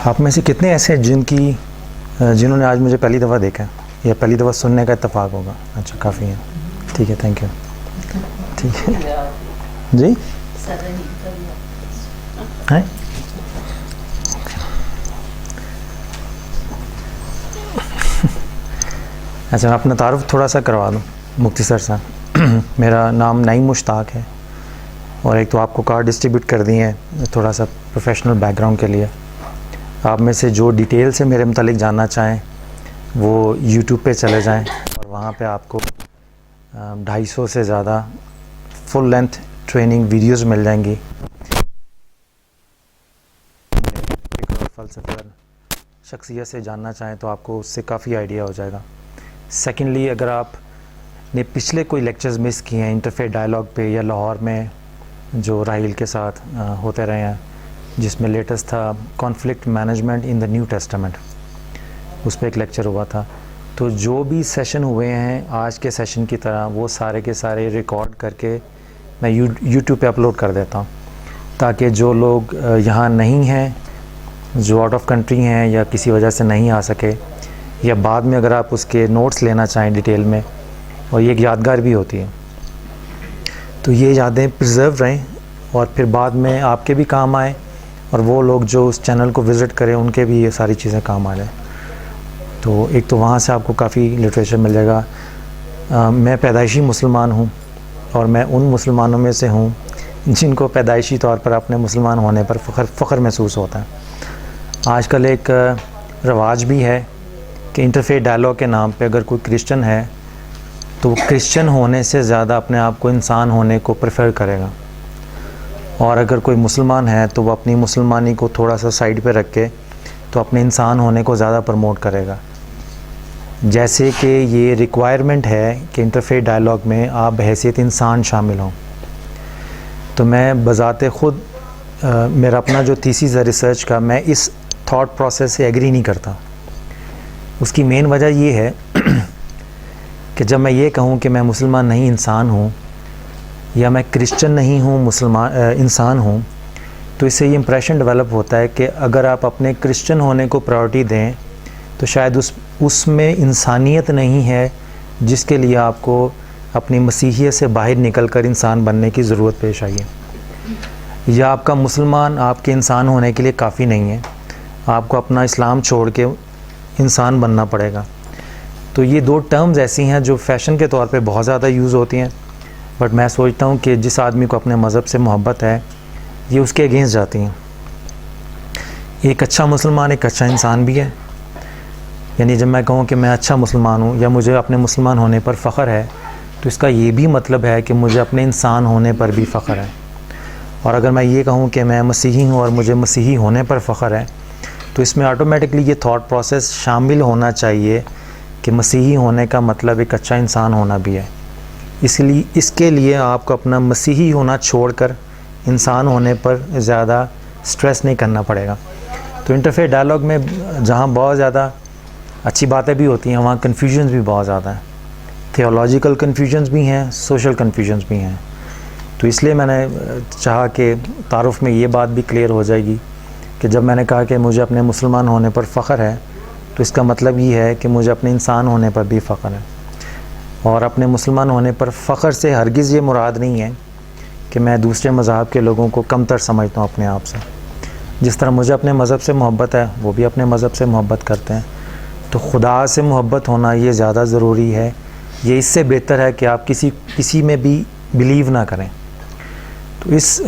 آپ میں سے کتنے ایسے ہیں جنہوں نے آج مجھے پہلی دفعہ دیکھا ہے یا پہلی دفعہ سننے کا اتفاق ہوگا؟ اچھا کافی ہیں. ٹھیک ہے، تھینک یو. ٹھیک ہے جی. ہیں اچھا، میں اپنا تعارف تھوڑا سا کروا دوں مختصر سا. میرا نام نعیم مشتاق ہے، اور ایک تو آپ کو کارڈ ڈسٹریبیوٹ کر دی ہیں تھوڑا سا پروفیشنل بیک گراؤنڈ کے لیے. آپ میں سے جو ڈیٹیل سے میرے متعلق جاننا چاہیں وہ یوٹیوب پہ چلے جائیں، اور وہاں پہ آپ کو 250 سے زیادہ فل لینتھ ٹریننگ ویڈیوز مل جائیں گی. فکر اور فلسفہ شخصیت سے جاننا چاہیں تو آپ کو اس سے کافی آئیڈیا ہو جائے گا. سیکنڈلی، اگر آپ نے پچھلے کوئی لیکچرز مس کیے ہیں انٹرفیتھ ڈائلاگ پہ یا لاہور میں جو راہیل کے ساتھ ہوتے رہے ہیں، جس میں لیٹسٹ تھا conflict management in the new testament, اس پہ ایک لیکچر ہوا تھا. تو جو بھی سیشن ہوئے ہیں آج کے سیشن کی طرح وہ سارے کے سارے ریکارڈ کر کے میں یوٹیوب پہ اپلوڈ کر دیتا ہوں، تاکہ جو لوگ یہاں نہیں ہیں، جو آؤٹ آف کنٹری ہیں یا کسی وجہ سے نہیں آ سکے، یا بعد میں اگر آپ اس کے نوٹس لینا چاہیں ڈیٹیل میں، اور یہ ایک یادگار بھی ہوتی ہے، تو یہ یادیں پرزرو رہیں اور پھر بعد میں آپ کے بھی کام آئیں، اور وہ لوگ جو اس چینل کو وزٹ کریں ان کے بھی یہ ساری چیزیں کام آ جائیں. تو ایک تو وہاں سے آپ کو کافی لٹریچر مل جائے گا. میں پیدائشی مسلمان ہوں، اور میں ان مسلمانوں میں سے ہوں جن کو پیدائشی طور پر اپنے مسلمان ہونے پر فخر محسوس ہوتا ہے. آج کل ایک رواج بھی ہے کہ انٹرفیتھ ڈائلاگ کے نام پہ اگر کوئی کرسچن ہے تو وہ کرسچن ہونے سے زیادہ اپنے آپ کو انسان ہونے کو پریفر کرے گا، اور اگر کوئی مسلمان ہے تو وہ اپنی مسلمانی کو تھوڑا سا سائڈ پہ رکھ کے تو اپنے انسان ہونے کو زیادہ پروموٹ کرے گا. جیسے کہ یہ ریکوائرمنٹ ہے کہ انٹرفیتھ ڈائلاگ میں آپ بحیثیت انسان شامل ہوں. تو میں بذات خود میرا اپنا جو تھیسس ہے ریسرچ کا، میں اس تھاٹ پروسیس سے ایگری نہیں کرتا. اس کی مین وجہ یہ ہے کہ جب میں یہ کہوں کہ میں مسلمان نہیں انسان ہوں، یا میں کرسچن نہیں ہوں مسلمان انسان ہوں، تو اس سے یہ امپریشن ڈیولپ ہوتا ہے کہ اگر آپ اپنے کرسچن ہونے کو پرائورٹی دیں تو شاید اس میں انسانیت نہیں ہے جس کے لیے آپ کو اپنی مسیحیت سے باہر نکل کر انسان بننے کی ضرورت پیش آئی ہے، یا آپ کا مسلمان آپ کے انسان ہونے کے لیے کافی نہیں ہے، آپ کو اپنا اسلام چھوڑ کے انسان بننا پڑے گا. تو یہ دو ٹرمز ایسی ہیں جو فیشن کے طور پہ بہت زیادہ یوز ہوتی ہیں، بٹ میں سوچتا ہوں کہ جس آدمی کو اپنے مذہب سے محبت ہے یہ اس کے اگینسٹ جاتی ہیں. ایک اچھا مسلمان ایک اچھا انسان بھی ہے. یعنی جب میں کہوں کہ میں اچھا مسلمان ہوں یا مجھے اپنے مسلمان ہونے پر فخر ہے، تو اس کا یہ بھی مطلب ہے کہ مجھے اپنے انسان ہونے پر بھی فخر ہے. اور اگر میں یہ کہوں کہ میں مسیحی ہوں اور مجھے مسیحی ہونے پر فخر ہے، تو اس میں آٹومیٹکلی یہ تھاٹ پروسیس شامل ہونا چاہیے کہ مسیحی ہونے کا مطلب ایک اچھا انسان ہونا بھی ہے. اس کے لیے آپ کو اپنا مسیحی ہونا چھوڑ کر انسان ہونے پر زیادہ سٹریس نہیں کرنا پڑے گا. تو انٹرفیتھ ڈائلاگ میں جہاں بہت زیادہ اچھی باتیں بھی ہوتی ہیں، وہاں کنفیوژنز بھی بہت زیادہ ہیں. تھیولوجیکل کنفیوژنز بھی ہیں، سوشل کنفیوژنز بھی ہیں. تو اس لیے میں نے چاہا کہ تعارف میں یہ بات بھی کلیئر ہو جائے گی کہ جب میں نے کہا کہ مجھے اپنے مسلمان ہونے پر فخر ہے، تو اس کا مطلب یہ ہے کہ مجھے اپنے انسان ہونے پر بھی فخر ہے. اور اپنے مسلمان ہونے پر فخر سے ہرگز یہ مراد نہیں ہے کہ میں دوسرے مذاہب کے لوگوں کو کم تر سمجھتا ہوں اپنے آپ سے. جس طرح مجھے اپنے مذہب سے محبت ہے، وہ بھی اپنے مذہب سے محبت کرتے ہیں. تو خدا سے محبت ہونا یہ زیادہ ضروری ہے. یہ اس سے بہتر ہے کہ آپ کسی میں بھی بلیو نہ کریں. تو اس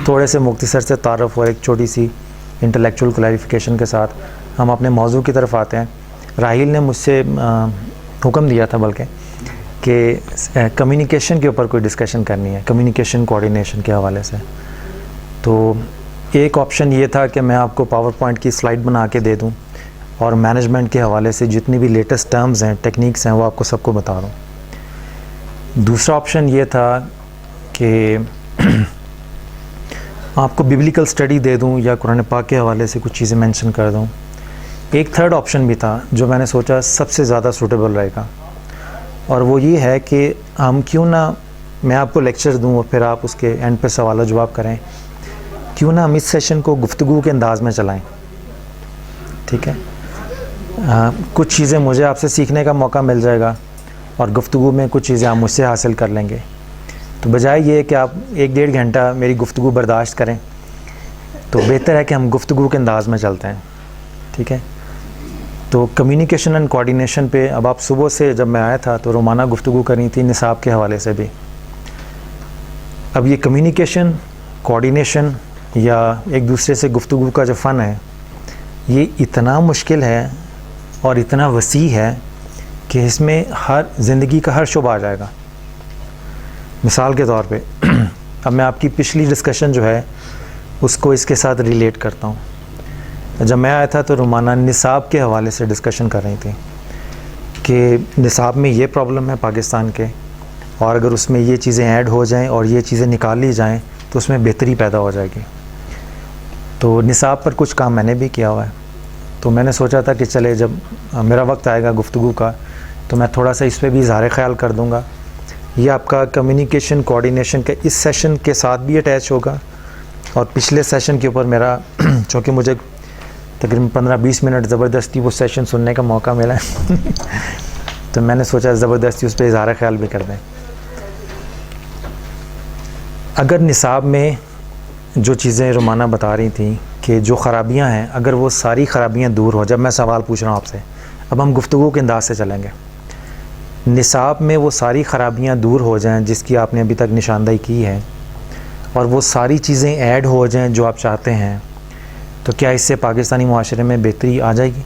تھوڑے سے مختصر سے تعارف اور ایک چھوٹی سی انٹلیکچوئل کلیریفیکیشن کے ساتھ ہم اپنے موضوع کی طرف آتے ہیں. راہیل نے مجھ سے حکم دیا تھا بلکہ کہ کمیونیکیشن کے اوپر کوئی ڈسکشن کرنی ہے، کمیونیکیشن کوآرڈینیشن کے حوالے سے. تو ایک آپشن یہ تھا کہ میں آپ کو پاور پوائنٹ کی سلائڈ بنا کے دے دوں اور مینجمنٹ کے حوالے سے جتنی بھی لیٹسٹ ٹرمز ہیں، ٹیکنیکس ہیں، وہ آپ کو سب کو بتا دوں. دوسرا آپشن یہ تھا کہ آپ کو بیبلیکل سٹڈی دے دوں یا قرآن پاک کے حوالے سے کچھ چیزیں مینشن کر دوں. ایک تھرڈ آپشن بھی تھا جو میں نے سوچا سب سے زیادہ سوٹیبل رہے گا، اور وہ یہ ہے کہ ہم کیوں نہ میں آپ کو لیکچر دوں اور پھر آپ اس کے اینڈ پہ سوال و جواب کریں. کیوں نہ ہم اس سیشن کو گفتگو کے انداز میں چلائیں. ٹھیک ہے, کچھ چیزیں مجھے آپ سے سیکھنے کا موقع مل جائے گا اور گفتگو میں کچھ چیزیں آپ مجھ سے حاصل کر لیں گے. تو بجائے یہ کہ آپ 1-1.5 گھنٹہ میری گفتگو برداشت کریں, تو بہتر ہے کہ ہم گفتگو کے انداز میں چلتے ہیں. ٹھیک ہے, تو کمیونیکیشن اینڈ کوآرڈینیشن پہ اب آپ صبح سے جب میں آیا تھا تو رومانہ گفتگو کرنی تھی نصاب کے حوالے سے بھی. اب یہ کمیونیکیشن, کوآرڈینیشن یا ایک دوسرے سے گفتگو کا جو فن ہے, یہ اتنا مشکل ہے اور اتنا وسیع ہے کہ اس میں ہر زندگی کا ہر شعبہ آ جائے گا. مثال کے طور پہ اب میں آپ کی پچھلی ڈسکشن جو ہے اس کو اس کے ساتھ ریلیٹ کرتا ہوں. جب میں آیا تھا تو رومانہ نصاب کے حوالے سے ڈسکشن کر رہی تھی کہ نصاب میں یہ پرابلم ہے پاکستان کے, اور اگر اس میں یہ چیزیں ایڈ ہو جائیں اور یہ چیزیں نکال لی جائیں تو اس میں بہتری پیدا ہو جائے گی. تو نصاب پر کچھ کام میں نے بھی کیا ہوا ہے, تو میں نے سوچا تھا کہ چلے جب میرا وقت آئے گا گفتگو کا تو میں تھوڑا سا اس پہ بھی اظہار خیال کر دوں گا. یہ آپ کا کمیونیکیشن کوآرڈینیشن کے اس سیشن کے ساتھ بھی اٹیچ ہوگا, اور پچھلے سیشن کے اوپر میرا چونکہ مجھے تقریباً 15-20 منٹ زبردستی وہ سیشن سننے کا موقع ملا ہے تو میں نے سوچا زبردستی اس پہ اظہار خیال بھی کر دیں. اگر نصاب میں جو چیزیں رومانہ بتا رہی تھیں کہ جو خرابیاں ہیں, اگر وہ ساری خرابیاں دور ہو, جب میں سوال پوچھ رہا ہوں آپ سے, اب ہم گفتگو کے انداز سے چلیں گے, نصاب میں وہ ساری خرابیاں دور ہو جائیں جس کی آپ نے ابھی تک نشاندہی کی ہے, اور وہ ساری چیزیں ایڈ ہو جائیں جو آپ چاہتے ہیں, تو کیا اس سے پاکستانی معاشرے میں بہتری آ جائے گی؟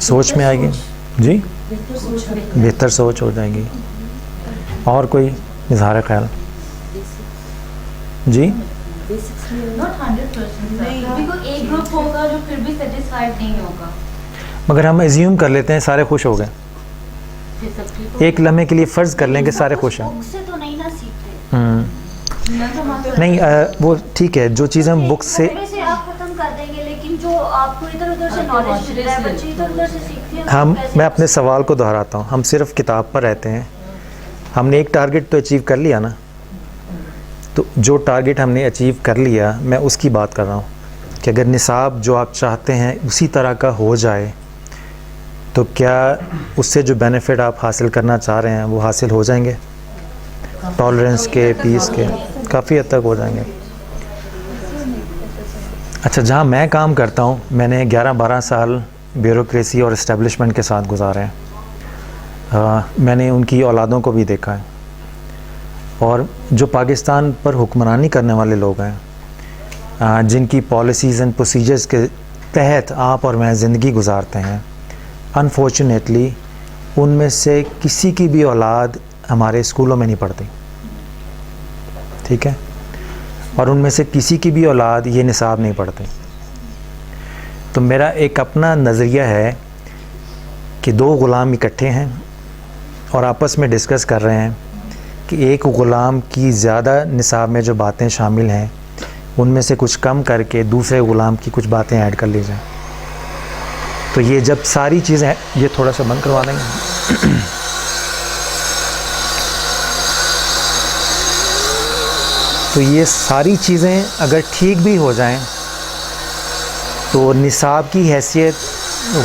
سوچ میں آئے گی جی, بہتر سوچ ہو جائے گی. اور کوئی اظہار خیال جی؟ مگر ہم ایزیوم کر لیتے ہیں سارے خوش ہو گئے, ایک لمحے کے لیے فرض کر لیں کہ سارے خوش ہیں. نہیں وہ ٹھیک ہے, جو چیزیں ہم بک سے میں اپنے سوال کو دہراتا ہوں, ہم صرف کتاب پر رہتے ہیں, ہم نے ایک ٹارگٹ تو اچیو کر لیا نا, تو جو ٹارگٹ ہم نے اچیو کر لیا میں اس کی بات کر رہا ہوں کہ اگر نصاب جو آپ چاہتے ہیں اسی طرح کا ہو جائے تو کیا اس سے جو بینیفٹ آپ حاصل کرنا چاہ رہے ہیں وہ حاصل ہو جائیں گے؟ ٹالرنس کے, پیس کے کافی حد تک ہو جائیں گے. اچھا, جہاں میں کام کرتا ہوں میں نے 11-12 سال بیوروکریسی اور اسٹیبلشمنٹ کے ساتھ گزارے ہیں. میں نے ان کی اولادوں کو بھی دیکھا ہے, اور جو پاکستان پر حکمرانی کرنے والے لوگ ہیں جن کی پالیسیز اینڈ پروسیجرز کے تحت آپ اور میں زندگی گزارتے ہیں, انفارچونیٹلی ان میں سے کسی کی بھی اولاد ہمارے اسکولوں میں نہیں پڑھتی. ٹھیک ہے, اور ان میں سے کسی کی بھی اولاد یہ نصاب نہیں پڑھتے. تو میرا ایک اپنا نظریہ ہے کہ 2 غلام اکٹھے ہیں اور آپس میں ڈسکس کر رہے ہیں کہ ایک غلام کی زیادہ نصاب میں جو باتیں شامل ہیں ان میں سے کچھ کم کر کے دوسرے غلام کی کچھ باتیں ایڈ کر لی جائیں. تو یہ جب ساری چیزیں, یہ تھوڑا سا بند کروا دیں گے. تو یہ ساری چیزیں اگر ٹھیک بھی ہو جائیں تو نصاب کی حیثیت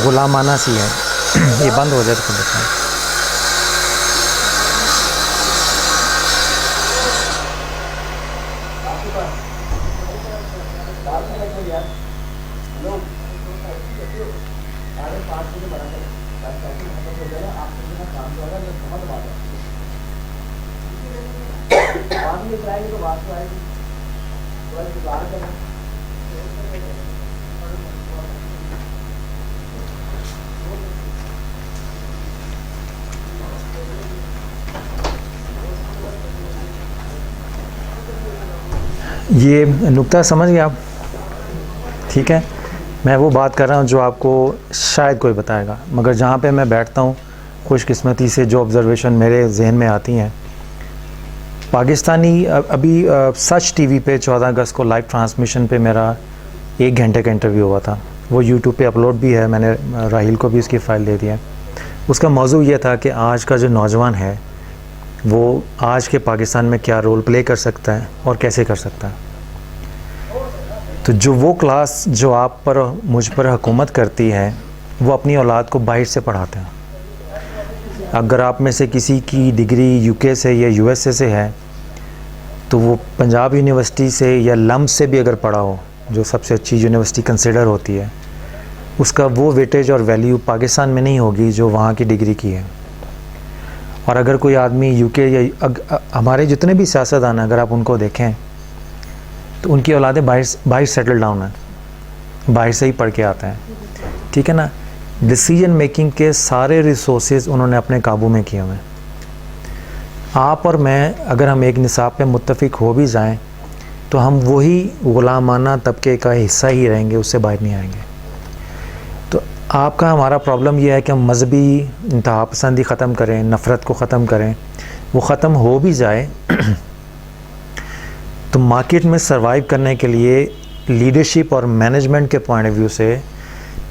غلامانہ سی ہے. یہ بند ہو جائے تو خود بتائیں. یہ نکتہ سمجھ گئے آپ؟ ٹھیک ہے, میں وہ بات کر رہا ہوں جو آپ کو شاید کوئی بتائے گا, مگر جہاں پہ میں بیٹھتا ہوں خوش قسمتی سے جو آبزرویشن میرے ذہن میں آتی ہیں, پاکستانی ابھی سچ ٹی وی پہ 14 اگست کو لائیو ٹرانسمیشن پہ میرا 1 گھنٹے کا انٹرویو ہوا تھا, وہ یوٹیوب پہ اپلوڈ بھی ہے, میں نے راہیل کو بھی اس کی فائل دے دی ہے. اس کا موضوع یہ تھا کہ آج کا جو نوجوان ہے وہ آج کے پاکستان میں کیا رول پلے کر سکتا ہے اور کیسے کر سکتا ہے. تو جو وہ کلاس جو آپ پر مجھ پر حکومت کرتی ہے وہ اپنی اولاد کو باہر سے پڑھاتے ہیں. اگر آپ میں سے کسی کی ڈگری یو کے سے یا یو ایس اے سے ہے تو وہ پنجاب یونیورسٹی سے یا لمب سے بھی اگر پڑھا ہو, جو سب سے اچھی یونیورسٹی کنسیڈر ہوتی ہے, اس کا وہ ویٹیج اور ویلیو پاکستان میں نہیں ہوگی جو وہاں کی ڈگری کی ہے. اور اگر کوئی آدمی یو کے یا ہمارے جتنے بھی سیاستدان ہیں اگر آپ ان کو دیکھیں تو ان کی اولادیں باہر سیٹل ڈاؤن ہیں, باہر سے ہی پڑھ کے آتے ہیں. ٹھیک ہے نا. ڈیسیجن میکنگ کے سارے ریسورسز انہوں نے اپنے قابو میں کیے ہوئے ہیں. آپ اور میں اگر ہم ایک نصاب پہ متفق ہو بھی جائیں تو ہم وہی غلامانہ طبقے کا حصہ ہی رہیں گے, اس سے باہر نہیں آئیں گے. تو آپ کا ہمارا پرابلم یہ ہے کہ ہم مذہبی انتہا پسندی ختم کریں, نفرت کو ختم کریں. وہ ختم ہو بھی جائے تو مارکیٹ میں سروائیو کرنے کے لیے لیڈرشپ اور مینجمنٹ کے پوائنٹ آف ویو سے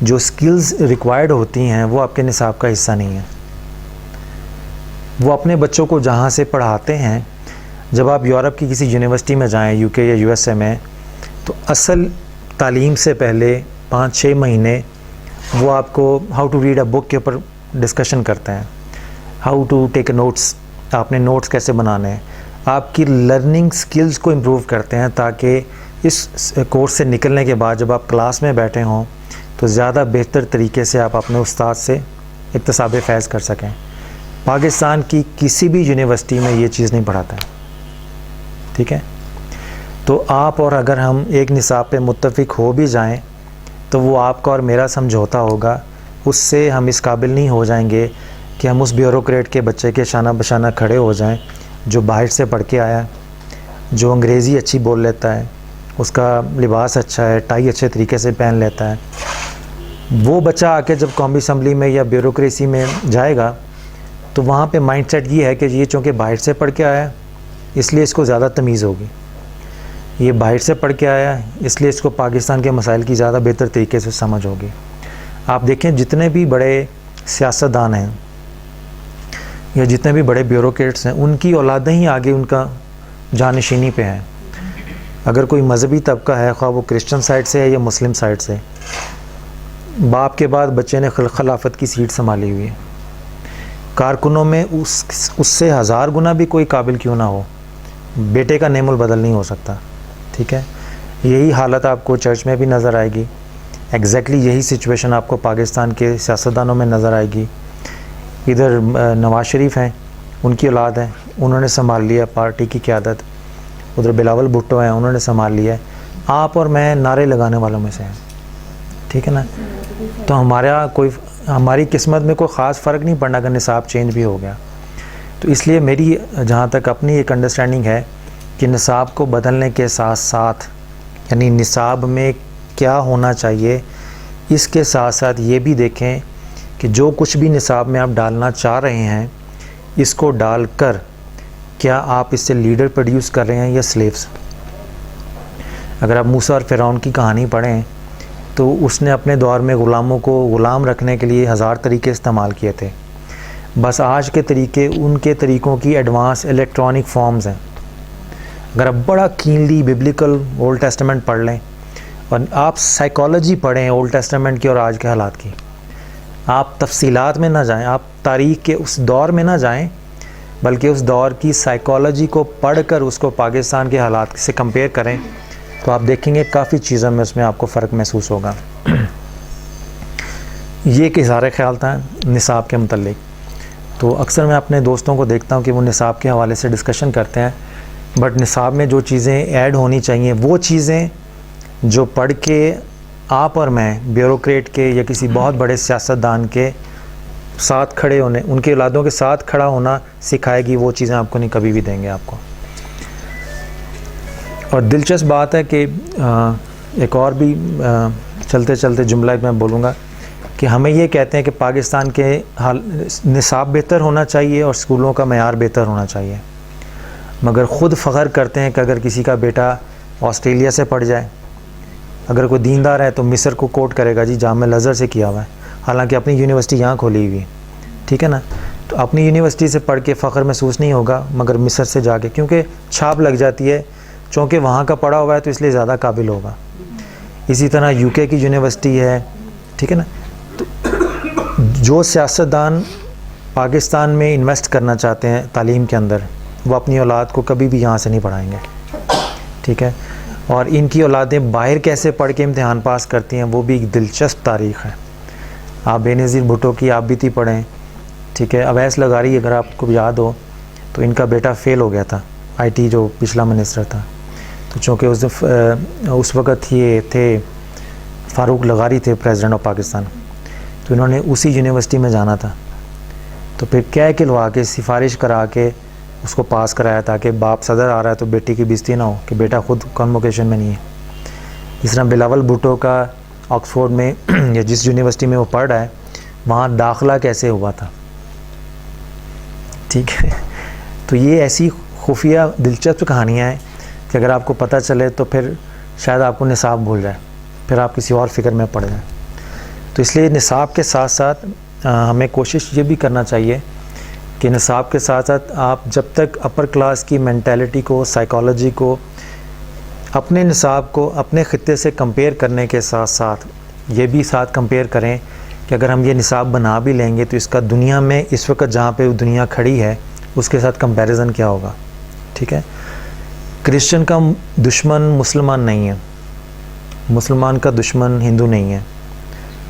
جو سکلز ریکوائرڈ ہوتی ہیں وہ آپ کے نصاب کا حصہ نہیں ہے. وہ اپنے بچوں کو جہاں سے پڑھاتے ہیں, جب آپ یورپ کی کسی یونیورسٹی میں جائیں یو کے یا یو ایس اے میں, تو اصل تعلیم سے پہلے 5-6 مہینے وہ آپ کو how to read a book کے اوپر ڈسکشن کرتے ہیں, how to take a notes, آپ نے نوٹس کیسے بنانے ہیں, آپ کی لرننگ سکلز کو امپروو کرتے ہیں تاکہ اس کورس سے نکلنے کے بعد جب آپ کلاس میں بیٹھے ہوں تو زیادہ بہتر طریقے سے آپ اپنے استاد سے اکتساب فیض کر سکیں. پاکستان کی کسی بھی یونیورسٹی میں یہ چیز نہیں پڑھاتا ہے. ٹھیک ہے. تو آپ اور اگر ہم ایک نصاب پہ متفق ہو بھی جائیں تو وہ آپ کا اور میرا سمجھوتا ہوگا, اس سے ہم اس قابل نہیں ہو جائیں گے کہ ہم اس بیوروکریٹ کے بچے کے شانہ بشانہ کھڑے ہو جائیں جو باہر سے پڑھ کے آیا, جو انگریزی اچھی بول لیتا ہے, اس کا لباس اچھا ہے, ٹائی اچھے طریقے سے پہن لیتا ہے. وہ بچہ آ کے جب قومی اسمبلی میں یا بیوروکریسی میں جائے گا تو وہاں پہ مائنڈ سیٹ یہ ہے کہ یہ چونکہ باہر سے پڑھ کے آیا اس لیے اس کو زیادہ تمیز ہوگی, یہ باہر سے پڑھ کے آیا اس لیے اس کو پاکستان کے مسائل کی زیادہ بہتر طریقے سے سمجھ ہوگی. آپ دیکھیں جتنے بھی بڑے سیاستدان ہیں یا جتنے بھی بڑے بیوروکریٹس ہیں, ان کی اولادیں ہی آگے ان کا جانشینی پہ ہیں. اگر کوئی مذہبی طبقہ ہے, خواہ وہ کرسچن سائڈ سے ہے یا مسلم سائڈ سے, باپ کے بعد بچے نے خلافت کی سیٹ سنبھالی ہوئی ہے. کارکنوں میں اس سے 1000 گنا بھی کوئی قابل کیوں نہ ہو, بیٹے کا نعم البدل نہیں ہو سکتا. ٹھیک ہے. یہی حالت آپ کو چرچ میں بھی نظر آئے گی, ایگزیکٹلی یہی سچویشن آپ کو پاکستان کے سیاستدانوں میں نظر آئے گی. ادھر نواز شریف ہیں, ان کی اولاد ہیں, انہوں نے سنبھال لیا پارٹی کی قیادت. ادھر بلاول بھٹو ہیں, انہوں نے سنبھال لیا ہے. آپ اور میں نعرے لگانے والوں میں سے ہیں. ٹھیک ہے نا. تو ہماری قسمت میں کوئی خاص فرق نہیں پڑنا اگر نصاب چینج بھی ہو گیا. تو اس لیے میری جہاں تک اپنی ایک انڈرسٹینڈنگ ہے کہ نصاب کو بدلنے کے ساتھ ساتھ, یعنی نصاب میں کیا ہونا چاہیے, اس کے ساتھ ساتھ یہ بھی دیکھیں کہ جو کچھ بھی نصاب میں آپ ڈالنا چاہ رہے ہیں اس کو ڈال کر کیا آپ اس سے لیڈر پروڈیوس کر رہے ہیں یا سلیوز. اگر آپ موسیٰ اور فرعون کی کہانی پڑھیں تو اس نے اپنے دور میں غلاموں کو غلام رکھنے کے لیے 1000 طریقے استعمال کیے تھے. بس آج کے طریقے ان کے طریقوں کی ایڈوانس الیکٹرانک فارمز ہیں. اگر آپ بڑا کینلی ببلیکل اولڈ ٹیسٹمنٹ پڑھ لیں اور آپ سائیکالوجی پڑھیں اولڈ ٹیسٹمنٹ کی اور آج کے حالات کی, آپ تفصیلات میں نہ جائیں, آپ تاریخ کے اس دور میں نہ جائیں, بلکہ اس دور کی سائیکالوجی کو پڑھ کر اس کو پاکستان کے حالات سے کمپیئر کریں تو آپ دیکھیں گے کافی چیزوں میں اس میں آپ کو فرق محسوس ہوگا. یہ ایک اظہار خیال تھا نصاب کے متعلق. تو اکثر میں اپنے دوستوں کو دیکھتا ہوں کہ وہ نصاب کے حوالے سے ڈسکشن کرتے ہیں, بٹ نصاب میں جو چیزیں ایڈ ہونی چاہیے وہ چیزیں جو پڑھ کے آپ اور میں بیوروکریٹ کے یا کسی بہت بڑے سیاستدان کے ساتھ کھڑے ہونے, ان کے اولادوں کے ساتھ کھڑا ہونا سکھائے گی, وہ چیزیں آپ کو نہیں کبھی بھی دیں گے آپ کو. اور دلچسپ بات ہے کہ ایک اور بھی چلتے چلتے جملہ میں بولوں گا کہ ہمیں یہ کہتے ہیں کہ پاکستان کے نصاب بہتر ہونا چاہیے اور اسکولوں کا معیار بہتر ہونا چاہیے, مگر خود فخر کرتے ہیں کہ اگر کسی کا بیٹا آسٹریلیا سے پڑھ جائے, اگر کوئی دیندار ہے تو مصر کو کوٹ کرے گا جی جامعہ الازہر سے کیا ہوا ہے, حالانکہ اپنی یونیورسٹی یہاں کھولی ہوئی ہے. ٹھیک ہے نا. تو اپنی یونیورسٹی سے پڑھ کے فخر محسوس نہیں ہوگا مگر مصر سے جا کے، کیونکہ چھاپ لگ جاتی ہے، چونکہ وہاں کا پڑھا ہوا ہے تو اس لیے زیادہ قابل ہوگا. اسی طرح یو کے کی یونیورسٹی ہے، ٹھیک ہے نا. تو جو سیاستدان پاکستان میں انویسٹ کرنا چاہتے ہیں تعلیم کے اندر، وہ اپنی اولاد کو کبھی بھی یہاں سے نہیں پڑھائیں گے، ٹھیک ہے. اور ان کی اولادیں باہر کیسے پڑھ کے امتحان پاس کرتی ہیں وہ بھی ایک دلچسپ تاریخ ہے. آپ بے نظیر بھٹو کی آپ بیتی پڑھیں، ٹھیک ہے. اویس لغاری اگر آپ کو یاد ہو تو ان کا بیٹا فیل ہو گیا تھا، آئی ٹی جو پچھلا منسٹر تھا. تو چونکہ اس وقت یہ تھے فاروق لغاری تھے پریزیڈنٹ آف پاکستان، تو انہوں نے اسی یونیورسٹی میں جانا تھا. تو پھر کہہ کے لوا کے سفارش کرا کے اس کو پاس کرایا تاکہ باپ صدر آ رہا ہے تو بیٹی کی بےزتی نہ ہو کہ بیٹا خود کنووکیشن میں نہیں ہے. اس طرح بلاول بھٹو کا آکسفورڈ میں یا جس یونیورسٹی میں وہ پڑھ رہا ہے وہاں داخلہ کیسے ہوا تھا، ٹھیک ہے. تو یہ ایسی خفیہ دلچسپ کہانیاں ہیں کہ اگر آپ کو پتہ چلے تو پھر شاید آپ کو نصاب بھول جائے، پھر آپ کسی اور فکر میں پڑ جائیں. تو اس لیے نصاب کے ساتھ ساتھ ہمیں کوشش یہ بھی کرنا چاہیے کہ نصاب کے ساتھ ساتھ آپ جب تک اپر کلاس کی مینٹیلٹی کو، سائیکالوجی کو، اپنے نصاب کو اپنے خطے سے کمپیئر کرنے کے ساتھ ساتھ یہ بھی ساتھ کمپیئر کریں کہ اگر ہم یہ نصاب بنا بھی لیں گے تو اس کا دنیا میں اس وقت جہاں پہ دنیا کھڑی ہے اس کے ساتھ کمپیریزن کیا ہوگا، ٹھیک ہے. کرسچن کا دشمن مسلمان نہیں ہے، مسلمان کا دشمن ہندو نہیں ہے،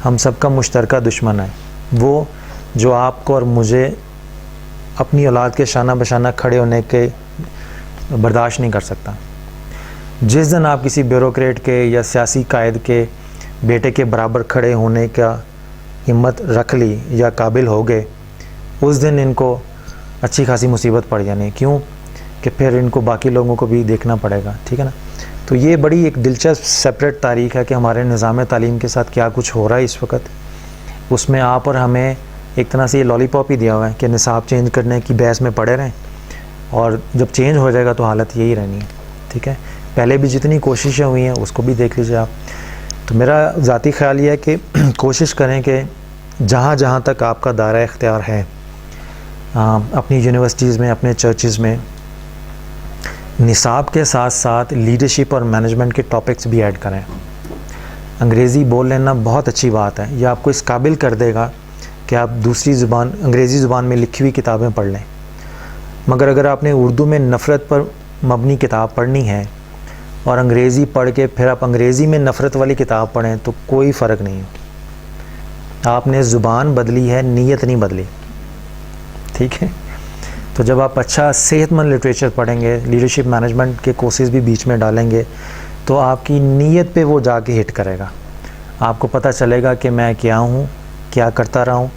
ہم سب کا مشترکہ دشمن ہے وہ جو آپ کو اور مجھے اپنی اولاد کے شانہ بشانہ کھڑے ہونے کے برداشت نہیں کر سکتا. جس دن آپ کسی بیوروکریٹ کے یا سیاسی قائد کے بیٹے کے برابر کھڑے ہونے کا ہمت رکھ لی یا قابل ہو گئے، اس دن ان کو اچھی خاصی مصیبت پڑ جانی. کیوں کہ پھر ان کو باقی لوگوں کو بھی دیکھنا پڑے گا، ٹھیک ہے نا. تو یہ بڑی ایک دلچسپ سیپریٹ تاریخ ہے کہ ہمارے نظام تعلیم کے ساتھ کیا کچھ ہو رہا ہے اس وقت. اس میں آپ اور ہمیں ایک طرح سے یہ لالی پاپ ہی دیا ہوا ہے کہ نصاب چینج کرنے کی بحث میں پڑے رہیں، اور جب چینج ہو جائے گا تو حالت یہی رہنی ہے، ٹھیک ہے. پہلے بھی جتنی کوششیں ہوئی ہیں اس کو بھی دیکھ لیجیے آپ. تو میرا ذاتی خیال یہ ہے کہ کوشش کریں کہ جہاں جہاں تک آپ کا دائرہ اختیار ہے اپنی یونیورسٹیز میں، اپنے چرچز میں، نصاب کے ساتھ ساتھ لیڈرشپ اور مینجمنٹ کے ٹاپکس بھی ایڈ کریں. انگریزی بول لینا بہت اچھی بات ہے، یہ آپ کو اس قابل کر دے گا کہ آپ دوسری زبان، انگریزی زبان میں لکھی ہوئی کتابیں پڑھ لیں. مگر اگر آپ نے اردو میں نفرت پر مبنی کتاب پڑھنی ہے اور انگریزی پڑھ کے پھر آپ انگریزی میں نفرت والی کتاب پڑھیں تو کوئی فرق نہیں. آپ نے زبان بدلی ہے، نیت نہیں بدلی، ٹھیک ہے. تو جب آپ اچھا صحت مند لٹریچر پڑھیں گے، لیڈرشپ مینجمنٹ کے کورسز بھی بیچ میں ڈالیں گے، تو آپ کی نیت پہ وہ جا کے ہٹ کرے گا. آپ کو پتہ چلے گا کہ میں کیا ہوں، کیا کرتا رہا ہوں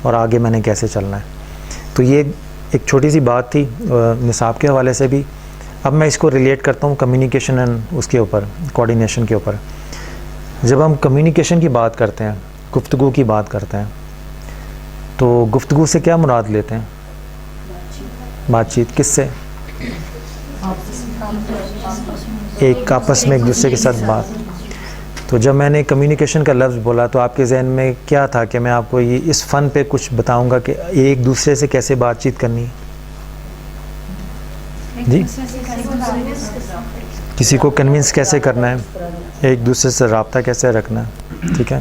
اور آگے میں نے کیسے چلنا ہے. تو یہ ایک چھوٹی سی بات تھی نصاب کے حوالے سے بھی. اب میں اس کو ریلیٹ کرتا ہوں کمیونیکیشن اینڈ اس کے اوپر، کوآرڈینیشن کے اوپر. جب ہم کمیونیکیشن کی بات کرتے ہیں، گفتگو کی بات کرتے ہیں، تو گفتگو سے کیا مراد لیتے ہیں؟ بات چیت. کس سے؟ ایک آپس میں ایک دوسرے کے ساتھ بات. تو جب میں نے کمیونیکیشن کا لفظ بولا تو آپ کے ذہن میں کیا تھا کہ میں آپ کو یہ اس فن پہ کچھ بتاؤں گا کہ ایک دوسرے سے کیسے بات چیت کرنی ہے؟ جی، کسی کو کنونس کیسے کرنا ہے، ایک دوسرے سے رابطہ کیسے رکھنا ہے، ٹھیک ہے.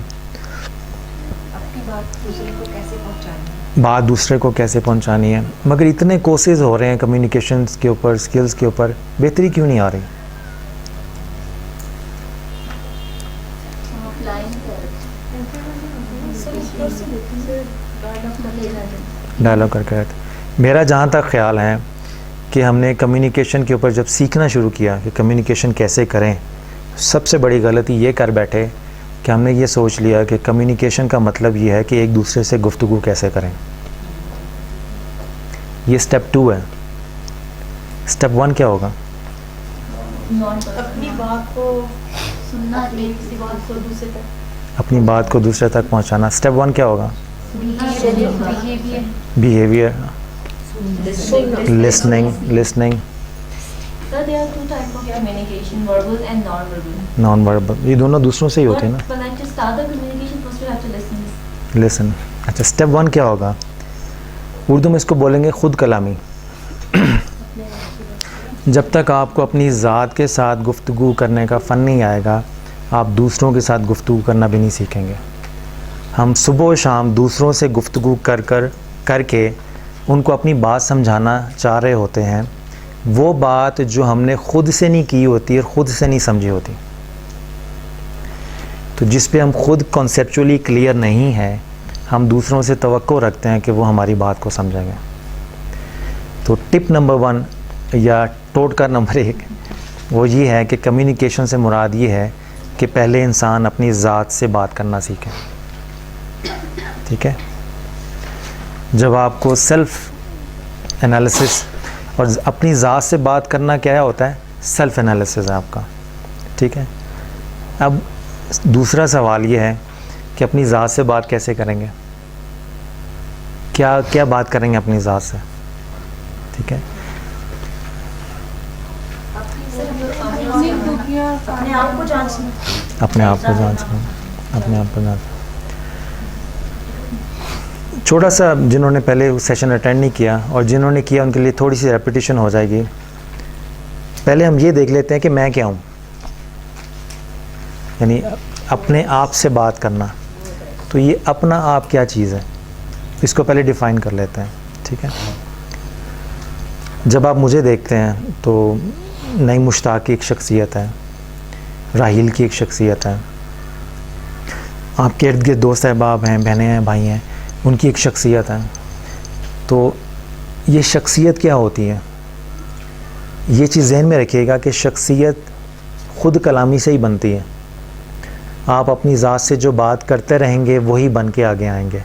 بات دوسرے کو کیسے پہنچانی ہے. مگر اتنے کورسز ہو رہے ہیں کمیونیکیشنز کے اوپر، سکلز کے اوپر، بہتری کیوں نہیں آ رہی؟ ڈائلاگ کر کے. میرا جہاں تک خیال ہے کہ ہم نے کمیونیکیشن کے اوپر جب سیکھنا شروع کیا کہ کمیونیکیشن کیسے کریں، سب سے بڑی غلطی یہ کر بیٹھے کہ ہم نے یہ سوچ لیا کہ کمیونیکیشن کا مطلب یہ ہے کہ ایک دوسرے سے گفتگو کیسے کریں. یہ سٹیپ 2 ہے. سٹیپ 1 کیا ہوگا؟ اپنی بات کو سننا، اپنی بات کو دوسرے تک پہنچانا. سٹیپ 1 کیا ہوگا؟ Behaviour, listening. So there are two types of communication, verbal and non-verbal. Non verbal, یہ دونوں دوسروں سے ہی ہوتے ہیں نا. But when to start the communication, first you have to listen. لسن. اچھا، سٹیپ 1 کیا ہوگا؟ اردو میں اس کو بولیں گے خود کلامی. جب تک آپ کو اپنی ذات کے ساتھ گفتگو کرنے کا فن نہیں آئے گا, آپ دوسروں کے ساتھ گفتگو کرنا بھی نہیں سیکھیں گے. ہم صبح و شام دوسروں سے گفتگو کر کے ان کو اپنی بات سمجھانا چاہ رہے ہوتے ہیں, وہ بات جو ہم نے خود سے نہیں کی ہوتی اور خود سے نہیں سمجھی ہوتی. تو جس پہ ہم خود کنسیپچولی کلیئر نہیں ہے, ہم دوسروں سے توقع رکھتے ہیں کہ وہ ہماری بات کو سمجھیں گے. تو ٹپ نمبر 1 یا ٹوٹکا نمبر 1 وہ یہ ہے کہ کمیونیکیشن سے مراد یہ ہے کہ پہلے انسان اپنی ذات سے بات کرنا سیکھے. ٹھیک ہے, جب آپ کو سیلف انالیسس اور اپنی ذات سے بات کرنا کیا ہوتا ہے, سیلف انالیسس ہے آپ کا. ٹھیک ہے, اب دوسرا سوال یہ ہے کہ اپنی ذات سے بات کیسے کریں گے, کیا بات کریں گے اپنی ذات سے. ٹھیک ہے, اپنے آپ کو جانچنا. اپنے آپ کو جانچنا. چھوٹا سا جنہوں نے پہلے سیشن اٹینڈ نہیں کیا اور جنہوں نے کیا ان کے لیے تھوڑی سی ریپیٹیشن ہو جائے گی. پہلے ہم یہ دیکھ لیتے ہیں کہ میں کیا ہوں, یعنی اپنے آپ سے بات کرنا. تو یہ اپنا آپ کیا چیز ہے, اس کو پہلے ڈیفائن کر لیتے ہیں. ٹھیک ہے, جب آپ مجھے دیکھتے ہیں تو نئی مشتاق کی ایک شخصیت ہے, راحیل کی ایک شخصیت ہے, آپ کے ارد گرد دوست احباب ہیں, بہنیں ہیں, بھائی ہیں, ان کی ایک شخصیت ہے. تو یہ شخصیت کیا ہوتی ہے, یہ چیز ذہن میں رکھیے گا کہ شخصیت خود کلامی سے ہی بنتی ہے. آپ اپنی ذات سے جو بات کرتے رہیں گے وہی بن کے آگے آئیں گے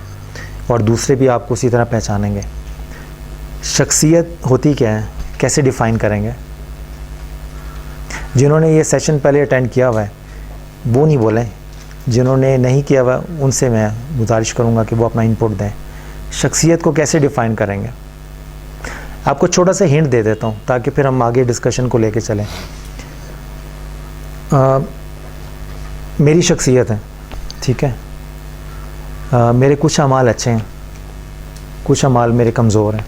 اور دوسرے بھی آپ کو اسی طرح پہچانیں گے. شخصیت ہوتی کیا ہے, کیسے ڈیفائن کریں گے. جنہوں نے یہ سیشن پہلے اٹینڈ کیا ہوا ہے وہ نہیں بولیں, جنہوں نے نہیں کیا ہوا ان سے میں گزارش کروں گا کہ وہ اپنا انپٹ دیں. شخصیت کو کیسے ڈیفائن کریں گے, آپ کو چھوٹا سا ہنٹ دے دیتا ہوں تاکہ پھر ہم آگے ڈسکشن کو لے کے چلیں. میری شخصیت ہے, ٹھیک ہے, میرے کچھ اعمال اچھے ہیں, کچھ اعمال میرے کمزور ہیں.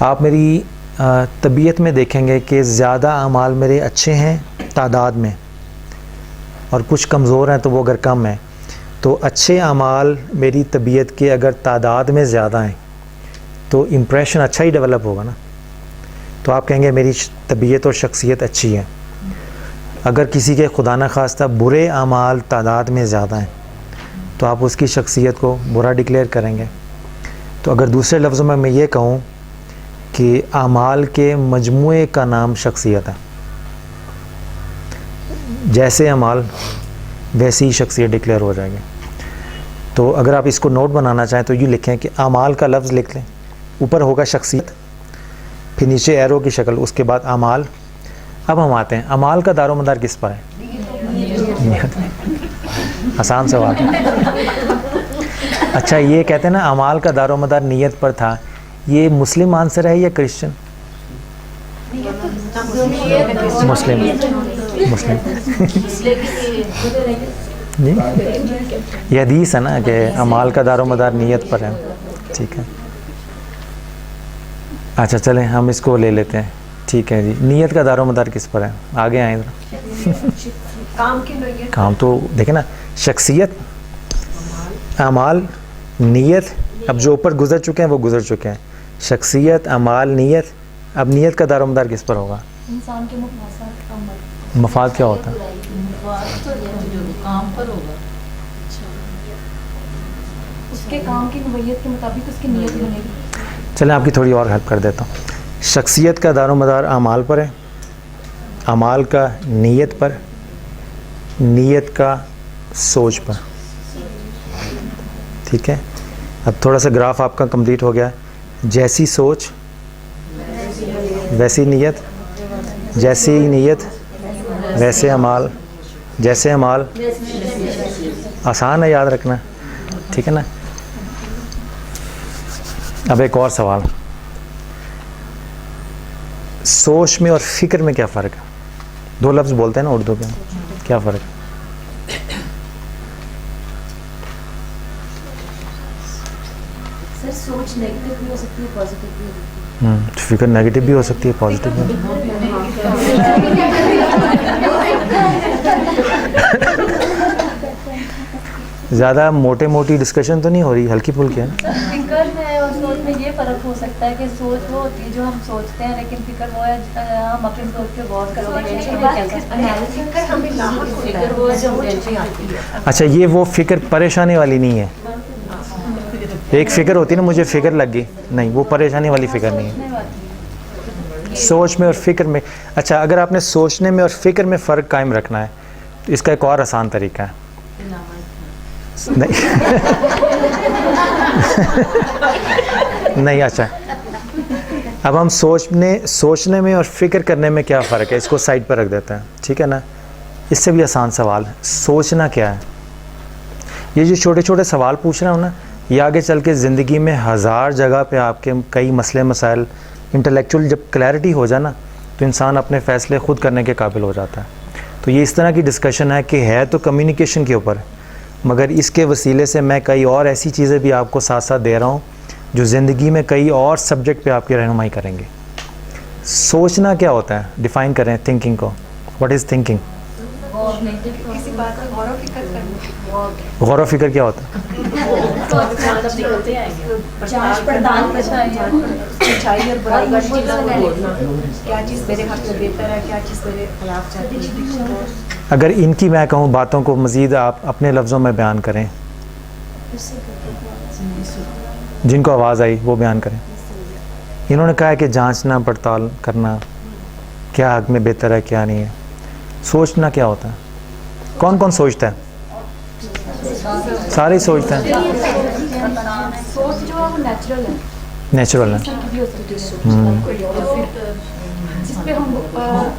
آپ میری طبیعت میں دیکھیں گے کہ زیادہ اعمال میرے اچھے ہیں تعداد میں, اور کچھ کمزور ہیں تو وہ اگر کم ہیں. تو اچھے اعمال میری طبیعت کے اگر تعداد میں زیادہ ہیں تو امپریشن اچھا ہی ڈیولپ ہوگا نا. تو آپ کہیں گے میری طبیعت اور شخصیت اچھی ہے. اگر کسی کے خدا نخواستہ برے اعمال تعداد میں زیادہ ہیں تو آپ اس کی شخصیت کو برا ڈکلیئر کریں گے. تو اگر دوسرے لفظوں میں یہ کہوں کہ اعمال کے مجموعے کا نام شخصیت ہے, جیسے اعمال ویسی ہی شخصیت ڈکلیئر ہو جائے گی. تو اگر آپ اس کو نوٹ بنانا چاہیں تو یہ لکھیں کہ اعمال کا لفظ لکھ لیں, اوپر ہوگا شخصیت, پھر نیچے ایرو کی شکل, اس کے بعد اعمال. اب ہم آتے ہیں اعمال کا دار و مدار کس پر ہے. آسان سوال ہے. اچھا یہ کہتے ہیں نا اعمال کا دار و مدار نیت پر تھا, یہ مسلم آنسر ہے یا کرسچن؟ مسلم. جی یہ حدیث ہے نا کہ اعمال کا دار و مدار نیت پر ہے. ٹھیک ہے, اچھا چلیں ہم اس کو لے لیتے ہیں. ٹھیک ہے جی, نیت کا دار و مدار کس پر ہے, آگے آئیں ذرا. کام تو دیکھیں نا, شخصیت, اعمال, نیت. اب جو اوپر گزر چکے ہیں وہ گزر چکے ہیں. شخصیت, اعمال, نیت. اب نیت کا دار و مدار کس پر ہوگا؟ انسان کے مفاد کا مفاد کیا ہوتا ہے؟ کام پر ہوگا, اس کے کام کی نوعیت کے مطابق اس کی نیت بنے گی. چلیں آپ کی تھوڑی اور ہیلپ کر دیتا ہوں. شخصیت کا دار و مدار اعمال پر ہے, اعمال کا نیت پر, نیت کا سوچ پر. ٹھیک ہے, اب تھوڑا سا گراف آپ کا کمپلیٹ ہو گیا. جیسی سوچ ویسی نیت, جیسی نیت ویسے اعمال, جیسے اعمال. آسان ہے یاد رکھنا, ٹھیک ہے نا. اب ایک اور سوال, سوچ میں اور فکر میں کیا فرق ہے؟ دو لفظ بولتے ہیں نا اردو کے, کیا فرق ہے؟ سر سوچ سوچ نیگیٹو بھی ہو سکتی ہے, پازیٹیو بھی ہو سکتی ہے. فکر نیگیٹو بھی ہو سکتی ہے, پازیٹیو بھی. زیادہ موٹی ڈسکشن تو نہیں ہو رہی, ہلکی پھلکی ہے. فکر میں اور سوچ میں یہ فرق ہو سکتا ہے کہ سوچ وہ ہوتی ہے جو ہم سوچتے ہیں, لیکن فکر وہ ہے ہم اپنی سوچ پہ غور کرتے ہیں. اچھا, یہ وہ فکر پریشانی والی نہیں ہے. ایک فکر ہوتی ہے نا, مجھے فکر لگ گئی, نہیں وہ پریشانی والی فکر نہیں ہے. سوچ میں اور فکر میں. اچھا, اگر آپ نے سوچنے میں اور فکر میں فرق قائم رکھنا ہے تو اس کا ایک اور آسان طریقہ ہے. نہیں نہیں, اچھا, اب ہم سوچنے میں اور فکر کرنے میں کیا فرق ہے, اس کو سائڈ پر رکھ دیتے ہیں, ٹھیک ہے نا. اس سے بھی آسان سوال ہے, سوچنا کیا ہے. یہ جو چھوٹے چھوٹے سوال پوچھ رہا ہوں نا, یہ آگے چل کے زندگی میں ہزار جگہ پہ آپ کے کئی مسئلے مسائل انٹلیکچوئل جب کلیئرٹی ہو جائے نا, تو انسان اپنے فیصلے خود کرنے کے قابل ہو جاتا ہے. تو یہ اس طرح کی ڈسکشن ہے کہ ہے تو کمیونیکیشن کے اوپر, مگر اس کے وسیلے سے میں کئی اور ایسی چیزیں بھی آپ کو ساتھ ساتھ دے رہا ہوں جو زندگی میں کئی اور سبجیکٹ پہ آپ کی رہنمائی کریں گے. سوچنا کیا ہوتا ہے, ڈیفائن کریں تھنکنگ کو. What is thinking? کسی بات کا غور و فکر کرنا. غور و فکر کیا ہوتا ہے؟ جانچ پڑتال اچھائی اور برائی کا کیا چیز میرے حق میں بہتر ہے, کیا چیز میرے خلاف چاہتی ہے. اگر ان کی میں کہوں باتوں کو مزید آپ اپنے لفظوں میں بیان کریں, جن کو آواز آئی وہ بیان کریں. انہوں نے کہا ہے کہ جانچنا پڑتال کرنا, کیا حق میں بہتر ہے کیا نہیں ہے. سوچنا کیا ہوتا ہے؟ کون کون سوچتا ہے؟ سارے ہی سوچتے ہیں. سوچ جو ہے وہ نیچرل ہے, نیچرل ہے. جس پہ ہم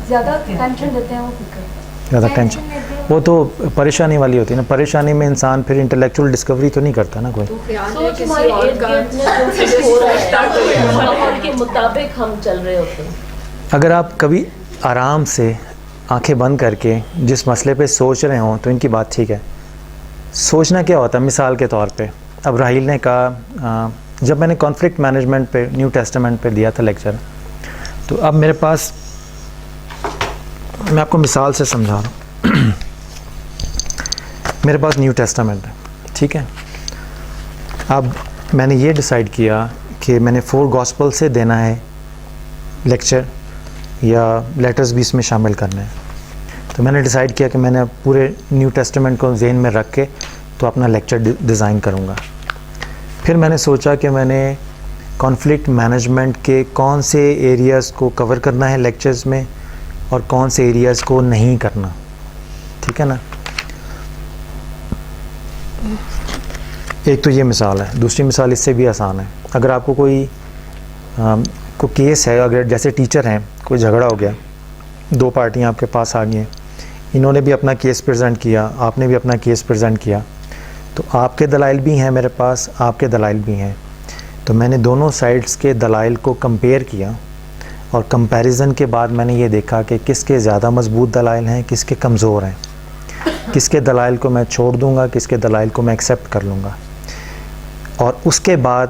زیادہ ٹینشن دیتے ہیں وہ فکر. زیادہ ٹینشن وہ تو پریشانی والی ہوتی ہے نا. پریشانی میں انسان پھر انٹلیکچوئل ڈسکوری تو نہیں کرتا نا کوئی. سوچ ہمارے ارد گرد میں جو ہو رہا ہے ماحول کے مطابق ہم چل رہے ہوتے ہیں. اگر آپ کبھی آرام سے آنکھیں بند کر کے جس مسئلے پہ سوچ رہے ہوں تو ان کی بات ٹھیک ہے. سوچنا کیا ہوتا ہے؟ مثال کے طور پہ اب راہیل نے کہا, جب میں نے کانفلکٹ مینجمنٹ پہ نیو ٹیسٹمنٹ پہ دیا تھا لیکچر, تو اب میرے پاس, میں آپ کو مثال سے سمجھا رہا ہوں. میرے پاس نیو ٹیسٹمنٹ ہے, ٹھیک ہے. اب میں نے یہ ڈیسائیڈ کیا کہ میں نے 4 گاسپل سے دینا ہے لیکچر, یا لیٹرز بھی اس میں شامل کرنے ہیں. تو میں نے ڈیسائیڈ کیا کہ میں نے پورے نیو ٹیسٹمنٹ کو ذہن میں رکھ کے تو اپنا لیکچر ڈیزائن کروں گا. پھر میں نے سوچا کہ میں نے کانفلکٹ مینجمنٹ کے کون سے ایریاز کو کور کرنا ہے لیکچرز میں اور کون سے ایریاز کو نہیں کرنا, ٹھیک ہے نا. ایک تو یہ مثال ہے. دوسری مثال اس سے بھی آسان ہے. اگر آپ کو کوئی کیس ہے, اگر جیسے ٹیچر ہیں, کوئی جھگڑا ہو گیا, 2 پارٹیاں آپ کے پاس آ گئی ہیں, انہوں نے بھی اپنا کیس پریزنٹ کیا, آپ نے بھی اپنا کیس پریزنٹ کیا, تو آپ کے دلائل بھی ہیں میرے پاس, آپ کے دلائل بھی ہیں. تو میں نے دونوں سائڈز کے دلائل کو کمپیئر کیا, اور کمپیریزن کے بعد میں نے یہ دیکھا کہ کس کے زیادہ مضبوط دلائل ہیں, کس کے کمزور ہیں, کس کے دلائل کو میں چھوڑ دوں گا, کس کے دلائل کو میں ایکسیپٹ کر لوں گا. اور اس کے بعد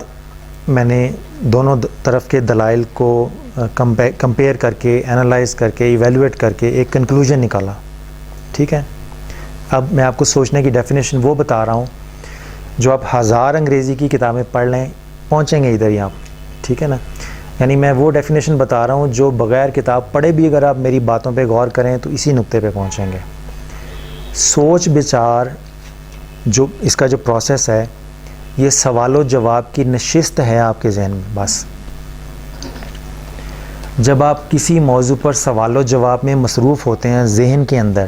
میں نے دونوں طرف کے دلائل کو کمپیئر کر کے, انالائز کر کے, ایویلویٹ کر کے ایک کنکلوژن نکالا, ٹھیک ہے. اب میں آپ کو سوچنے کی ڈیفینیشن وہ بتا رہا ہوں جو آپ 1000 انگریزی کی کتابیں پڑھ لیں پہنچیں گے ادھر ہی آپ, ٹھیک ہے نا. یعنی میں وہ ڈیفینیشن بتا رہا ہوں جو بغیر کتاب پڑھے بھی اگر آپ میری باتوں پہ غور کریں تو اسی نقطے پہ پہنچیں گے. سوچ بچار جو اس کا جو پروسیس ہے, یہ سوال و جواب کی نشست ہے آپ کے ذہن میں. بس جب آپ کسی موضوع پر سوال و جواب میں مصروف ہوتے ہیں ذہن کے اندر,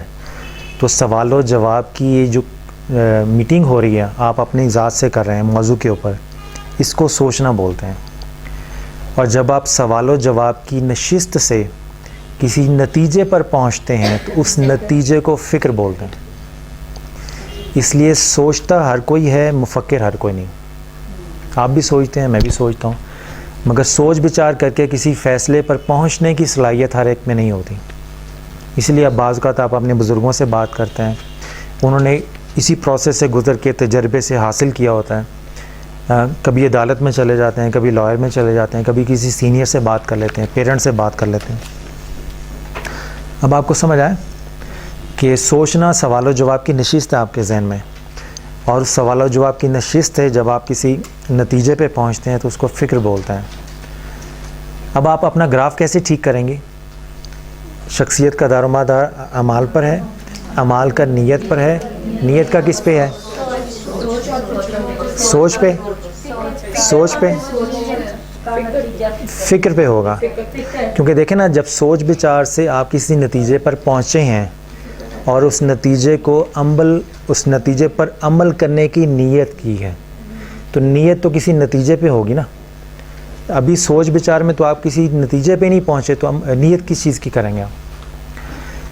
تو سوال و جواب کی یہ جو میٹنگ ہو رہی ہے آپ اپنی ذات سے کر رہے ہیں موضوع کے اوپر, اس کو سوچنا بولتے ہیں. اور جب آپ سوال و جواب کی نشست سے کسی نتیجے پر پہنچتے ہیں تو اس نتیجے کو فکر بولتے ہیں. اس لیے سوچتا ہر کوئی ہے, مفکر ہر کوئی نہیں. آپ بھی سوچتے ہیں, میں بھی سوچتا ہوں, مگر سوچ بچار کر کے کسی فیصلے پر پہنچنے کی صلاحیت ہر ایک میں نہیں ہوتی. اس لیے اب بعض اوقات آپ اپنے بزرگوں سے بات کرتے ہیں, انہوں نے اسی پروسیس سے گزر کے تجربے سے حاصل کیا ہوتا ہے. کبھی عدالت میں چلے جاتے ہیں, کبھی لائر میں چلے جاتے ہیں, کبھی کسی سینئر سے بات کر لیتے ہیں, پیرنٹ سے بات کر لیتے ہیں. اب آپ کو سمجھ آئے کہ سوچنا سوال و جواب کی نشست ہے آپ کے ذہن میں, اور سوال و جواب کی نشست ہے جب آپ کسی نتیجے پہ پہنچتے ہیں تو اس کو فکر بولتے ہیں. اب آپ اپنا گراف کیسے ٹھیک کریں گی؟ شخصیت کا دار و مدار اعمال پر ہے, اعمال کا نیت پر ہے, نیت کا کس پہ ہے؟ سوچ پہ, سوچ پہ, فکر پہ ہوگا. کیونکہ دیکھیں نا, جب سوچ بچار سے آپ کسی نتیجے پر پہنچے ہیں اور اس نتیجے پر عمل کرنے کی نیت کی ہے, تو نیت تو کسی نتیجے پہ ہوگی نا. ابھی سوچ بچار میں تو آپ کسی نتیجے پہ نہیں پہنچے, تو نیت کس چیز کی کریں گے آپ؟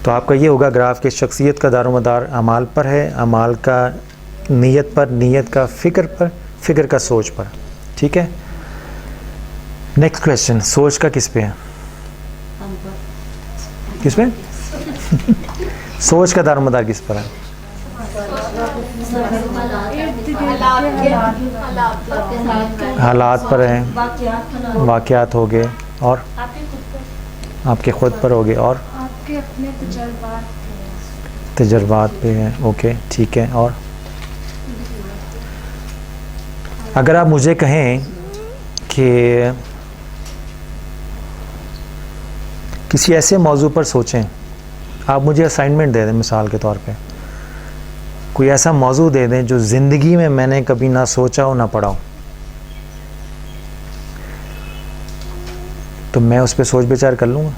تو آپ کا یہ ہوگا گراف کہ شخصیت کا دار و مدار اعمال پر ہے, اعمال کا نیت پر, نیت کا فکر پر, فکر کا سوچ پر. ٹھیک ہے. نیکسٹ کویشچن, سوچ کا کس پہ ہے؟ کس پہ؟ سوچ کا دار و مدار کس پر ہے؟ حالات پر ہیں, واقعات ہو گئے, اور آپ کے خود پر ہو گئے, اور تجربات پہ ہیں. اوکے ٹھیک ہے. اور اگر آپ مجھے کہیں کہ کسی ایسے موضوع پر سوچیں, آپ مجھے اسائنمنٹ دے دیں, مثال کے طور پہ کوئی ایسا موضوع دے دیں جو زندگی میں نے کبھی نہ سوچا ہو نہ پڑھا ہو, تو میں اس پہ سوچ بچار کر لوں گا,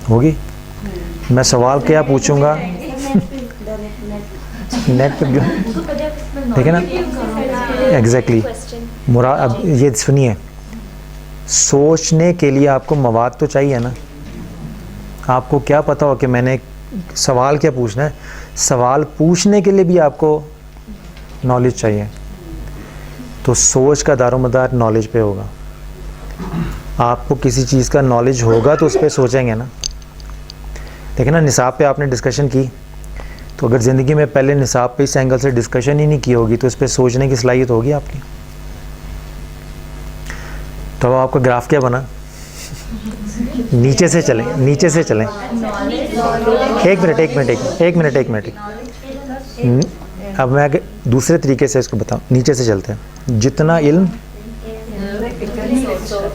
ہوگی. میں سوال کیا پوچھوں گا, نیٹ پہ ٹھیک ہے نا, ایگزیکٹلی. مراد اب یہ سنیے, سوچنے کے لیے آپ کو مواد تو چاہیے نا. آپ کو کیا پتہ ہو کہ میں نے سوال کیا پوچھنا ہے؟ سوال پوچھنے کے لیے بھی آپ کو نالج چاہیے. تو سوچ کا دار و مدار نالج پہ ہوگا. آپ کو کسی چیز کا نالج ہوگا تو اس پہ سوچیں گے نا. دیکھیں نا, نصاب پہ آپ نے ڈسکشن کی, تو اگر زندگی میں پہلے نصاب پہ اس اینگل سے ڈسکشن ہی نہیں کی ہوگی تو اس پہ سوچنے کی صلاحیت ہوگی آپ کی. تو اب آپ کا گراف کیا بنا؟ نیچے سے چلیں, نیچے سے چلیں. ایک منٹ. اب میں دوسرے طریقے سے اس کو بتاؤں, نیچے سے چلتے ہیں. جتنا علم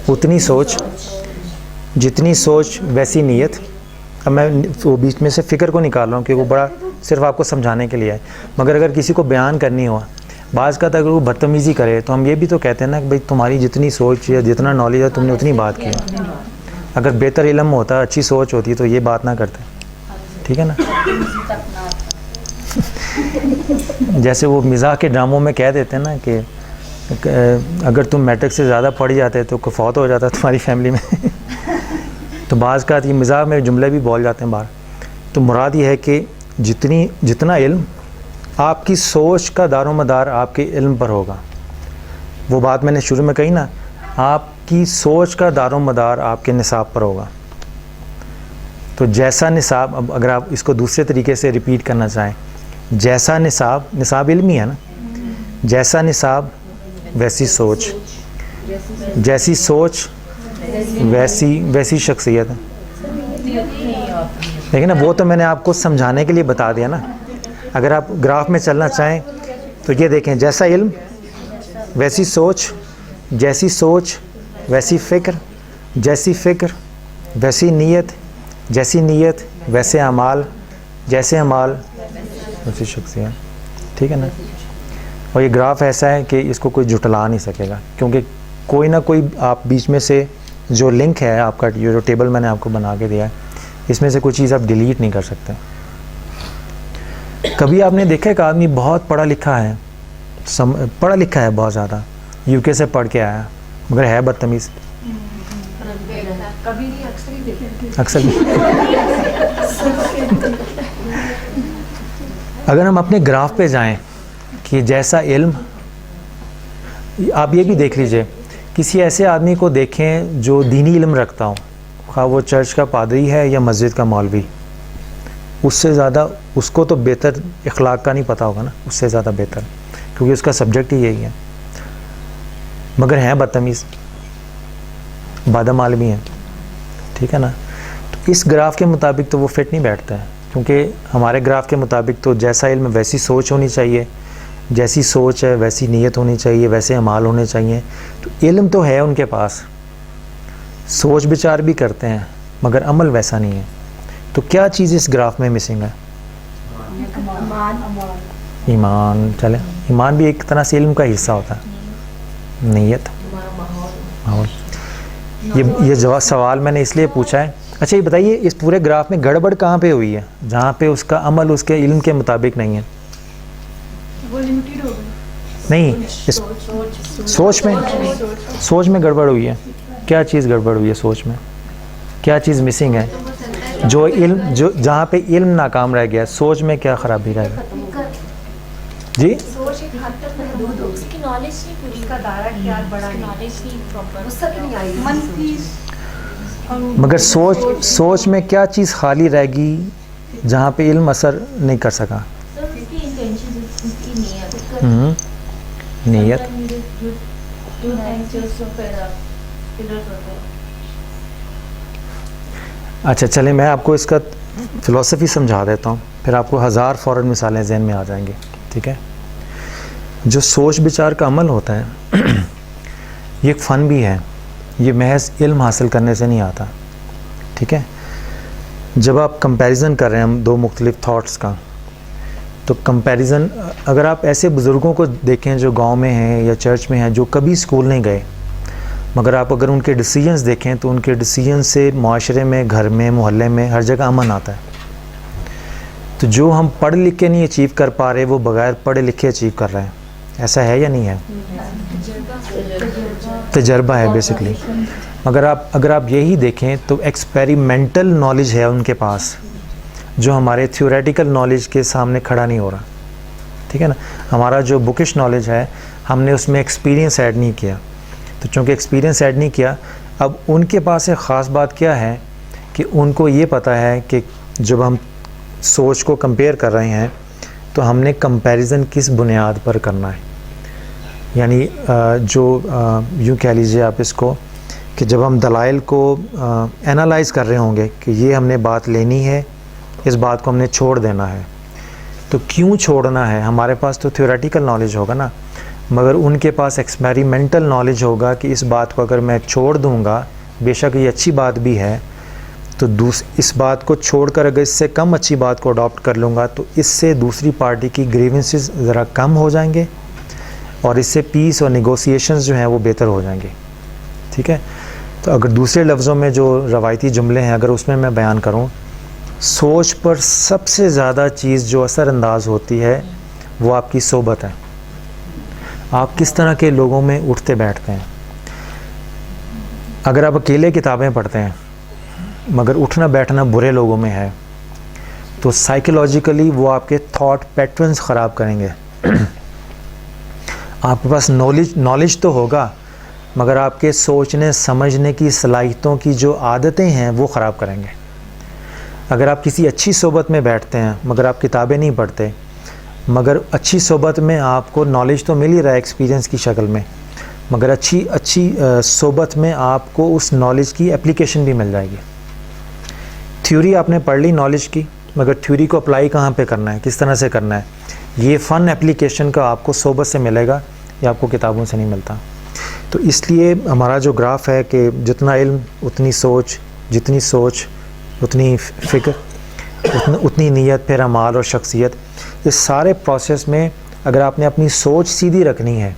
اتنی سوچ, جتنی سوچ ویسی نیت. اب میں وہ بیچ میں سے فکر کو نکال رہا ہوں کہ وہ بڑا صرف آپ کو سمجھانے کے لیے ہے, مگر اگر کسی کو بیان کرنی ہوا, بعض کا اگر وہ بدتمیزی کرے تو ہم یہ بھی تو کہتے ہیں نا کہ بھائی تمہاری جتنی سوچ یا جتنا نالج ہے تم نے اتنی بات کی. اگر بہتر علم ہوتا, اچھی سوچ ہوتی تو یہ بات نہ کرتے. ٹھیک ہے نا. جیسے وہ مزاح کے ڈراموں میں کہہ دیتے ہیں نا کہ اگر تم میٹرک سے زیادہ پڑھ جاتے تو کوئی فوت ہو جاتا تمہاری فیملی میں. تو بعض کا یہ مزاح میں جملے بھی بول جاتے ہیں باہر. تو مراد یہ ہے کہ جتنا علم, آپ کی سوچ کا دار و مدار آپ کے علم پر ہوگا. وہ بات میں نے شروع میں کہی نا, آپ کی سوچ کا دار و مدار آپ کے نصاب پر ہوگا. تو جیسا نصاب, اب اگر آپ اس کو دوسرے طریقے سے ریپیٹ کرنا چاہیں, جیسا نصاب علمی ہے نا, جیسا نصاب ویسی سوچ, جیسی سوچ ویسی شخصیت. لیکن نا وہ تو میں نے آپ کو سمجھانے کے لیے بتا دیا نا. اگر آپ گراف میں چلنا چاہیں تو یہ دیکھیں, جیسا علم ویسی سوچ, جیسی سوچ ویسی فکر, جیسی فکر ویسی نیت, جیسی نیت ویسے اعمال, جیسے اعمال ویسی شخصیت. ٹھیک ہے نا. اور یہ گراف ایسا ہے کہ اس کو کوئی جھٹلا نہیں سکے گا, کیونکہ کوئی نہ کوئی آپ بیچ میں سے جو لنک ہے آپ کا, جو ٹیبل میں نے آپ کو بنا کے دیا ہے, اس میں سے کوئی چیز آپ ڈیلیٹ نہیں کر سکتے. کبھی آپ نے دیکھا کہ آدمی بہت پڑھا لکھا ہے بہت زیادہ, یو کے سے پڑھ کے آیا, مگر ہے بدتمیز. اکثر اگر ہم اپنے گراف پہ جائیں کہ جیسا علم, آپ یہ بھی دیکھ لیجئے, کسی ایسے آدمی کو دیکھیں جو دینی علم رکھتا ہوں, خواہ وہ چرچ کا پادری ہے یا مسجد کا مولوی, اس سے زیادہ اس کو تو بہتر اخلاق کا نہیں پتہ ہوگا نا, اس سے زیادہ بہتر. کیونکہ اس کا سبجیکٹ ہی یہی ہے، مگر ہیں بدتمیز، بادام عالمی ہیں، ٹھیک ہے نا. تو اس گراف کے مطابق تو وہ فٹ نہیں بیٹھتا ہے، کیونکہ ہمارے گراف کے مطابق تو جیسا علم ویسی سوچ ہونی چاہیے، جیسی سوچ ہے ویسی نیت ہونی چاہیے، ویسے اعمال ہونے چاہیے. تو علم تو ہے ان کے پاس، سوچ بچار بھی کرتے ہیں، مگر عمل ویسا نہیں ہے. تو کیا چیز اس گراف میں مسنگ ہے؟ ایمان. چلیں، ایمان بھی ایک طرح سے علم کا حصہ ہوتا ہے. نیت، ماحول. یہ جواب سوال میں نے اس لیے پوچھا ہے. اچھا یہ بتائیے اس پورے گراف میں گڑبڑ کہاں پہ ہوئی ہے جہاں پہ اس کا عمل اس کے علم کے مطابق نہیں ہے؟ وہ لمیٹڈ ہو گئی. نہیں، اس سوچ میں گڑبڑ ہوئی ہے. کیا چیز گڑبڑ ہوئی ہے سوچ میں؟ کیا چیز مسنگ ہے؟ جو جہاں پہ علم ناکام رہ گیا، سوچ میں کیا خرابی رہ گئی؟ جی سوچ ایک حد تک محدود ہو اس کی نالج نہیں پوری، اس کا دائرہ خیال بڑا نہیں، نالج نہیں پراپر، وسعت نہیں آئی. منفی مگر سوچ میں کیا چیز خالی رہ گئی جہاں پہ علم اثر نہیں کر سکا؟ سر اس کی انٹینشن، اس کی نیت، نیت. اچھا چلیں میں آپ کو اس کا فلسفی سمجھا دیتا ہوں، پھر آپ کو ہزار فوراً مثالیں ذہن میں آ جائیں گی. ٹھیک ہے، جو سوچ بچار کا عمل ہوتا ہے یہ ایک فن بھی ہے، یہ محض علم حاصل کرنے سے نہیں آتا. ٹھیک ہے، جب آپ کمپیریزن کر رہے ہیں ہم دو مختلف تھاٹس کا، تو کمپیریزن اگر آپ ایسے بزرگوں کو دیکھیں جو گاؤں میں ہیں یا چرچ میں ہیں، جو کبھی اسکول نہیں گئے، مگر آپ اگر ان کے ڈیسیجنز دیکھیں تو ان کے ڈیسیجنز سے معاشرے میں، گھر میں، محلے میں، ہر جگہ امن آتا ہے. تو جو ہم پڑھ لکھ کے نہیں اچیو کر پا رہے وہ بغیر پڑھے لکھے اچیو کر رہے ہیں. ایسا ہے یا نہیں ہے؟ تجربہ ہے بیسکلی. اگر آپ یہی دیکھیں تو ایکسپیریمنٹل نالج ہے ان کے پاس جو ہمارے تھیوریٹیکل نالج کے سامنے کھڑا نہیں ہو رہا. ٹھیک ہے نا، ہمارا جو بکش نالج ہے ہم نے اس میں ایکسپیرینس ایڈ نہیں کیا. تو چونکہ ایکسپیرینس ایڈ نہیں کیا، اب ان کے پاس ایک خاص بات کیا ہے کہ ان کو یہ پتہ ہے کہ جب ہم سوچ کو کمپیئر کر رہے ہیں تو ہم نے کمپیریزن کس بنیاد پر کرنا ہے. یعنی جو یوں کہہ لیجیے آپ اس کو کہ جب ہم دلائل کو انالائز کر رہے ہوں گے کہ یہ ہم نے بات لینی ہے، اس بات کو ہم نے چھوڑ دینا ہے، تو کیوں چھوڑنا ہے؟ ہمارے پاس تو تھیوریٹیکل نالج ہوگا نا، مگر ان کے پاس ایکسپیریمنٹل نالج ہوگا کہ اس بات کو اگر میں چھوڑ دوں گا، بے شک یہ اچھی بات بھی ہے، تو اس بات کو چھوڑ کر اگر اس سے کم اچھی بات کو اڈاپٹ کر لوں گا تو اس سے دوسری پارٹی کی گریونسز ذرا کم ہو جائیں گے اور اس سے پیس اور نیگوسیشنز جو ہیں وہ بہتر ہو جائیں گے. ٹھیک ہے، تو اگر دوسرے لفظوں میں جو روایتی جملے ہیں اگر اس میں بیان کروں، سوچ پر سب سے زیادہ چیز جو اثر انداز ہوتی ہے وہ آپ کی صحبت ہے. آپ کس طرح کے لوگوں میں اٹھتے بیٹھتے ہیں. اگر آپ اکیلے کتابیں پڑھتے ہیں مگر اٹھنا بیٹھنا برے لوگوں میں ہے تو سائیکولوجیکلی وہ آپ کے تھاٹ پیٹرنز خراب کریں گے. آپ کے پاس نالج تو ہوگا مگر آپ کے سوچنے سمجھنے کی صلاحیتوں کی جو عادتیں ہیں وہ خراب کریں گے. اگر آپ کسی اچھی صحبت میں بیٹھتے ہیں مگر آپ کتابیں نہیں پڑھتے، مگر اچھی صحبت میں آپ کو نالج تو مل ہی رہا ہے ایکسپیرینس کی شکل میں، مگر اچھی صحبت میں آپ کو اس نالج کی اپلیکیشن بھی مل جائے گی. تھیوری آپ نے پڑھ لی نالج کی، مگر تھیوری کو اپلائی کہاں پہ کرنا ہے، کس طرح سے کرنا ہے، یہ فن اپلیکیشن کا آپ کو صحبت سے ملے گا، یہ آپ کو کتابوں سے نہیں ملتا. تو اس لیے ہمارا جو گراف ہے کہ جتنا علم اتنی سوچ، جتنی سوچ اتنی فکر، اتنی نیت، پھر اعمال اور شخصیت. اس سارے پروسیس میں اگر آپ نے اپنی سوچ سیدھی رکھنی ہے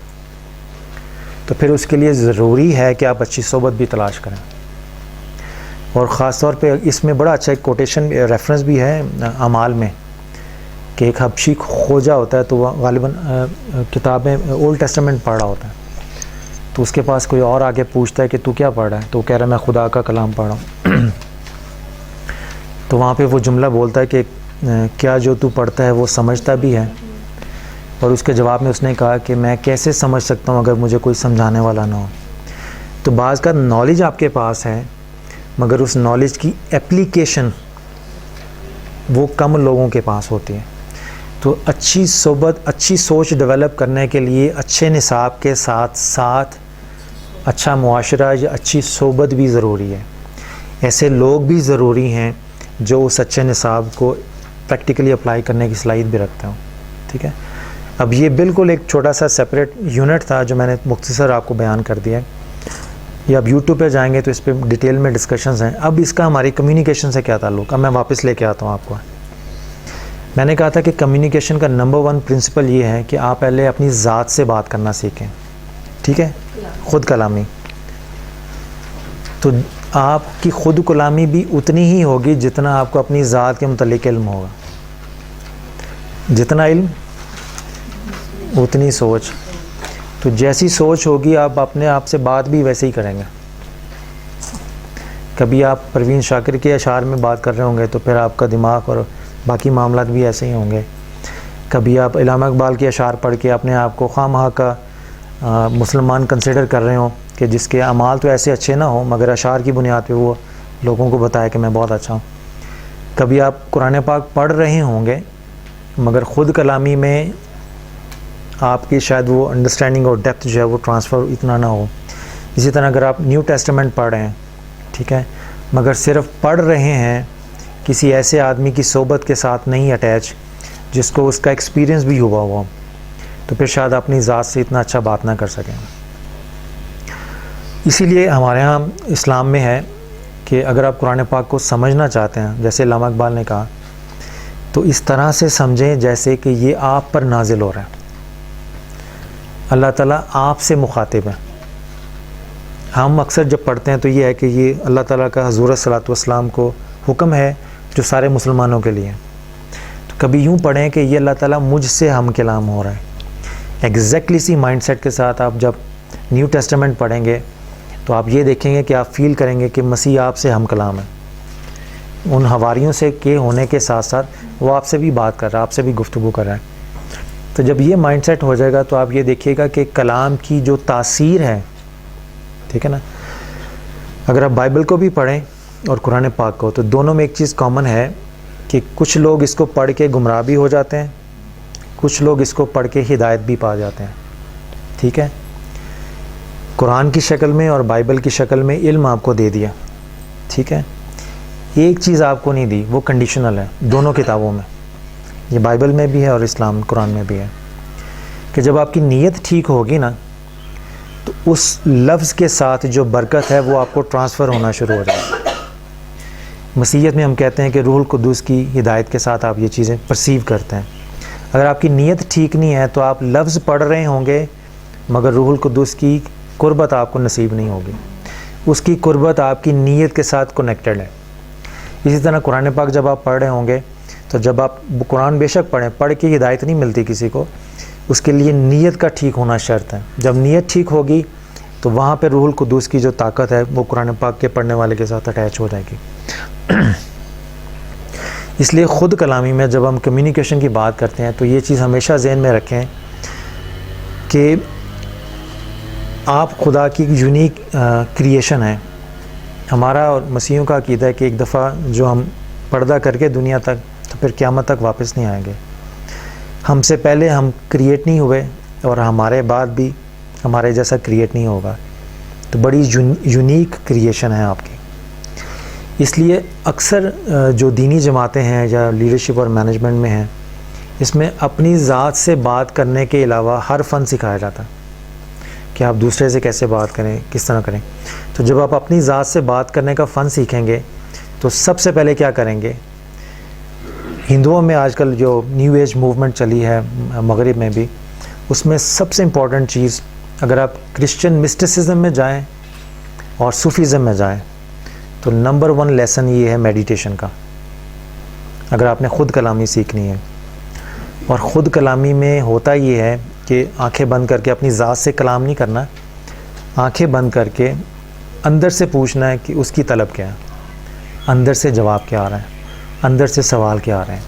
تو پھر اس کے لیے ضروری ہے کہ آپ اچھی صحبت بھی تلاش کریں. اور خاص طور پہ اس میں بڑا اچھا ایک کوٹیشن ریفرنس بھی ہے اعمال میں کہ ایک حبشی خوجہ ہوتا ہے تو وہ غالباً کتابیں اولڈ ٹیسٹمنٹ پڑھ رہا ہوتا ہے، تو اس کے پاس کوئی اور آگے پوچھتا ہے کہ تو کیا پڑھ رہا ہے، تو وہ کہہ رہا ہے میں خدا کا کلام پڑھ رہا ہوں. تو وہاں پہ وہ جملہ بولتا ہے کہ کیا جو تو پڑھتا ہے وہ سمجھتا بھی ہے، اور اس کے جواب میں اس نے کہا کہ میں کیسے سمجھ سکتا ہوں اگر مجھے کوئی سمجھانے والا نہ ہو. تو بعض کا نالج آپ کے پاس ہے مگر اس نالج کی اپلیکیشن وہ کم لوگوں کے پاس ہوتی ہے. تو اچھی صحبت، اچھی سوچ ڈیولپ کرنے کے لیے اچھے نصاب کے ساتھ ساتھ اچھا معاشرہ یا اچھی صحبت بھی ضروری ہے. ایسے لوگ بھی ضروری ہیں جو اس اچھے نصاب کو پریکٹیکلی اپلائی کرنے کی صلاحیت بھی رکھتے ہوں. ٹھیک ہے. اب یہ بالکل ایک چھوٹا سا سیپریٹ یونٹ تھا جو میں نے مختصر آپ کو بیان کر دیا. یہ اب یوٹیوب پہ جائیں گے تو اس پہ ڈیٹیل میں ڈسکشنز ہیں. اب اس کا ہماری کمیونیکیشن سے کیا تعلق. اب میں واپس لے کے آتا ہوں آپ کو. میں نے کہا تھا کہ کمیونیکیشن کا نمبر 1 پرنسپل یہ ہے کہ آپ پہلے اپنی ذات سے بات کرنا سیکھیں. ٹھیک ہے. خود کلامی. تو آپ کی خود کلامی بھی اتنی ہی ہوگی جتنا آپ کو اپنی ذات کے متعلق علم ہوگا. جتنا علم اتنی سوچ. تو جیسی سوچ ہوگی آپ اپنے آپ سے بات بھی ویسے ہی کریں گے. کبھی آپ پروین شاکر کے اشعار میں بات کر رہے ہوں گے تو پھر آپ کا دماغ اور باقی معاملات بھی ایسے ہی ہوں گے. کبھی آپ علامہ اقبال کے اشعار پڑھ کے اپنے آپ کو خواہ مخواہ کا مسلمان کنسیڈر کر رہے ہوں کہ جس کے اعمال تو ایسے اچھے نہ ہوں مگر اشعار کی بنیاد پہ وہ لوگوں کو بتائے کہ میں بہت اچھا ہوں. کبھی آپ قرآن پاک پڑھ رہے ہوں گے مگر خود کلامی میں آپ کی شاید وہ انڈرسٹینڈنگ اور ڈیپتھ جو ہے وہ ٹرانسفر اتنا نہ ہو. اسی طرح اگر آپ نیو ٹیسٹمنٹ پڑھ رہے ہیں، ٹھیک ہے، مگر صرف پڑھ رہے ہیں، کسی ایسے آدمی کی صحبت کے ساتھ نہیں اٹیچ جس کو اس کا ایکسپیرینس بھی ہوا ہوا، تو پھر شاید اپنی ذات سے اتنا اچھا بات نہ کر سکیں. اسی لیے ہمارے ہاں اسلام میں ہے کہ اگر آپ قرآن پاک کو سمجھنا چاہتے ہیں، جیسے علامہ اقبال نے کہا، تو اس طرح سے سمجھیں جیسے کہ یہ آپ پر نازل ہو رہا ہے. اللہ تعالیٰ آپ سے مخاطب ہے. ہم اکثر جب پڑھتے ہیں تو یہ ہے کہ یہ اللہ تعالیٰ کا حضور صلی اللہ علیہ وسلم کو حکم ہے جو سارے مسلمانوں کے لیے. تو کبھی یوں پڑھیں کہ یہ اللہ تعالیٰ مجھ سے ہم کلام ہو رہا ہے. ایگزیکٹلی اسی مائنڈ سیٹ کے ساتھ آپ جب نیو ٹیسٹمنٹ پڑھیں گے تو آپ یہ دیکھیں گے کہ آپ فیل کریں گے کہ مسیح آپ سے ہم کلام ہے. ان حواریوں سے کے ہونے کے ساتھ ساتھ وہ آپ سے بھی بات کر رہا ہے، آپ سے بھی گفتگو کر رہا ہے. تو جب یہ مائنڈ سیٹ ہو جائے گا تو آپ یہ دیکھیے گا کہ کلام کی جو تاثیر ہے، ٹھیک ہے نا. اگر آپ بائبل کو بھی پڑھیں اور قرآن پاک کو، تو دونوں میں ایک چیز کامن ہے کہ کچھ لوگ اس کو پڑھ کے گمراہ بھی ہو جاتے ہیں، کچھ لوگ اس کو پڑھ کے ہدایت بھی پا جاتے ہیں. ٹھیک ہے. قرآن کی شکل میں اور بائبل کی شکل میں علم آپ کو دے دیا، ٹھیک ہے. ایک چیز آپ کو نہیں دی، وہ کنڈیشنل ہے دونوں کتابوں میں. یہ بائبل میں بھی ہے اور اسلام قرآن میں بھی ہے کہ جب آپ کی نیت ٹھیک ہوگی نا تو اس لفظ کے ساتھ جو برکت ہے وہ آپ کو ٹرانسفر ہونا شروع ہو جائے گا. مسیحیت میں ہم کہتے ہیں کہ روح القدس کی ہدایت کے ساتھ آپ یہ چیزیں پرسیو کرتے ہیں. اگر آپ کی نیت ٹھیک نہیں ہے تو آپ لفظ پڑھ رہے ہوں گے مگر روح القدس کی قربت آپ کو نصیب نہیں ہوگی. اس کی قربت آپ کی نیت کے ساتھ کنیکٹڈ ہے. اسی طرح قرآن پاک جب آپ پڑھ رہے ہوں گے تو جب آپ قرآن بے شک پڑھیں، پڑھ کے ہدایت نہیں ملتی کسی کو، اس کے لیے نیت کا ٹھیک ہونا شرط ہے. جب نیت ٹھیک ہوگی تو وہاں پہ روح القدس کی جو طاقت ہے وہ قرآن پاک کے پڑھنے والے کے ساتھ اٹیچ ہو جائے گی. اس لیے خود کلامی میں جب ہم کمیونیکیشن کی بات کرتے ہیں تو یہ چیز ہمیشہ ذہن میں رکھیں کہ آپ خدا کی یونیک کریشن ہیں. ہمارا اور مسیحیوں کا عقیدہ ہے کہ ایک دفعہ جو ہم پردہ کر کے دنیا تک تو پھر قیامت تک واپس نہیں آئیں گے. ہم سے پہلے ہم کریٹ نہیں ہوئے اور ہمارے بعد بھی ہمارے جیسا کریٹ نہیں ہوگا. تو بڑی یونیک کریشن ہے آپ کی. اس لیے اکثر جو دینی جماعتیں ہیں یا لیڈرشپ اور مینجمنٹ میں ہیں، اس میں اپنی ذات سے بات کرنے کے علاوہ ہر فن سکھایا جاتا ہے کہ آپ دوسرے سے کیسے بات کریں، کس طرح کریں. تو جب آپ اپنی ذات سے بات کرنے کا فن سیکھیں گے تو سب سے پہلے کیا کریں گے؟ ہندوؤں میں آج کل جو نیو ایج موومنٹ چلی ہے مغرب میں بھی، اس میں سب سے امپورٹنٹ چیز، اگر آپ کرسچن مسٹسزم میں جائیں اور صوفیزم میں جائیں تو نمبر 1 لیسن یہ ہے میڈیٹیشن کا. اگر آپ نے خود کلامی سیکھنی ہے، اور خود کلامی میں ہوتا یہ ہے کہ آنکھیں بند کر کے اپنی ذات سے کلام نہیں کرنا، آنکھیں بند کر کے اندر سے پوچھنا ہے کہ اس کی طلب کیا ہے، اندر سے جواب کیا آ رہا ہے، اندر سے سوال کیا آ رہے ہیں.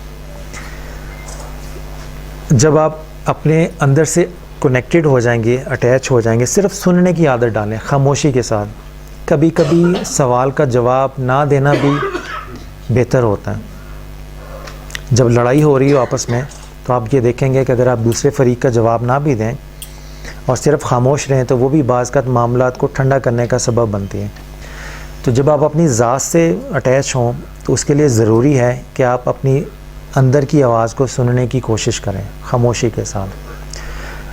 جب آپ اپنے اندر سے کنیکٹڈ ہو جائیں گے، اٹیچ ہو جائیں گے، صرف سننے کی عادت ڈالیں خاموشی کے ساتھ. کبھی کبھی سوال کا جواب نہ دینا بھی بہتر ہوتا ہے. جب لڑائی ہو رہی ہو آپس میں تو آپ یہ دیکھیں گے کہ اگر آپ دوسرے فریق کا جواب نہ بھی دیں اور صرف خاموش رہیں تو وہ بھی بعض کا معاملات کو ٹھنڈا کرنے کا سبب بنتی ہیں. تو جب آپ اپنی ذات سے اٹیچ ہوں تو اس کے لیے ضروری ہے کہ آپ اپنی اندر کی آواز کو سننے کی کوشش کریں خاموشی کے ساتھ.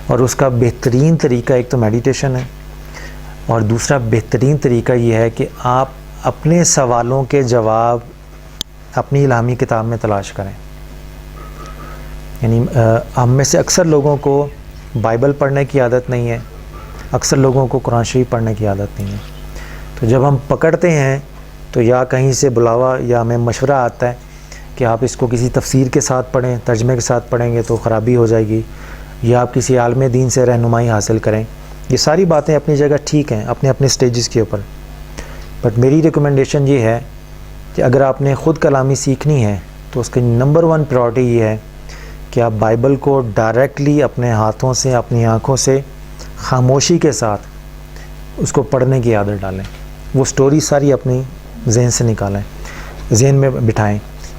اور اس کا بہترین طریقہ ایک تو میڈیٹیشن ہے اور دوسرا بہترین طریقہ یہ ہے کہ آپ اپنے سوالوں کے جواب اپنی الہامی کتاب میں تلاش کریں. یعنی ہم میں سے اکثر لوگوں کو بائبل پڑھنے کی عادت نہیں ہے, اکثر لوگوں کو قرآن شریف پڑھنے کی عادت نہیں ہے. تو جب ہم پکڑتے ہیں تو یا کہیں سے بلاوا یا ہمیں مشورہ آتا ہے کہ آپ اس کو کسی تفسیر کے ساتھ پڑھیں, ترجمے کے ساتھ پڑھیں گے تو خرابی ہو جائے گی, یا آپ کسی عالم دین سے رہنمائی حاصل کریں. یہ ساری باتیں اپنی جگہ ٹھیک ہیں اپنے اپنے سٹیجز کے اوپر, بٹ میری ریکمنڈیشن یہ ہے کہ اگر آپ نے خود کلامی سیکھنی ہے تو اس کی نمبر 1 پرائورٹی یہ ہے کہ آپ بائبل کو ڈائریکٹلی اپنے ہاتھوں سے اپنی آنکھوں سے خاموشی کے ساتھ اس کو پڑھنے کی عادت ڈالیں. وہ سٹوری ساری اپنی ذہن سے نکالیں, ذہن میں بٹھائیں.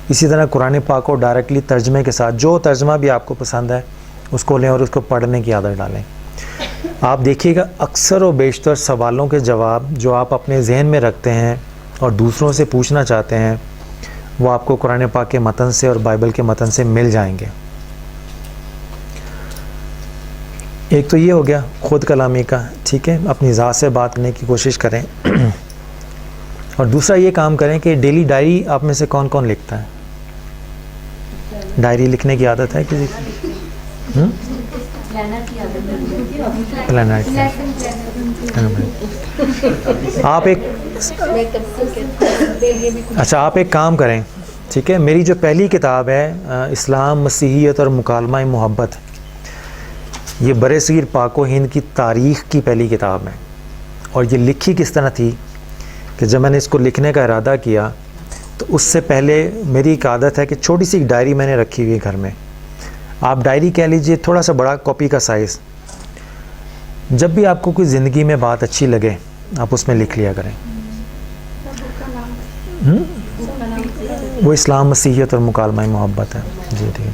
اسی طرح قرآن پاک کو ڈائریکٹلی ترجمے کے ساتھ جو ترجمہ بھی آپ کو پسند ہے اس کو لیں اور اس کو پڑھنے کی عادت ڈالیں. آپ دیکھیے گا اکثر و بیشتر سوالوں کے جواب جو آپ اپنے ذہن میں رکھتے ہیں اور دوسروں سے پوچھنا چاہتے ہیں وہ آپ کو قرآن پاک کے متن سے اور بائبل کے متن سے مل جائیں گے. ایک تو یہ ہو گیا خود کلامی کا, ٹھیک ہے, اپنی ذات سے بات کرنے کی کوشش کریں. اور دوسرا یہ کام کریں کہ ڈیلی ڈائری آپ میں سے کون کون لکھتا ہے؟ ڈائری لکھنے کی عادت ہے کسی کی؟ پلانر کی. آپ ایک کام کریں, ٹھیک ہے, میری جو پہلی کتاب ہے اسلام, مسیحیت اور مکالمہ محبت, یہ برصغیر پاک و ہند کی تاریخ کی پہلی کتاب ہے. اور یہ لکھی کس طرح تھی کہ جب میں نے اس کو لکھنے کا ارادہ کیا تو اس سے پہلے میری ایک عادت ہے کہ چھوٹی سی ایک ڈائری میں نے رکھی ہوئی ہے گھر میں. آپ ڈائری کہہ لیجئے, تھوڑا سا بڑا کاپی کا سائز. جب بھی آپ کو کوئی زندگی میں بات اچھی لگے آپ اس میں لکھ لیا کریں. وہ اسلام, مسیحیت اور مکالمہ محبت ہے. جی ٹھیک ہے,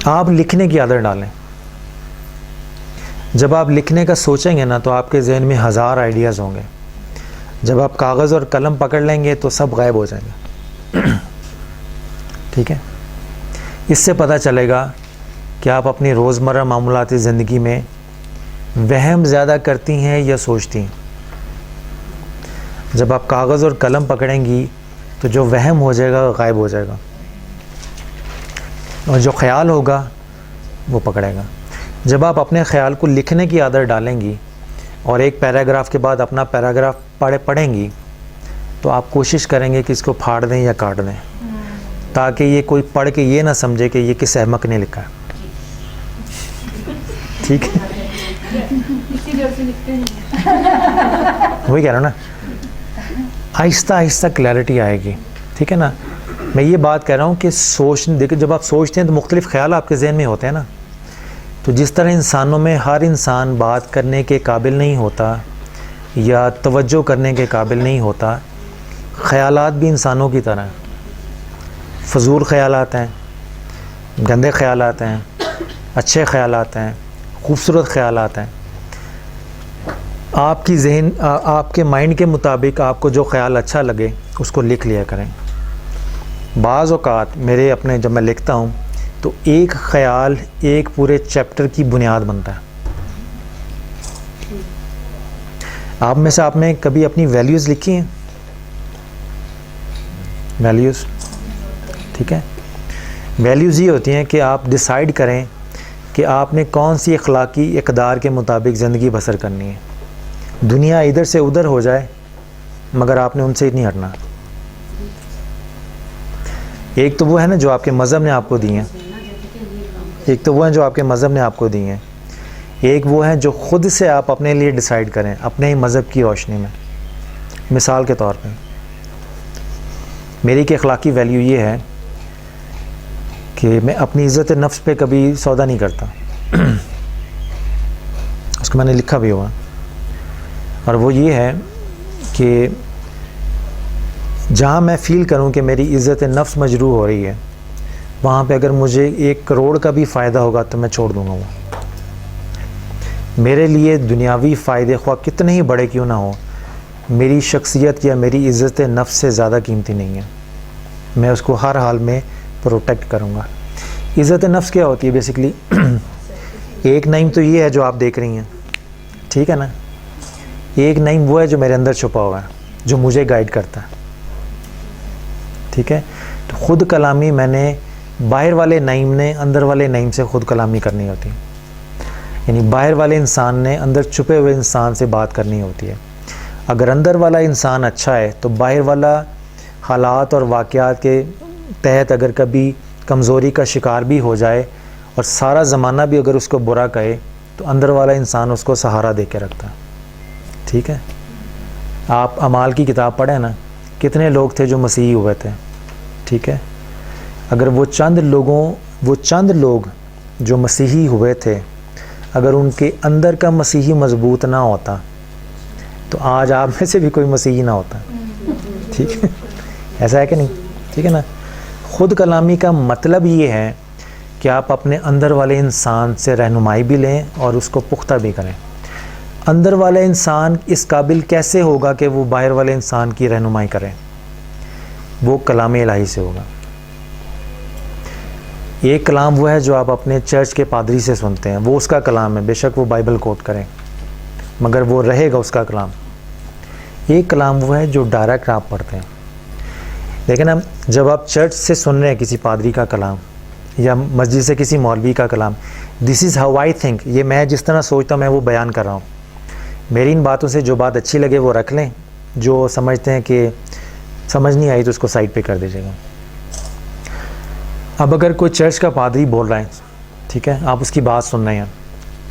آپ لکھنے کی عادت ڈالیں. جب آپ لکھنے کا سوچیں گے نا تو آپ کے ذہن میں 1000 آئیڈیاز ہوں گے. جب آپ کاغذ اور قلم پکڑ لیں گے تو سب غائب ہو جائیں گے. ٹھیک ہے, اس سے پتہ چلے گا کہ آپ اپنی روزمرہ معاملاتی زندگی میں وہم زیادہ کرتی ہیں یا سوچتی ہیں. جب آپ کاغذ اور قلم پکڑیں گی تو جو وہم ہو جائے گا غائب ہو جائے گا اور جو خیال ہوگا وہ پکڑے گا. جب آپ اپنے خیال کو لکھنے کی عادت ڈالیں گی اور ایک پیراگراف کے بعد اپنا پیراگراف پڑھیں گی تو آپ کوشش کریں گے کہ اس کو پھاڑ دیں یا کاٹ دیں, تاکہ یہ کوئی پڑھ کے یہ نہ سمجھے کہ یہ کس احمق نے لکھا ہے. ٹھیک ہے, وہی کہہ رہا ہوں نا, آہستہ آہستہ کلیئرٹی آئے گی. ٹھیک ہے نا, میں یہ بات کہہ رہا ہوں کہ دیکھیں جب آپ سوچتے ہیں تو مختلف خیال آپ کے ذہن میں ہوتے ہیں نا. تو جس طرح انسانوں میں ہر انسان بات کرنے کے قابل نہیں ہوتا یا توجہ کرنے کے قابل نہیں ہوتا, خیالات بھی انسانوں کی طرح ہیں. فضول خیالات ہیں, گندے خیالات ہیں, اچھے خیالات ہیں, خوبصورت خیالات ہیں. آپ کے مائنڈ کے مطابق آپ کو جو خیال اچھا لگے اس کو لکھ لیا کریں. بعض اوقات جب میں لکھتا ہوں تو ایک خیال ایک پورے چیپٹر کی بنیاد بنتا ہے. آپ نے کبھی اپنی ویلیوز لکھی ہیں؟ ویلیوز, ٹھیک ہے, ویلیوز یہ ہوتی ہیں کہ آپ ڈیسائیڈ کریں کہ آپ نے کون سی اخلاقی اقدار کے مطابق زندگی بسر کرنی ہے. دنیا ادھر سے ادھر ہو جائے مگر آپ نے ان سے نہیں ہٹنا. ایک تو وہ ہے نا جو آپ کے مذہب نے آپ کو دی ہیں, ایک وہ ہے جو خود سے آپ اپنے لیے ڈیسائیڈ کریں اپنے ہی مذہب کی روشنی میں. مثال کے طور پہ میری ایک اخلاقی ویلیو یہ ہے کہ میں اپنی عزت نفس پہ کبھی سودا نہیں کرتا. اس کو میں نے لکھا بھی ہوا, اور وہ یہ ہے کہ جہاں میں فیل کروں کہ میری عزت نفس مجروح ہو رہی ہے وہاں پہ اگر مجھے 1 کروڑ کا بھی فائدہ ہوگا تو میں چھوڑ دوں گا وہ. میرے لیے دنیاوی فائدے خواہ کتنے ہی بڑے کیوں نہ ہوں، میری شخصیت یا میری عزت نفس سے زیادہ قیمتی نہیں ہے. میں اس کو ہر حال میں پروٹیکٹ کروں گا. عزت نفس کیا ہوتی ہے بیسیکلی؟ ایک نعیم تو یہ ہے جو آپ دیکھ رہی ہیں، ٹھیک ہے نا. ایک نعیم وہ ہے جو میرے اندر چھپا ہوا ہے، جو مجھے گائیڈ کرتا ہے، ٹھیک ہے. تو خود کلامی میں نے باہر والے نعیم نے اندر والے نعیم سے خود کلامی کرنی ہوتی ہے. یعنی باہر والے انسان نے اندر چھپے ہوئے انسان سے بات کرنی ہوتی ہے. اگر اندر والا انسان اچھا ہے تو باہر والا حالات اور واقعات کے تحت اگر کبھی کمزوری کا شکار بھی ہو جائے اور سارا زمانہ بھی اگر اس کو برا کہے تو اندر والا انسان اس کو سہارا دے کے رکھتا ہے. ٹھیک ہے. آپ اعمال کی کتاب پڑھیں نا، کتنے لوگ تھے جو مسیحی ہوئے تھے، ٹھیک ہے. اگر وہ چند لوگ جو مسیحی ہوئے تھے، اگر ان کے اندر کا مسیحی مضبوط نہ ہوتا تو آج آپ میں سے بھی کوئی مسیحی نہ ہوتا. ٹھیک ہے، ایسا ہے کہ نہیں؟ ٹھیک ہے نا. خود کلامی کا مطلب یہ ہے کہ آپ اپنے اندر والے انسان سے رہنمائی بھی لیں اور اس کو پختہ بھی کریں. اندر والا انسان اس قابل کیسے ہوگا کہ وہ باہر والے انسان کی رہنمائی کریں؟ وہ کلام الہی سے ہوگا. ایک کلام وہ ہے جو آپ اپنے چرچ کے پادری سے سنتے ہیں، وہ اس کا کلام ہے، بے شک وہ بائبل کوٹ کریں مگر وہ رہے گا اس کا کلام. ایک کلام وہ ہے جو ڈائریکٹ آپ پڑھتے ہیں. لیکن اب جب آپ چرچ سے سن رہے ہیں کسی پادری کا کلام یا مسجد سے کسی مولوی کا کلام، دس از ہاؤ آئی تھنک، یہ میں جس طرح سوچتا ہوں میں وہ بیان کر رہا ہوں. میری ان باتوں سے جو بات اچھی لگے وہ رکھ لیں، جو سمجھتے ہیں کہ سمجھ نہیں آئی تو اس کو سائڈ پہ کر دیجیے گا. اب اگر کوئی چرچ کا پادری بول رہا ہے، ٹھیک ہے، آپ اس کی بات سن رہے ہیں،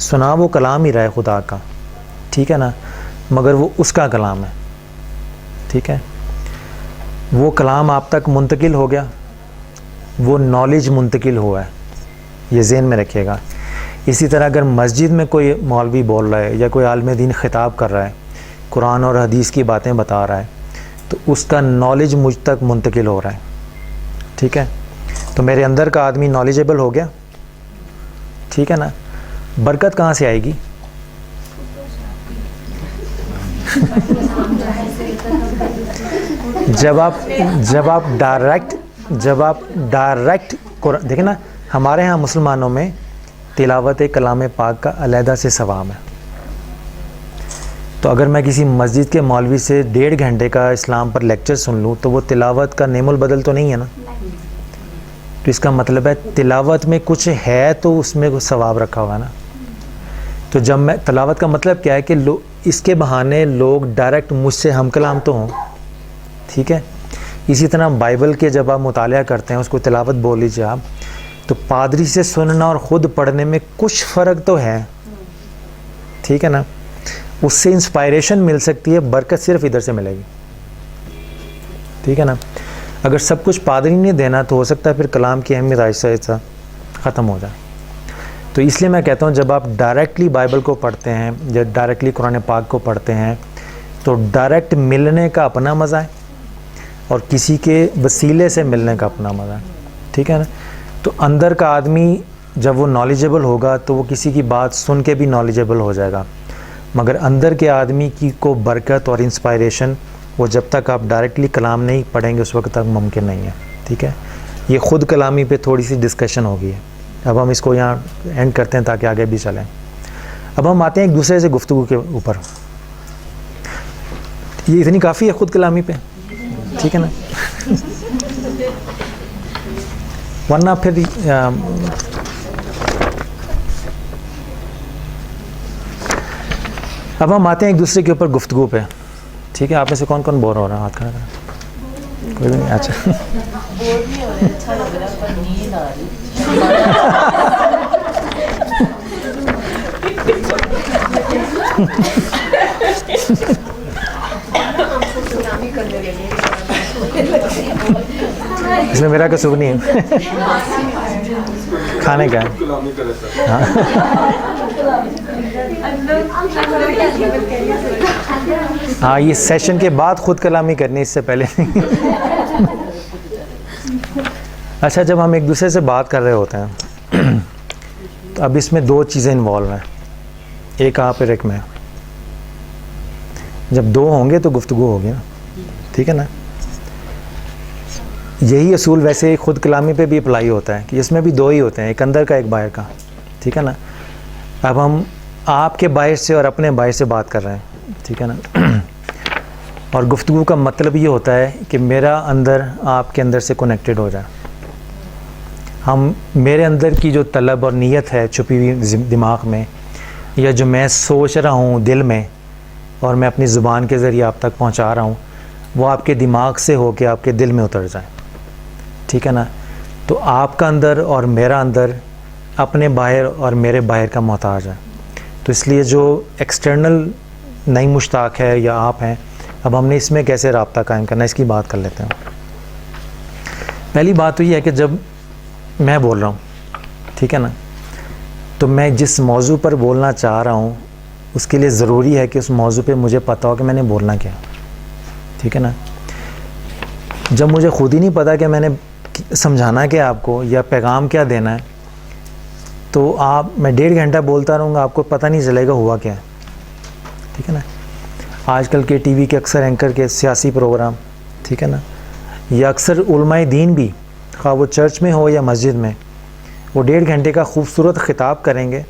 سنا وہ کلام ہی رہا ہے خدا کا، ٹھیک ہے نا، مگر وہ اس کا کلام ہے، ٹھیک ہے. وہ کلام آپ تک منتقل ہو گیا، وہ نالج منتقل ہوا ہے، یہ ذہن میں رکھیے گا. اسی طرح اگر مسجد میں کوئی مولوی بول رہا ہے یا کوئی عالم دین خطاب کر رہا ہے، قرآن اور حدیث کی باتیں بتا رہا ہے، تو اس کا نالج مجھ تک منتقل ہو رہا ہے، ٹھیک ہے. تو میرے اندر کا آدمی نالجبل ہو گیا، ٹھیک ہے نا. برکت کہاں سے آئے گی؟ جب آپ ڈائریکٹ دیکھیں نا، ہمارے ہاں مسلمانوں میں تلاوت کلام پاک کا علیحدہ سے ثواب ہے. تو اگر میں کسی مسجد کے مولوی سے 1.5 گھنٹے کا اسلام پر لیکچر سن لوں تو وہ تلاوت کا نعم البدل تو نہیں ہے نا. تو اس کا مطلب ہے تلاوت میں کچھ ہے تو اس میں کچھ ثواب رکھا ہوا ہے نا. تو جب میں تلاوت کا مطلب کیا ہے کہ اس کے بہانے لوگ ڈائریکٹ مجھ سے ہم کلام تو ہوں، ٹھیک ہے. اسی طرح بائبل کے جب آپ مطالعہ کرتے ہیں، اس کو تلاوت بول لیجیے آپ، تو پادری سے سننا اور خود پڑھنے میں کچھ فرق تو ہے، ٹھیک ہے نا. اس سے انسپائریشن مل سکتی ہے، برکت صرف ادھر سے ملے گی، ٹھیک ہے نا. اگر سب کچھ پادری نے دینا تو ہو سکتا ہے پھر کلام کی اہمیت آہستہ آہستہ ختم ہو جائے. تو اس لیے میں کہتا ہوں جب آپ ڈائریکٹلی بائبل کو پڑھتے ہیں یا ڈائریکٹلی قرآن پاک کو پڑھتے ہیں تو ڈائریکٹ ملنے کا اپنا مزہ ہے اور کسی کے وسیلے سے ملنے کا اپنا مزہ ہے، ٹھیک ہے نا. تو اندر کا آدمی جب وہ نالجبل ہوگا تو وہ کسی کی بات سن کے بھی نالجبل ہو جائے گا، مگر اندر کے آدمی کی کو برکت اور انسپائریشن وہ جب تک آپ ڈائریکٹلی کلام نہیں پڑھیں گے اس وقت تک ممکن نہیں ہے، ٹھیک ہے. یہ خود کلامی پہ تھوڑی سی ڈسکشن ہوگی ہے. اب ہم اس کو یہاں اینڈ کرتے ہیں تاکہ آگے بھی چلیں. اب ہم آتے ہیں ایک دوسرے سے گفتگو کے اوپر. یہ اتنی کافی ہے خود کلامی پہ، ٹھیک ہے نا. ورنہ پھر اب ہم آتے ہیں ایک دوسرے کے اوپر گفتگو پہ، ٹھیک ہے. آپ میں سے کون کون بور ہو رہا ہے؟ ہاتھ کھڑا کریں. کوئی بھی نہیں؟ اچھا، بور نہیں ہو رہے، اچھا لگ رہا ہے پر نیند آ رہی. اس میں میرا قصور نہیں ہے، کھانے کا ہے. ہاں یہ سیشن کے بعد خود کلامی کرنی، اس سے پہلے نہیں. اچھا جب ہم ایک دوسرے سے بات کر رہے ہوتے ہیں تو اب اس میں دو چیزیں انوالو ہیں, ایک آپ اور ایک میں. جب دو ہوں گے تو گفتگو ہوگی نا, ٹھیک ہے نا. یہی اصول ویسے خود کلامی پہ بھی اپلائی ہوتا ہے کہ اس میں بھی دو ہی ہوتے ہیں, ایک اندر کا ایک باہر کا, ٹھیک ہے نا. اب ہم آپ کے باہر سے اور اپنے باہر سے بات کر رہے ہیں, ٹھیک ہے نا. اور گفتگو کا مطلب یہ ہوتا ہے کہ میرا اندر آپ کے اندر سے کنیکٹڈ ہو جائے. ہم میرے اندر کی جو طلب اور نیت ہے چھپی ہوئی دماغ میں, یا جو میں سوچ رہا ہوں دل میں اور میں اپنی زبان کے ذریعے آپ تک پہنچا رہا ہوں, وہ آپ کے دماغ سے ہو کے آپ کے دل میں اتر جائیں, ٹھیک ہے نا. تو آپ کا اندر اور میرا اندر اپنے باہر اور میرے باہر کا محتاج ہے. تو اس لیے جو ایکسٹرنل نئی مشتاق ہے یا آپ ہیں, اب ہم نے اس میں کیسے رابطہ قائم کرنا ہے, اس کی بات کر لیتے ہیں. پہلی بات تو یہ ہے کہ جب میں بول رہا ہوں, ٹھیک ہے نا, تو میں جس موضوع پر بولنا چاہ رہا ہوں اس کے لیے ضروری ہے کہ اس موضوع پہ مجھے پتہ ہو کہ میں نے بولنا کیا, ٹھیک ہے نا. جب مجھے خود ہی نہیں پتہ کہ میں نے سمجھانا کیا آپ کو یا پیغام کیا دینا ہے, تو میں 1.5 گھنٹہ بولتا رہوں گا, آپ کو پتہ نہیں چلے گا ہوا کیا ہے, ٹھیک ہے نا. آج کل کے ٹی وی کے اکثر اینکر کے سیاسی پروگرام, ٹھیک ہے نا, یا اکثر علماء دین بھی, خواہ وہ چرچ میں ہو یا مسجد میں, وہ 1.5 گھنٹے کا خوبصورت خطاب کریں گے,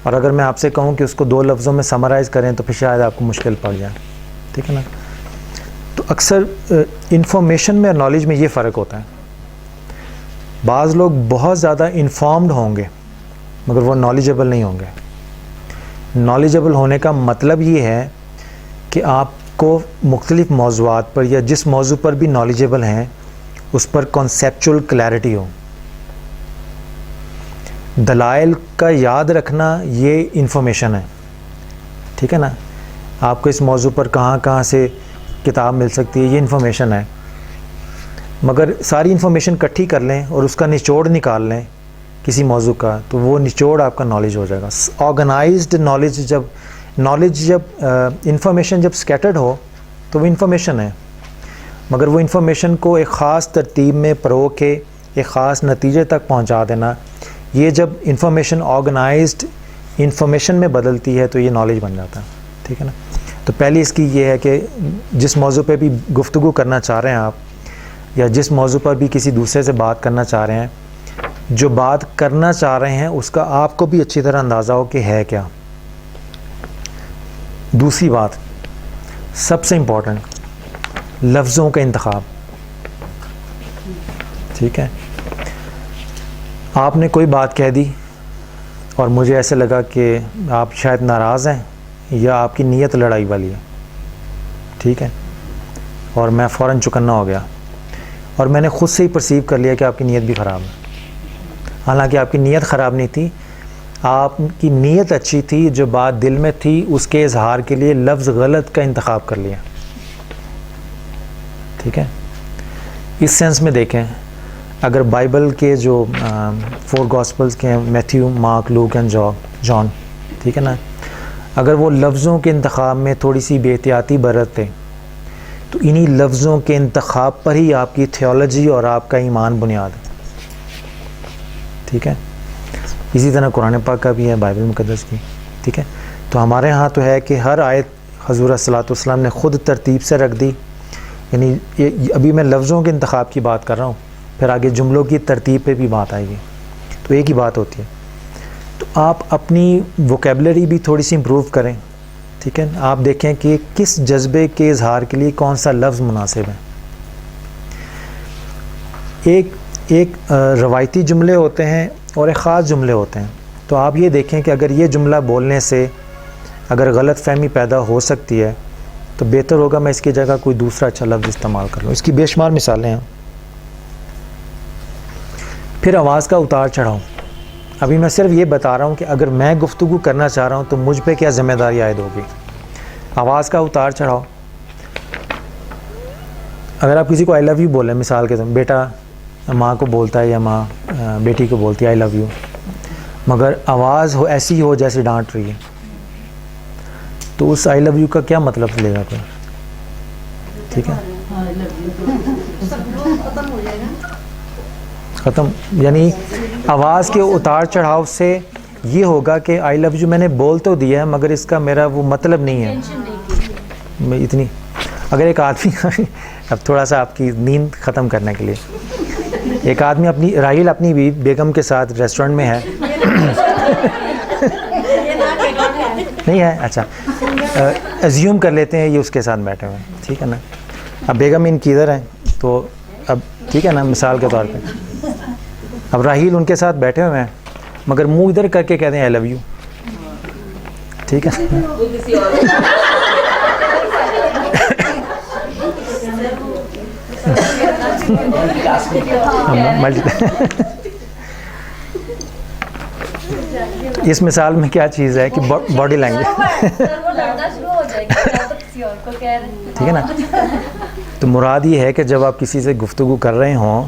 اور اگر میں آپ سے کہوں کہ اس کو 2 لفظوں میں سمرائز کریں تو پھر شاید آپ کو مشکل پڑ جائے, ٹھیک ہے نا. تو اکثر انفارمیشن میں اور نالج میں یہ فرق ہوتا ہے. بعض لوگ بہت زیادہ انفارمڈ ہوں گے مگر وہ نالجبل نہیں ہوں گے. نالجبل ہونے کا مطلب یہ ہے کہ آپ کو مختلف موضوعات پر یا جس موضوع پر بھی نالجبل ہیں اس پر کنسیپچول کلیئرٹی ہو. دلائل کا یاد رکھنا یہ انفارمیشن ہے, ٹھیک ہے نا. آپ کو اس موضوع پر کہاں کہاں سے کتاب مل سکتی ہے, یہ انفارمیشن ہے. مگر ساری انفارمیشن اکٹھی کر لیں اور اس کا نچوڑ نکال لیں کسی موضوع کا, تو وہ نچوڑ آپ کا نالج ہو جائے گا. آرگنائزڈ نالج جب انفارمیشن جب سکیٹرڈ ہو تو وہ انفارمیشن ہے, مگر وہ انفارمیشن کو ایک خاص ترتیب میں پرو کے ایک خاص نتیجے تک پہنچا دینا, یہ جب انفارمیشن آرگنائزڈ انفارمیشن میں بدلتی ہے تو یہ نالج بن جاتا ہے, ٹھیک ہے نا. تو پہلی اس کی یہ ہے کہ جس موضوع پہ بھی گفتگو کرنا چاہ رہے ہیں آپ, یا جس موضوع پر بھی کسی دوسرے سے بات کرنا چاہ رہے ہیں, جو بات کرنا چاہ رہے ہیں اس کا آپ کو بھی اچھی طرح اندازہ ہو کہ ہے کیا. دوسری بات سب سے امپورٹنٹ, لفظوں کا انتخاب, ٹھیک ہے. آپ نے کوئی بات کہہ دی اور مجھے ایسے لگا کہ آپ شاید ناراض ہیں یا آپ کی نیت لڑائی والی ہے, ٹھیک ہے, اور میں فوراً چکنا ہو گیا اور میں نے خود سے ہی پرسیو کر لیا کہ آپ کی نیت بھی خراب ہے. حالانکہ آپ کی نیت خراب نہیں تھی, آپ کی نیت اچھی تھی, جو بات دل میں تھی اس کے اظہار کے لیے لفظ غلط کا انتخاب کر لیا, ٹھیک ہے. اس سینس میں دیکھیں, اگر بائبل کے جو 4 گاسپلز کے ہیں, Matthew, Mark, Luke and John, ٹھیک ہے نا, اگر وہ لفظوں کے انتخاب میں تھوڑی سی بے احتیاطی برتتے تو انہی لفظوں کے انتخاب پر ہی آپ کی تھیولوجی اور آپ کا ایمان بنیاد ہے, ٹھیک ہے. اسی طرح قرآن پاک کا بھی ہے, بائبل مقدس کی, ٹھیک ہے. تو ہمارے ہاں تو ہے کہ ہر آیت حضور صلی اللہ علیہ وسلم نے خود ترتیب سے رکھ دی, یعنی ابھی میں لفظوں کے انتخاب کی بات کر رہا ہوں, پھر آگے جملوں کی ترتیب پہ بھی بات آئے گی, تو ایک ہی بات ہوتی ہے. تو آپ اپنی ووکیبلری بھی تھوڑی سی امپروو کریں, ٹھیک ہے. آپ دیکھیں کہ کس جذبے کے اظہار کے لیے کون سا لفظ مناسب ہے. ایک روایتی جملے ہوتے ہیں اور ایک خاص جملے ہوتے ہیں. تو آپ یہ دیکھیں کہ اگر یہ جملہ بولنے سے اگر غلط فہمی پیدا ہو سکتی ہے تو بہتر ہوگا میں اس کی جگہ کوئی دوسرا اچھا لفظ استعمال کر لوں. اس کی بے شمار مثالیں ہیں. پھر آواز کا اتار چڑھاؤ. ابھی میں صرف یہ بتا رہا ہوں کہ اگر میں گفتگو کرنا چاہ رہا ہوں تو مجھ پہ کیا ذمہ داری عائد ہوگی. آواز کا اتار چڑھاؤ. اگر آپ کسی کو آئی لو یو بولیں, مثال کے طور بیٹا ماں کو بولتا ہے یا ماں بیٹی کو بولتی ہے آئی لو یو, مگر آواز ایسی ہو جیسے ڈانٹ رہی ہے, تو اس آئی لو یو کا کیا مطلب لے گا کوئی, ٹھیک ہے. ختم. یعنی آواز کے اتار چڑھاؤ سے یہ ہوگا کہ آئی لو یو میں نے بول تو دیا ہے مگر اس کا میرا وہ مطلب نہیں ہے. میں اتنی اگر ایک آدمی اب تھوڑا سا آپ کی نیند ختم کرنے کے لیے, ایک آدمی اپنی راحیل اپنی بیگم کے ساتھ ریسٹورنٹ میں ہے, نہیں ہے, اچھا ایزیوم کر لیتے ہیں یہ اس کے ساتھ بیٹھے ہوئے ہیں, ٹھیک ہے نا. اب بیگم ان کی ادھر ہیں تو اب ٹھیک ہے نا, مثال کے طور پہ اب راحیل ان کے ساتھ بیٹھے ہوئے ہیں مگر منہ ادھر کر کے کہتے ہیں آئی لو یو, ٹھیک ہے. اس مثال میں کیا چیز ہے کہ باڈی لینگویج, ٹھیک ہے نا. تو مراد یہ ہے کہ جب آپ کسی سے گفتگو کر رہے ہوں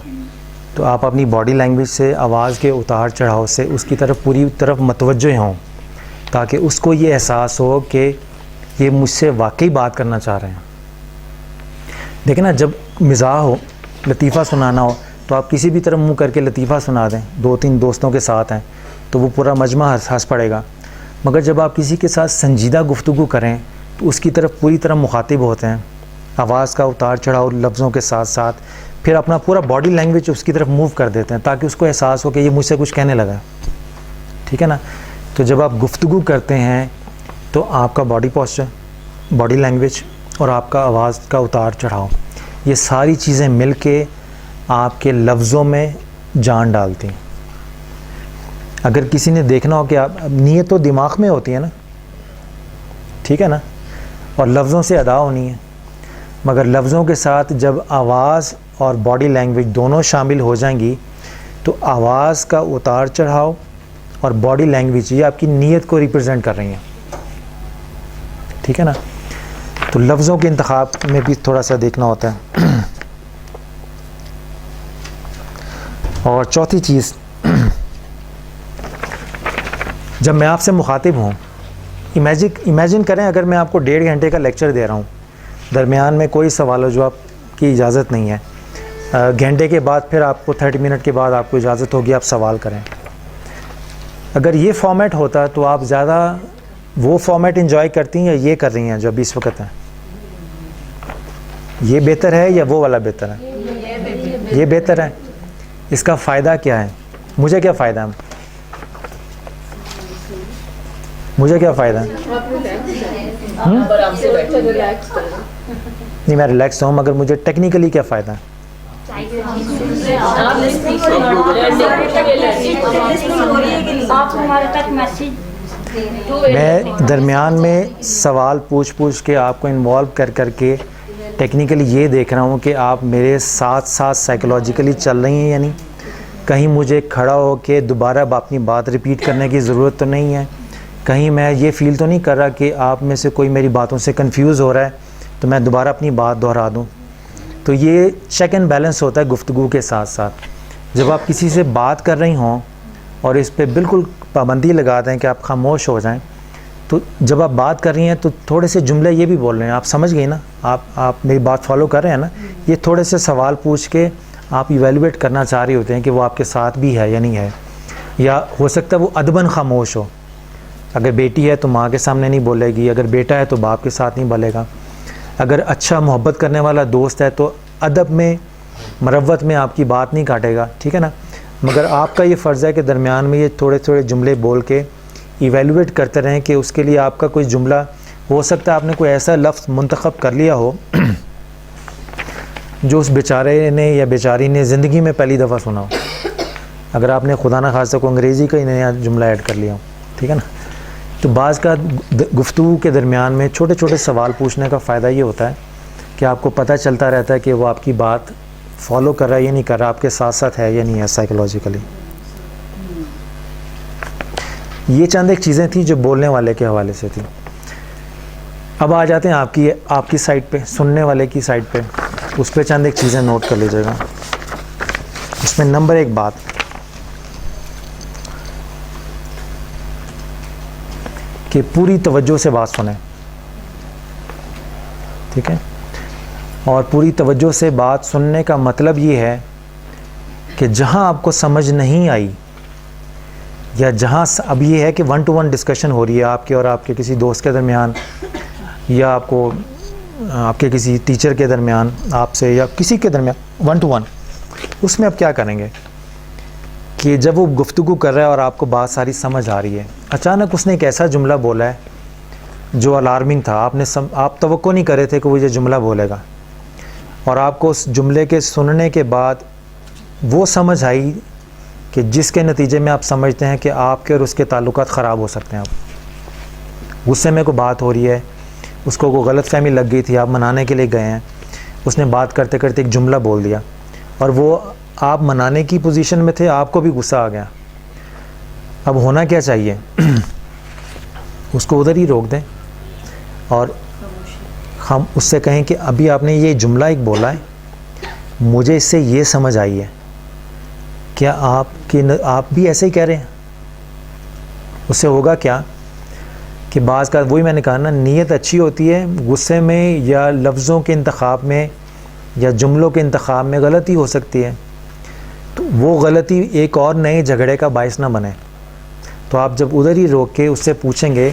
تو آپ اپنی باڈی لینگویج سے, آواز کے اتار چڑھاؤ سے اس کی طرف پوری طرف متوجہ ہوں تاکہ اس کو یہ احساس ہو کہ یہ مجھ سے واقعی بات کرنا چاہ رہے ہیں. دیکھیں نا, جب مزاح ہو, لطیفہ سنانا ہو تو آپ کسی بھی طرف منہ کر کے لطیفہ سنا دیں, 2-3 دوستوں کے ساتھ ہیں تو وہ پورا مجمع ہنس پڑے گا. مگر جب آپ کسی کے ساتھ سنجیدہ گفتگو کریں تو اس کی طرف پوری طرح مخاطب ہوتے ہیں, آواز کا اتار چڑھاؤ لفظوں کے ساتھ ساتھ پھر اپنا پورا باڈی لینگویج اس کی طرف موو کر دیتے ہیں تاکہ اس کو احساس ہو کہ یہ مجھ سے کچھ کہنے لگا, ٹھیک ہے نا. تو جب آپ گفتگو کرتے ہیں تو آپ کا باڈی پوسچر, باڈی لینگویج اور آپ کا آواز کا اتار چڑھاؤ, یہ ساری چیزیں مل کے آپ کے لفظوں میں جان ڈالتی ہیں. اگر کسی نے دیکھنا ہو کہ آپ, نیت تو دماغ میں ہوتی ہے نا, ٹھیک ہے نا, اور لفظوں سے ادا ہونی ہے, مگر لفظوں کے ساتھ جب آواز اور باڈی لینگویج دونوں شامل ہو جائیں گی تو آواز کا اتار چڑھاؤ اور باڈی لینگویج یہ آپ کی نیت کو ریپرزینٹ کر رہی ہیں, ٹھیک ہے نا. تو لفظوں کے انتخاب میں بھی تھوڑا سا دیکھنا ہوتا ہے. اور چوتھی چیز, جب میں آپ سے مخاطب ہوں, امیجن کریں اگر میں آپ کو 1.5 گھنٹے کا لیکچر دے رہا ہوں, درمیان میں کوئی سوال و جواب کی اجازت نہیں ہے, گھنٹے کے بعد پھر آپ کو 30 منٹ کے بعد آپ کو اجازت ہوگی آپ سوال کریں. اگر یہ فارمیٹ ہوتا تو آپ زیادہ وہ فارمیٹ انجوائے کرتی ہیں یا یہ کر رہی ہیں جو ابھی اس وقت ہے؟ یہ بہتر ہے یا وہ والا بہتر ہے؟ یہ بہتر ہے. اس کا فائدہ کیا ہے؟ مجھے کیا فائدہ ہے؟ مجھے کیا فائدہ ہے؟ نہیں میں ریلیکس ہوں مگر مجھے ٹیکنیکلی کیا فائدہ ہے؟ میں درمیان میں سوال پوچھ کے آپ کو انوالو کر کے ٹیکنیکلی یہ دیکھ رہا ہوں کہ آپ میرے ساتھ سائیکولوجیکلی چل رہی ہیں یا نہیں. کہیں مجھے کھڑا ہو کے دوبارہ اپنی بات ریپیٹ کرنے کی ضرورت تو نہیں ہے, کہیں میں یہ فیل تو نہیں کر رہا کہ آپ میں سے کوئی میری باتوں سے کنفیوز ہو رہا ہے تو میں دوبارہ اپنی بات دہرا دوں. تو یہ چیک اینڈ بیلنس ہوتا ہے گفتگو کے ساتھ ساتھ. جب آپ کسی سے بات کر رہی ہوں اور اس پہ بالکل پابندی لگا دیں کہ آپ خاموش ہو جائیں, تو جب آپ بات کر رہی ہیں تو تھوڑے سے جملے یہ بھی بول رہے ہیں, آپ سمجھ گئی نا, آپ میری بات فالو کر رہے ہیں نا. یہ تھوڑے سے سوال پوچھ کے آپ ایویلویٹ کرنا چاہ رہے ہوتے ہیں کہ وہ آپ کے ساتھ بھی ہے یا نہیں ہے, یا ہو سکتا ہے وہ ادباً خاموش ہو. اگر بیٹی ہے تو ماں کے سامنے نہیں بولے گی, اگر بیٹا ہے تو باپ کے ساتھ نہیں بولے گا, اگر اچھا محبت کرنے والا دوست ہے تو ادب میں مروت میں آپ کی بات نہیں کاٹے گا, ٹھیک ہے نا. مگر آپ کا یہ فرض ہے کہ درمیان میں یہ تھوڑے جملے بول کے ایویلویٹ کرتے رہیں کہ اس کے لیے آپ کا کوئی جملہ ہو سکتا ہے آپ نے کوئی ایسا لفظ منتخب کر لیا ہو جو اس بیچارے نے یا بیچاری نے زندگی میں پہلی دفعہ سنا ہو. اگر آپ نے خدا نہ خواستہ کو انگریزی کا ہی نیا جملہ ایڈ کر لیا ہو, ٹھیک ہے نا. تو بعض کا گفتگو کے درمیان میں چھوٹے سوال پوچھنے کا فائدہ یہ ہوتا ہے کہ آپ کو پتہ چلتا رہتا ہے کہ وہ آپ کی بات فالو کر رہا ہے یا نہیں کر رہا, آپ کے ساتھ ہے یا نہیں ہے سائیکولوجیکلی. یہ چند ایک چیزیں تھیں جو بولنے والے کے حوالے سے تھیں. اب آ جاتے ہیں آپ کی سائڈ پہ, سننے والے کی سائڈ پہ. اس پہ چند ایک چیزیں نوٹ کر لیجیے گا. اس میں نمبر 1 بات کہ پوری توجہ سے بات سنیں, ٹھیک ہے. اور پوری توجہ سے بات سننے کا مطلب یہ ہے کہ جہاں آپ کو سمجھ نہیں آئی یا جہاں اب یہ ہے کہ 1-to-1 ڈسکشن ہو رہی ہے آپ کے اور آپ کے کسی دوست کے درمیان یا آپ کو آپ کے کسی ٹیچر کے درمیان آپ سے یا کسی کے درمیان 1-to-1، اس میں آپ کیا کریں گے کہ جب وہ گفتگو کر رہا ہے اور آپ کو بات ساری سمجھ آ رہی ہے، اچانک اس نے ایک ایسا جملہ بولا ہے جو الارمنگ تھا، آپ توقع نہیں کر رہے تھے کہ وہ یہ جملہ بولے گا، اور آپ کو اس جملے کے سننے کے بعد وہ سمجھ آئی کہ جس کے نتیجے میں آپ سمجھتے ہیں کہ آپ کے اور اس کے تعلقات خراب ہو سکتے ہیں۔ آپ غصے میں کوئی بات ہو رہی ہے، اس کو کوئی غلط فہمی لگ گئی تھی، آپ منانے کے لیے گئے ہیں، اس نے بات کرتے کرتے ایک جملہ بول دیا اور وہ آپ منانے کی پوزیشن میں تھے، آپ کو بھی غصہ آ گیا۔ اب ہونا کیا چاہیے؟ اس کو ادھر ہی روک دیں اور ہم اس سے کہیں کہ ابھی آپ نے یہ جملہ ایک بولا ہے، مجھے اس سے یہ سمجھ آئی ہے، کیا آپ بھی ایسے ہی کہہ رہے ہیں؟ اس سے ہوگا کیا کہ بعض کا وہی میں نے کہا نا، نیت اچھی ہوتی ہے، غصے میں یا لفظوں کے انتخاب میں یا جملوں کے انتخاب میں غلطی ہو سکتی ہے، تو وہ غلطی ایک اور نئے جھگڑے کا باعث نہ بنے۔ تو آپ جب ادھر ہی روک کے اس سے پوچھیں گے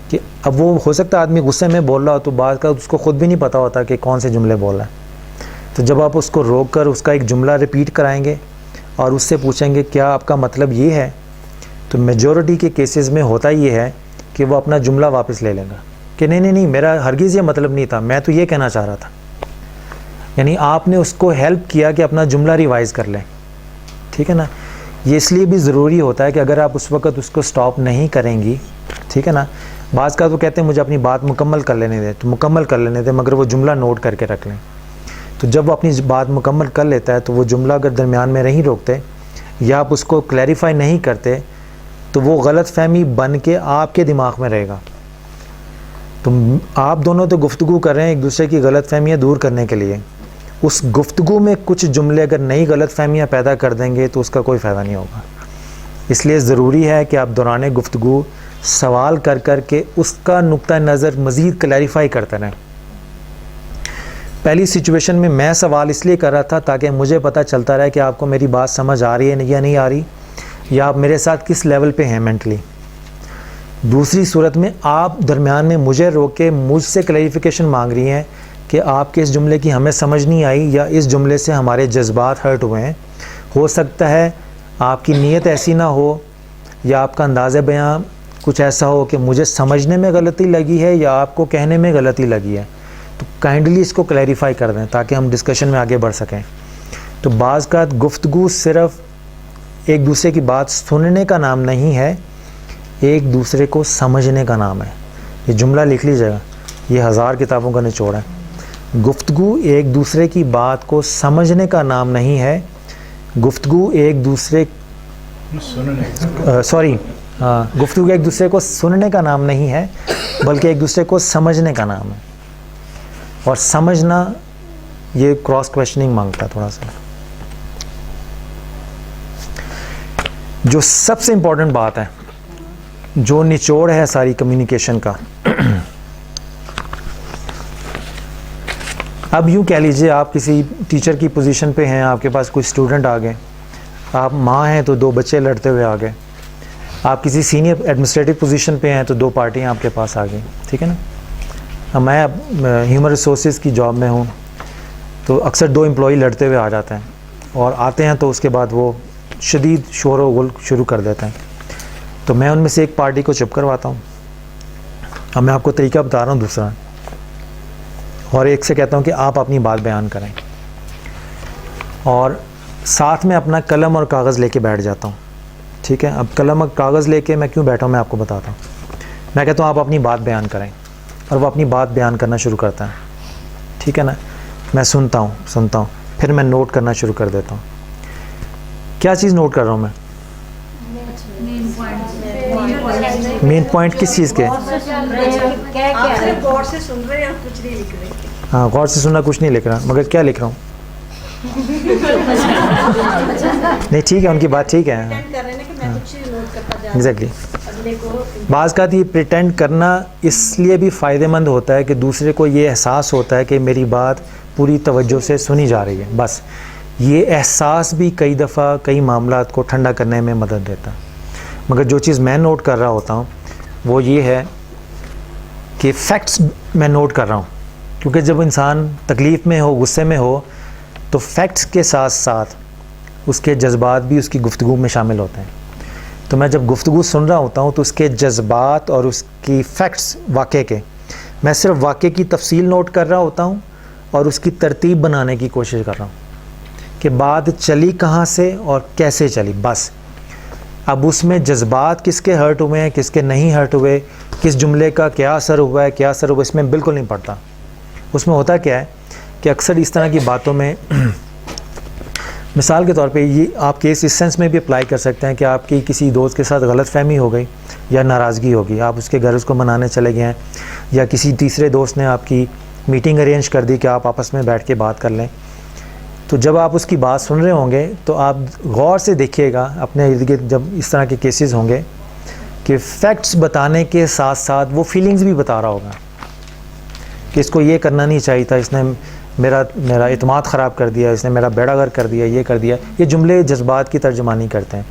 کہ اب وہ ہو سکتا ہے آدمی غصے میں بول رہا ہو تو بعض کا اس کو خود بھی نہیں پتہ ہوتا کہ کون سے جملے بول رہا ہے، تو جب آپ اس کو روک کر اس کا ایک جملہ ریپیٹ کرائیں گے اور اس سے پوچھیں گے کیا آپ کا مطلب یہ ہے، تو میجورٹی کے کیسز میں ہوتا یہ ہے کہ وہ اپنا جملہ واپس لے لیں گا کہ نہیں میرا ہرگز یہ مطلب نہیں تھا، میں تو یہ کہنا چاہ رہا تھا۔ یعنی آپ نے اس کو ہیلپ کیا کہ اپنا جملہ ریوائز کر لیں، ٹھیک ہے نا۔ یہ اس لیے بھی ضروری ہوتا ہے کہ اگر آپ اس وقت اس کو سٹاپ نہیں کریں گی، ٹھیک ہے نا، بعض کا تو کہتے ہیں مجھے اپنی بات مکمل کر لینے دیں، تو مکمل کر لینے دیں مگر وہ جملہ نوٹ کر کے رکھ لیں۔ تو جب وہ اپنی بات مکمل کر لیتا ہے تو وہ جملہ اگر درمیان میں نہیں روکتے یا آپ اس کو کلیریفائی نہیں کرتے تو وہ غلط فہمی بن کے آپ کے دماغ میں رہے گا۔ تو آپ دونوں تو گفتگو کر رہے ہیں ایک دوسرے کی غلط فہمیاں دور کرنے کے لیے، اس گفتگو میں کچھ جملے اگر نئی غلط فہمیاں پیدا کر دیں گے تو اس کا کوئی فائدہ نہیں ہوگا۔ اس لیے ضروری ہے کہ آپ دوران گفتگو سوال کر کر کے اس کا نقطہ نظر مزید کلیریفائی کرتے رہیں۔ پہلی سچویشن میں میں سوال اس لیے کر رہا تھا تاکہ مجھے پتہ چلتا رہے کہ آپ کو میری بات سمجھ آ رہی ہے یا نہیں آ رہی، یا آپ میرے ساتھ کس لیول پہ ہیں مینٹلی۔ دوسری صورت میں آپ درمیان میں مجھے روک کے مجھ سے کلیریفیکیشن مانگ رہی ہیں کہ آپ کے اس جملے کی ہمیں سمجھ نہیں آئی یا اس جملے سے ہمارے جذبات ہرٹ ہوئے ہیں۔ ہو سکتا ہے آپ کی نیت ایسی نہ ہو یا آپ کا انداز بیان کچھ ایسا ہو کہ مجھے سمجھنے میں غلطی لگی ہے یا آپ کو کہنے میں غلطی لگی ہے، تو کائنڈلی اس کو کلیریفائی کر دیں تاکہ ہم ڈسکشن میں آگے بڑھ سکیں۔ تو بعض کا گفتگو صرف ایک دوسرے کی بات سننے کا نام نہیں ہے، ایک دوسرے کو سمجھنے کا نام ہے۔ یہ جملہ لکھ لیجیے گا، یہ 1000 کتابوں کا نچوڑ ہے۔ گفتگو ایک دوسرے کی بات کو سمجھنے کا نام نہیں ہے، گفتگو ایک دوسرے گفتگو ایک دوسرے کو سننے کا نام نہیں ہے بلکہ ایک دوسرے کو سمجھنے کا نام ہے۔ اور سمجھنا یہ کراس کویشچننگ مانگتا ہے تھوڑا سا۔ جو سب سے امپورٹنٹ بات ہے، جو نچوڑ ہے ساری کمیونیکیشن کا، اب یوں کہہ لیجئے آپ کسی ٹیچر کی پوزیشن پہ ہیں، آپ کے پاس کوئی اسٹوڈنٹ آ گئے، آپ ماں ہیں تو 2 بچے لڑتے ہوئے آ گئے، آپ کسی سینئر ایڈمنسٹریٹو پوزیشن پہ ہیں تو 2 پارٹیاں آپ کے پاس آ گئیں، ٹھیک ہے نا۔ اب میں ہیومن ریسورسز کی جاب میں ہوں تو اکثر 2 امپلائی لڑتے ہوئے آ جاتے ہیں، اور آتے ہیں تو اس کے بعد وہ شدید شور و غل شروع کر دیتے ہیں، تو میں ان میں سے ایک پارٹی کو چپ کرواتا ہوں۔ اب میں آپ کو طریقہ بتا رہا ہوں دوسرا، اور ایک سے کہتا ہوں کہ آپ اپنی بات بیان کریں، اور ساتھ میں اپنا قلم اور کاغذ لے کے بیٹھ جاتا ہوں، ٹھیک ہے۔ اب قلم اور کاغذ لے کے میں کیوں بیٹھا ہوں میں آپ کو بتاتا ہوں۔ میں کہتا ہوں آپ اپنی بات بیان کریں، اور وہ اپنی بات بیان کرنا شروع کرتا ہے، ٹھیک ہے نا۔ میں سنتا ہوں، پھر میں نوٹ کرنا شروع کر دیتا ہوں۔ کیا چیز نوٹ کر رہا ہوں میں؟ مین پوائنٹ کس چیز کے؟ ہاں، غور سے سننا کچھ نہیں لکھ رہا، مگر کیا لکھ رہا ہوں؟ نہیں ٹھیک ہے، ان کی بات ٹھیک ہے، ایگزیکٹلی۔ بعض کا یہ پریٹینڈ کرنا اس لیے بھی فائدہ مند ہوتا ہے کہ دوسرے کو یہ احساس ہوتا ہے کہ میری بات پوری توجہ سے سنی جا رہی ہے، بس یہ احساس بھی کئی دفعہ کئی معاملات کو ٹھنڈا کرنے میں مدد دیتا ہے. مگر جو چیز میں نوٹ کر رہا ہوتا ہوں وہ یہ ہے کہ فیکٹس میں نوٹ کر رہا ہوں، کیونکہ جب انسان تکلیف میں ہو، غصے میں ہو، تو فیکٹس کے ساتھ ساتھ اس کے جذبات بھی اس کی گفتگو میں شامل ہوتے ہیں. تو میں جب گفتگو سن رہا ہوتا ہوں تو اس کے جذبات اور اس کی فیکٹس واقعے کے، میں صرف واقعے کی تفصیل نوٹ کر رہا ہوتا ہوں اور اس کی ترتیب بنانے کی کوشش کر رہا ہوں کہ بات چلی کہاں سے اور کیسے چلی. بس اب اس میں جذبات کس کے ہرٹ ہوئے ہیں، کس کے نہیں ہرٹ ہوئے، کس جملے کا کیا اثر ہوا ہے، کیا اثر ہوا، اس میں بالکل نہیں پڑتا. اس میں ہوتا کیا ہے کہ اکثر اس طرح کی باتوں میں مثال کے طور پہ یہ آپ کیس اس سینس میں بھی اپلائی کر سکتے ہیں کہ آپ کی کسی دوست کے ساتھ غلط فہمی ہو گئی یا ناراضگی ہوگی، آپ اس کے گھر اس کو منانے چلے گئے ہیں، یا کسی تیسرے دوست نے آپ کی میٹنگ ارینج کر دی کہ آپ آپس میں بیٹھ کے بات کر لیں. تو جب آپ اس کی بات سن رہے ہوں گے تو آپ غور سے دیکھیے گا اپنے ارد گرد جب اس طرح کے کیسز ہوں گے کہ فیکٹس بتانے کے ساتھ ساتھ وہ فیلنگز بھی بتا رہا ہوگا کہ اس کو یہ کرنا نہیں چاہیے تھا، اس نے میرا اعتماد خراب کر دیا، اس نے میرا بیڑا غرق کر دیا، یہ کر دیا. یہ جملے جذبات کی ترجمانی کرتے ہیں،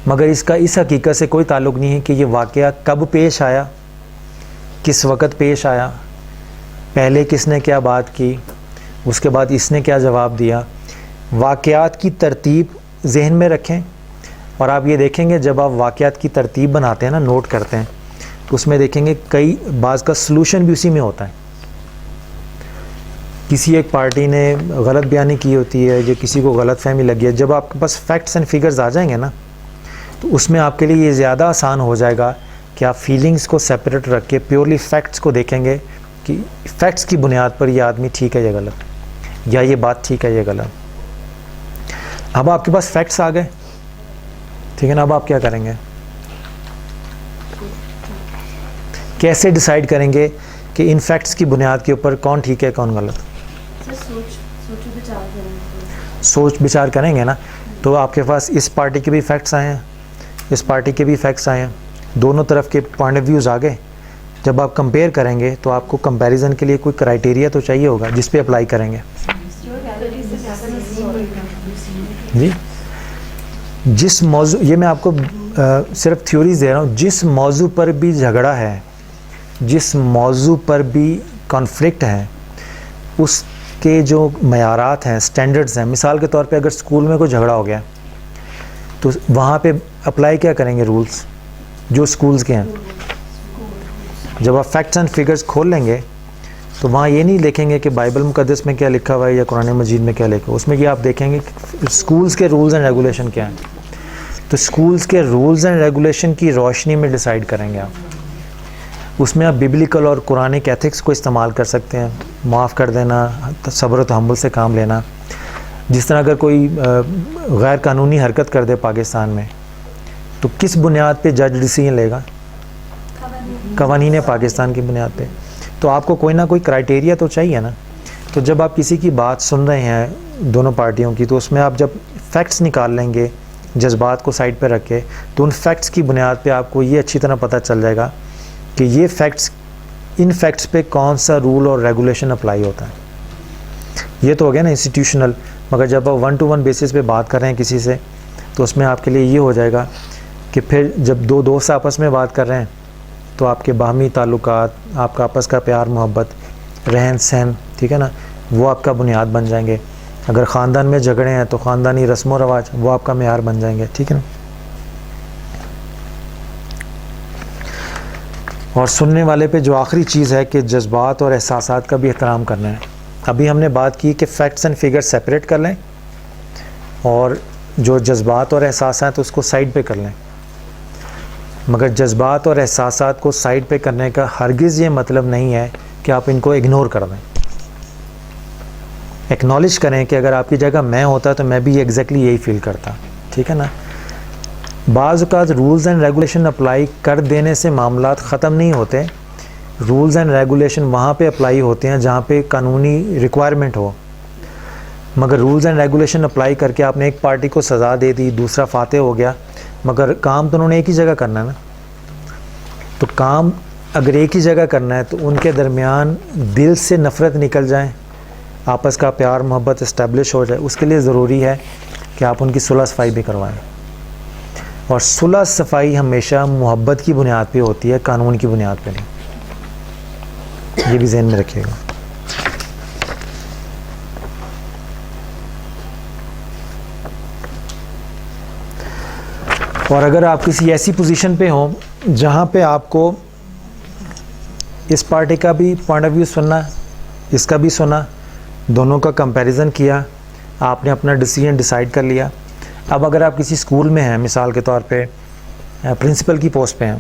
مگر اس کا اس حقیقت سے کوئی تعلق نہیں ہے کہ یہ واقعہ کب پیش آیا، کس وقت پیش آیا، پہلے کس نے کیا بات کی، اس کے بعد اس نے کیا جواب دیا. واقعات کی ترتیب ذہن میں رکھیں، اور آپ یہ دیکھیں گے جب آپ واقعات کی ترتیب بناتے ہیں نا، نوٹ کرتے ہیں، تو اس میں دیکھیں گے کئی بعض کا سلوشن بھی اسی میں ہوتا ہے. کسی ایک پارٹی نے غلط بیانی کی ہوتی ہے یا کسی کو غلط فہمی لگی ہے، جب آپ کے پاس فیکٹس اینڈ فگرز آ جائیں گے نا تو اس میں آپ کے لیے یہ زیادہ آسان ہو جائے گا کہ آپ فیلنگز کو سیپریٹ رکھ کے پیورلی فیکٹس کو دیکھیں گے کہ فیکٹس کی بنیاد پر یہ آدمی ٹھیک ہے یا غلط، یا یہ بات ٹھیک ہے یا غلط. اب آپ کے پاس فیکٹس آ گئے، ٹھیک ہے نا، اب آپ کیا کریں گے، کیسے ڈیسائیڈ کریں گے کہ ان فیکٹس کی بنیاد کے اوپر کون ٹھیک ہے کون غلط. سوچ بچار کریں گے نا، تو آپ کے پاس اس پارٹی کے بھی فیکٹس آئے ہیں، اس پارٹی کے بھی فیکٹس آئے ہیں، دونوں طرف کے پوائنٹ آف ویوز آ گئے. جب آپ کمپیئر کریں گے تو آپ کو کمپیریزن کے لیے کوئی کرائٹیریا تو چاہیے ہوگا جس پہ اپلائی کریں گے. جی جس موضوع، یہ میں آپ کو صرف تھیوریز دے رہا ہوں، جس موضوع پر بھی جھگڑا ہے، جس موضوع پر بھی کانفلکٹ ہے، اس کے جو معیارات ہیں، سٹینڈرڈز ہیں. مثال کے طور پہ اگر اسکول میں کوئی جھگڑا ہو گیا تو وہاں پہ اپلائی کیا کریں گے، رولز جو اسکولز کے ہیں. جب آپ فیکٹس اینڈ فگرز کھول لیں گے تو وہاں یہ نہیں دیکھیں گے کہ بائبل مقدس میں کیا لکھا ہوا ہے یا قرآن مجید میں کیا لکھا ہوا ہے، اس میں یہ آپ دیکھیں گے کہ اسکولز کے رولز اینڈ ریگولیشن کیا ہیں. تو اسکولز کے رولز اینڈ ریگولیشن کی روشنی میں ڈیسائیڈ کریں گے آپ. اس میں آپ بیبلیکل اور قرآنک ایتھکس کو استعمال کر سکتے ہیں، معاف کر دینا، صبر و تحمل سے کام لینا. جس طرح اگر کوئی غیر قانونی حرکت کر دے پاکستان میں تو کس بنیاد پہ جج ڈیسیژن لے گا، قوانین پاکستان کی بنیاد پہ. تو آپ کو کوئی نہ کوئی کرائٹیریا تو چاہیے نا. تو جب آپ کسی کی بات سن رہے ہیں دونوں پارٹیوں کی، تو اس میں آپ جب فیکٹس نکال لیں گے جذبات کو سائڈ پہ رکھ کے، تو ان فیکٹس کی بنیاد پہ آپ کو یہ اچھی طرح پتہ چل جائے گا کہ یہ فیکٹس، ان فیکٹس پہ کون سا رول اور ریگولیشن اپلائی ہوتا ہے. یہ تو ہو گیا نا انسٹیٹیوشنل. مگر جب آپ 1-to-1 بیسس پہ بات کر رہے ہیں کسی سے تو اس میں آپ کے لیے یہ ہو جائے گا کہ پھر جب دو دوست آپس میں بات کر رہے ہیں تو آپ کے باہمی تعلقات، آپ کا آپس کا پیار محبت، رہن سہن، ٹھیک ہے نا، وہ آپ کا بنیاد بن جائیں گے. اگر خاندان میں جھگڑے ہیں تو خاندانی رسم و رواج وہ آپ کا معیار بن جائیں گے، ٹھیک ہے نا. اور سننے والے پہ جو آخری چیز ہے کہ جذبات اور احساسات کا بھی احترام کرنا ہے. ابھی ہم نے بات کی کہ فیکٹس اینڈ فگر سیپریٹ کر لیں اور جو جذبات اور احساسات اس کو سائڈ پہ کر لیں. مگر جذبات اور احساسات کو سائڈ پہ کرنے کا ہرگز یہ مطلب نہیں ہے کہ آپ ان کو اگنور کر دیں. ایکنالج کریں کہ اگر آپ کی جگہ میں ہوتا تو میں بھی ایگزیکٹلی یہی فیل کرتا، ٹھیک ہے نا. بعض اوقات رولز اینڈ ریگولیشن اپلائی کر دینے سے معاملات ختم نہیں ہوتے. رولز اینڈ ریگولیشن وہاں پہ اپلائی ہوتے ہیں جہاں پہ قانونی ریکوائرمنٹ ہو. مگر رولز اینڈ ریگولیشن اپلائی کر کے آپ نے ایک پارٹی کو سزا دے دی، دوسرا فاتح ہو گیا، مگر کام تو انہوں نے ایک ہی جگہ کرنا ہے نا. تو کام اگر ایک ہی جگہ کرنا ہے تو ان کے درمیان دل سے نفرت نکل جائیں آپس کا پیار محبت اسٹیبلش ہو جائے، اس کے لیے ضروری ہے کہ آپ ان کی صلح صفائی بھی کروائیں. اور صلح صفائی ہمیشہ محبت کی بنیاد پہ ہوتی ہے، قانون کی بنیاد پہ نہیں. یہ بھی ذہن میں رکھیے گا. اور اگر آپ کسی ایسی پوزیشن پہ ہوں جہاں پہ آپ کو اس پارٹی کا بھی پوائنٹ آف ویو سننا، اس کا بھی سنا، دونوں کا کمپیریزن کیا، آپ نے اپنا ڈیسیجن ڈیسائیڈ کر لیا. اب اگر آپ کسی اسکول میں ہیں، مثال کے طور پہ پرنسپل کی پوسٹ پہ ہیں،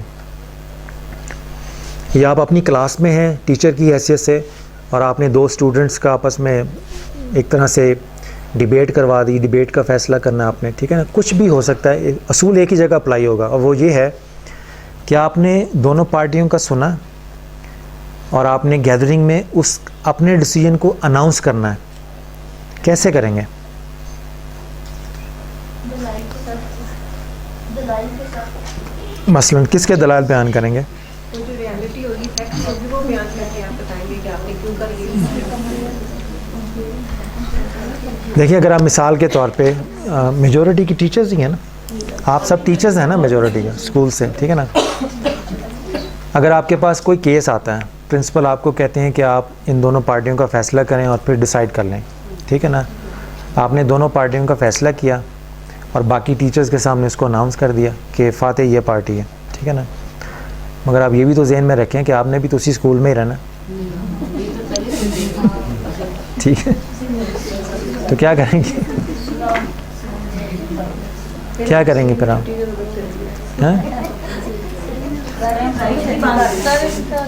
یا آپ اپنی کلاس میں ہیں ٹیچر کی حیثیت سے، اور آپ نے 2 اسٹوڈنٹس کا آپس میں ایک طرح سے ڈیبیٹ کروا دی، ڈیبیٹ کا فیصلہ کرنا آپ نے، ٹھیک ہے نا، کچھ بھی ہو سکتا ہے، اصول ایک ہی جگہ اپلائی ہوگا، اور وہ یہ ہے کہ آپ نے دونوں پارٹیوں کا سنا اور آپ نے گیدرنگ میں اس اپنے ڈیسیجن کو اناؤنس کرنا ہے. کیسے کریں گے؟ مثلاً کس کے دلائل بیان کریں گے؟ وہ جو ریالٹی ہوگی، فیکٹس ہوگی، وہ بیان کر کے آپ بتائیں گے کہ آپ نے کیوں کر یہ. دیکھیے اگر آپ مثال کے طور پہ میجورٹی کی ٹیچرز ہی ہیں نا، آپ سب ٹیچرز ہیں نا میجورٹی کے اسکول سے، ٹھیک ہے نا. اگر آپ کے پاس کوئی کیس آتا ہے، پرنسپل آپ کو کہتے ہیں کہ آپ ان دونوں پارٹیوں کا فیصلہ کریں اور پھر ڈیسائیڈ کر لیں، ٹھیک ہے نا. آپ نے دونوں پارٹیوں کا فیصلہ کیا اور باقی ٹیچرز کے سامنے اس کو اناؤنس کر دیا کہ فاتح یہ پارٹی ہے، ٹھیک ہے نا. مگر آپ یہ بھی تو ذہن میں رکھیں کہ آپ نے بھی تو اسی اسکول میں ہی رہنا، ٹھیک ہے. تو کیا کریں گے؟ کیا کریں گے پھر آپ؟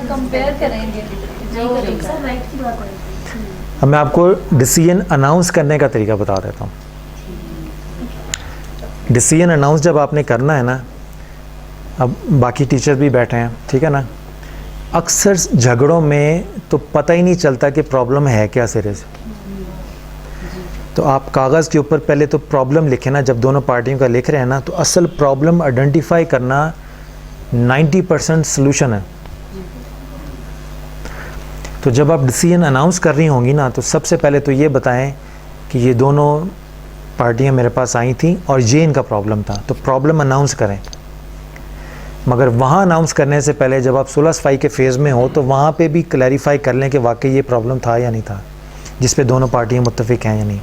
کمپیئر کریں گے. اب میں آپ کو ڈیسیجن اناؤنس کرنے کا طریقہ بتا دیتا ہوں. ڈیسیجن اناؤنس جب آپ نے کرنا ہے نا، اب باقی ٹیچر بھی بیٹھے ہیں، ٹھیک ہے نا، اکثر جھگڑوں میں تو پتہ ہی نہیں چلتا کہ پرابلم ہے کیا سرے سے. تو آپ کاغذ کے اوپر پہلے تو پرابلم لکھیں نا، جب دونوں پارٹیوں کا لکھ رہے ہیں نا، تو اصل پرابلم آئیڈینٹیفائی کرنا 90% سلوشن ہے. تو جب آپ ڈیسیجن اناؤنس کر رہی ہوں گی نا، تو سب سے پہلے تو یہ بتائیں کہ یہ دونوں پارٹیاں میرے پاس آئی تھیں اور یہ ان کا پرابلم تھا، تو پرابلم اناؤنس کریں. مگر وہاں اناؤنس کرنے سے پہلے جب آپ صلح صفائی کے فیز میں ہو تو وہاں پہ بھی کلیریفائی کر لیں کہ واقعی یہ پرابلم تھا یا نہیں تھا، جس پہ دونوں پارٹیاں متفق ہیں یا نہیں.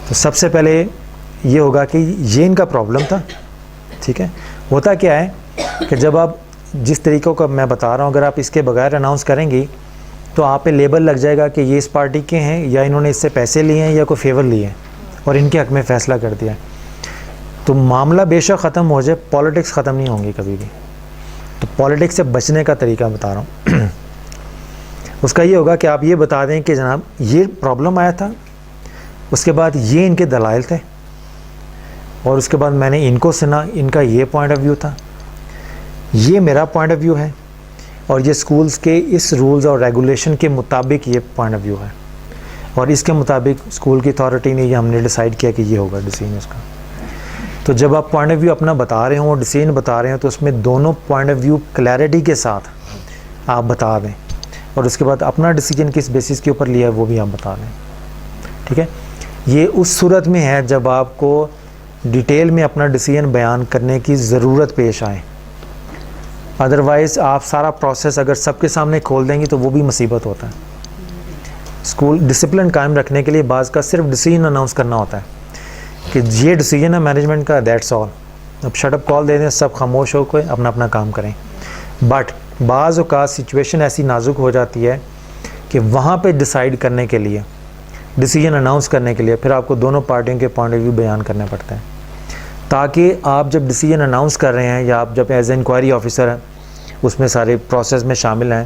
تو سب سے پہلے یہ ہوگا کہ یہ ان کا پرابلم تھا، ٹھیک ہے. ہوتا کیا ہے کہ جب آپ جس طریقوں کا میں بتا رہا ہوں، اگر آپ اس کے بغیر اناؤنس کریں گی تو آپ پہ لیبل لگ جائے گا کہ یہ اس پارٹی کے ہیں، یا انہوں نے اس سے پیسے لیے ہیں، یا کوئی فیور لیے ہیں اور ان کے حق میں فیصلہ کر دیا ہے. تو معاملہ بے شک ختم ہو جائے، پالیٹکس ختم نہیں ہوں گی کبھی بھی. تو پالیٹکس سے بچنے کا طریقہ بتا رہا ہوں. اس کا یہ ہوگا کہ آپ یہ بتا دیں کہ جناب یہ پرابلم آیا تھا، اس کے بعد یہ ان کے دلائل تھے، اور اس کے بعد میں نے ان کو سنا، ان کا یہ پوائنٹ آف ویو تھا، یہ میرا پوائنٹ آف ویو ہے، اور یہ اسکولس کے اس رولز اور ریگولیشن کے مطابق یہ پوائنٹ آف ویو ہے، اور اس کے مطابق اسکول کی اتھارٹی نے یہ ہم نے ڈیسائیڈ کیا کہ یہ ہوگا ڈیسیجن اس کا. تو جب آپ پوائنٹ آف ویو اپنا بتا رہے ہوں، ڈیسیجن بتا رہے ہوں، تو اس میں دونوں پوائنٹ آف ویو کلیئرٹی کے ساتھ آپ بتا دیں، اور اس کے بعد اپنا ڈیسیجن کس بیسس کے اوپر لیا ہے وہ بھی آپ بتا دیں، ٹھیک ہے. یہ اس صورت میں ہے جب آپ کو ڈیٹیل میں اپنا ڈیسیجن بیان کرنے کی ضرورت پیش آئے. ادروائز آپ سارا پروسیس اگر سب کے سامنے کھول دیں گی تو وہ بھی مصیبت ہوتا ہے. اسکول ڈسپلن قائم رکھنے کے لیے بعض کا صرف ڈیسیجن اناؤنس کرنا ہوتا ہے کہ یہ ڈیسیجن ہے مینجمنٹ کا، دیٹس آل. اب شٹ اپ کال دے دیں، سب خاموش ہو کے اپنا اپنا کام کریں. بٹ بعض اوقات سچویشن ایسی نازک ہو جاتی ہے کہ وہاں پہ ڈیسائیڈ کرنے کے لیے، ڈیسیجن اناؤنس کرنے کے لیے پھر آپ کو دونوں پارٹیوں کے پوائنٹ آف ویو بیان کرنے پڑتے ہیں، تاکہ آپ جب ڈیسیجن اناؤنس کر رہے ہیں، یا آپ جب ایز اے انکوائری آفیسر ہیں اس میں سارے پروسیس میں شامل ہیں،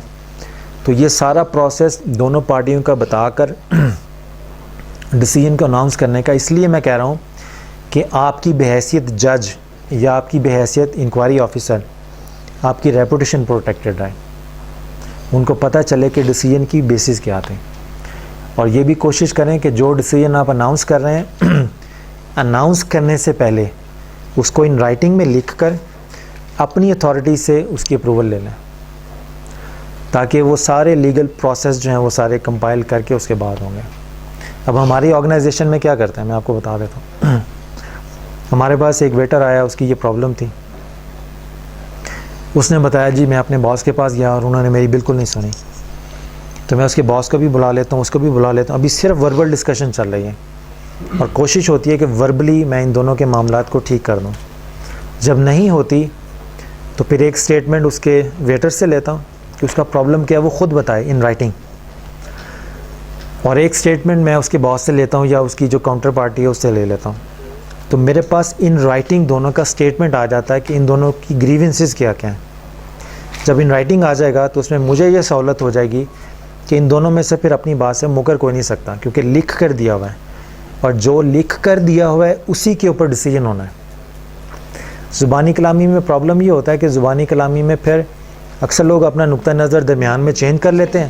تو یہ سارا پروسیس دونوں پارٹیوں کا بتا کر ڈیسیجن کو اناؤنس کرنے کا. اس لیے میں کہہ رہا ہوں کہ آپ کی بحیثیت جج یا آپ کی بحیثیت انکوائری آفیسر آپ کی ریپوٹیشن پروٹیکٹڈ رہے، ان کو پتہ چلے کہ ڈیسیجن کی بیسس کیا تھے. اور یہ بھی کوشش کریں کہ جو ڈیسیجن آپ اناؤنس کر رہے ہیں اناؤنس کرنے سے پہلے اس کو ان رائٹنگ میں لکھ کر اپنی اتھارٹی سے اس کی اپروول لے لیں، تاکہ وہ سارے لیگل پروسیس جو ہیں وہ سارے کمپائل کر کے اس کے بعد ہوں گے. اب ہماری آرگنائزیشن میں کیا کرتے ہیں میں آپ کو بتا دیتا ہوں. ہمارے پاس ایک ویٹر آیا, اس کی یہ پرابلم تھی. اس نے بتایا جی میں اپنے باس کے پاس گیا اور انہوں نے میری بالکل نہیں سنی. تو میں اس کے باس کو بھی بلا لیتا ہوں, اس کو بھی بلا لیتا ہوں. ابھی صرف وربل ڈسکشن چل رہی ہے اور کوشش ہوتی ہے کہ وربلی میں ان دونوں کے معاملات کو ٹھیک کر دوں. جب نہیں ہوتی تو پھر ایک سٹیٹمنٹ اس کے ویٹر سے لیتا ہوں کہ اس کا پرابلم کیا ہے وہ خود بتائے ان رائٹنگ, اور ایک سٹیٹمنٹ میں اس کے باس سے لیتا ہوں یا اس کی جو کاؤنٹر پارٹی ہے اس سے لے لیتا ہوں. تو میرے پاس ان رائٹنگ دونوں کا سٹیٹمنٹ آ جاتا ہے کہ ان دونوں کی گریونسز کیا کیا ہیں. جب ان رائٹنگ آ جائے گا تو اس میں مجھے یہ سہولت ہو جائے گی کہ ان دونوں میں سے پھر اپنی بات سے مکر کوئی نہیں سکتا, کیونکہ لکھ کر دیا ہوا ہے, اور جو لکھ کر دیا ہوا ہے اسی کے اوپر ڈیسیجن ہونا ہے. زبانی کلامی میں پرابلم یہ ہوتا ہے کہ زبانی کلامی میں پھر اکثر لوگ اپنا نقطہ نظر درمیان میں چینج کر لیتے ہیں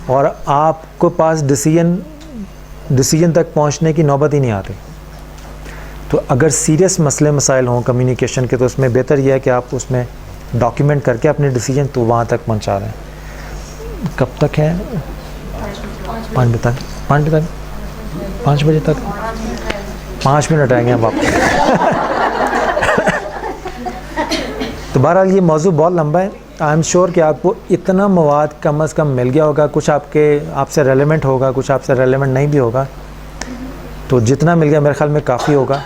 اور آپ کو پاس ڈیسیجن تک پہنچنے کی نوبت ہی نہیں آتی. تو اگر سیریس مسئلے مسائل ہوں کمیونیکیشن کے تو اس میں بہتر یہ ہے کہ آپ اس میں ڈاکیومنٹ کر کے اپنے ڈیسیجن تو وہاں تک پہنچا دیں. کب تک ہے؟ 5 بجے تک. 5 بجے تک 5 منٹ آئیں گے اب آپ. تو بہرحال یہ موضوع بہت لمبا ہے. آئی ایم شیور کہ آپ کو اتنا مواد کم از کم مل گیا ہوگا. کچھ آپ سے ریلیونٹ ہوگا, کچھ آپ سے ریلیونٹ نہیں بھی ہوگا. تو جتنا مل گیا میرے خیال میں کافی ہوگا.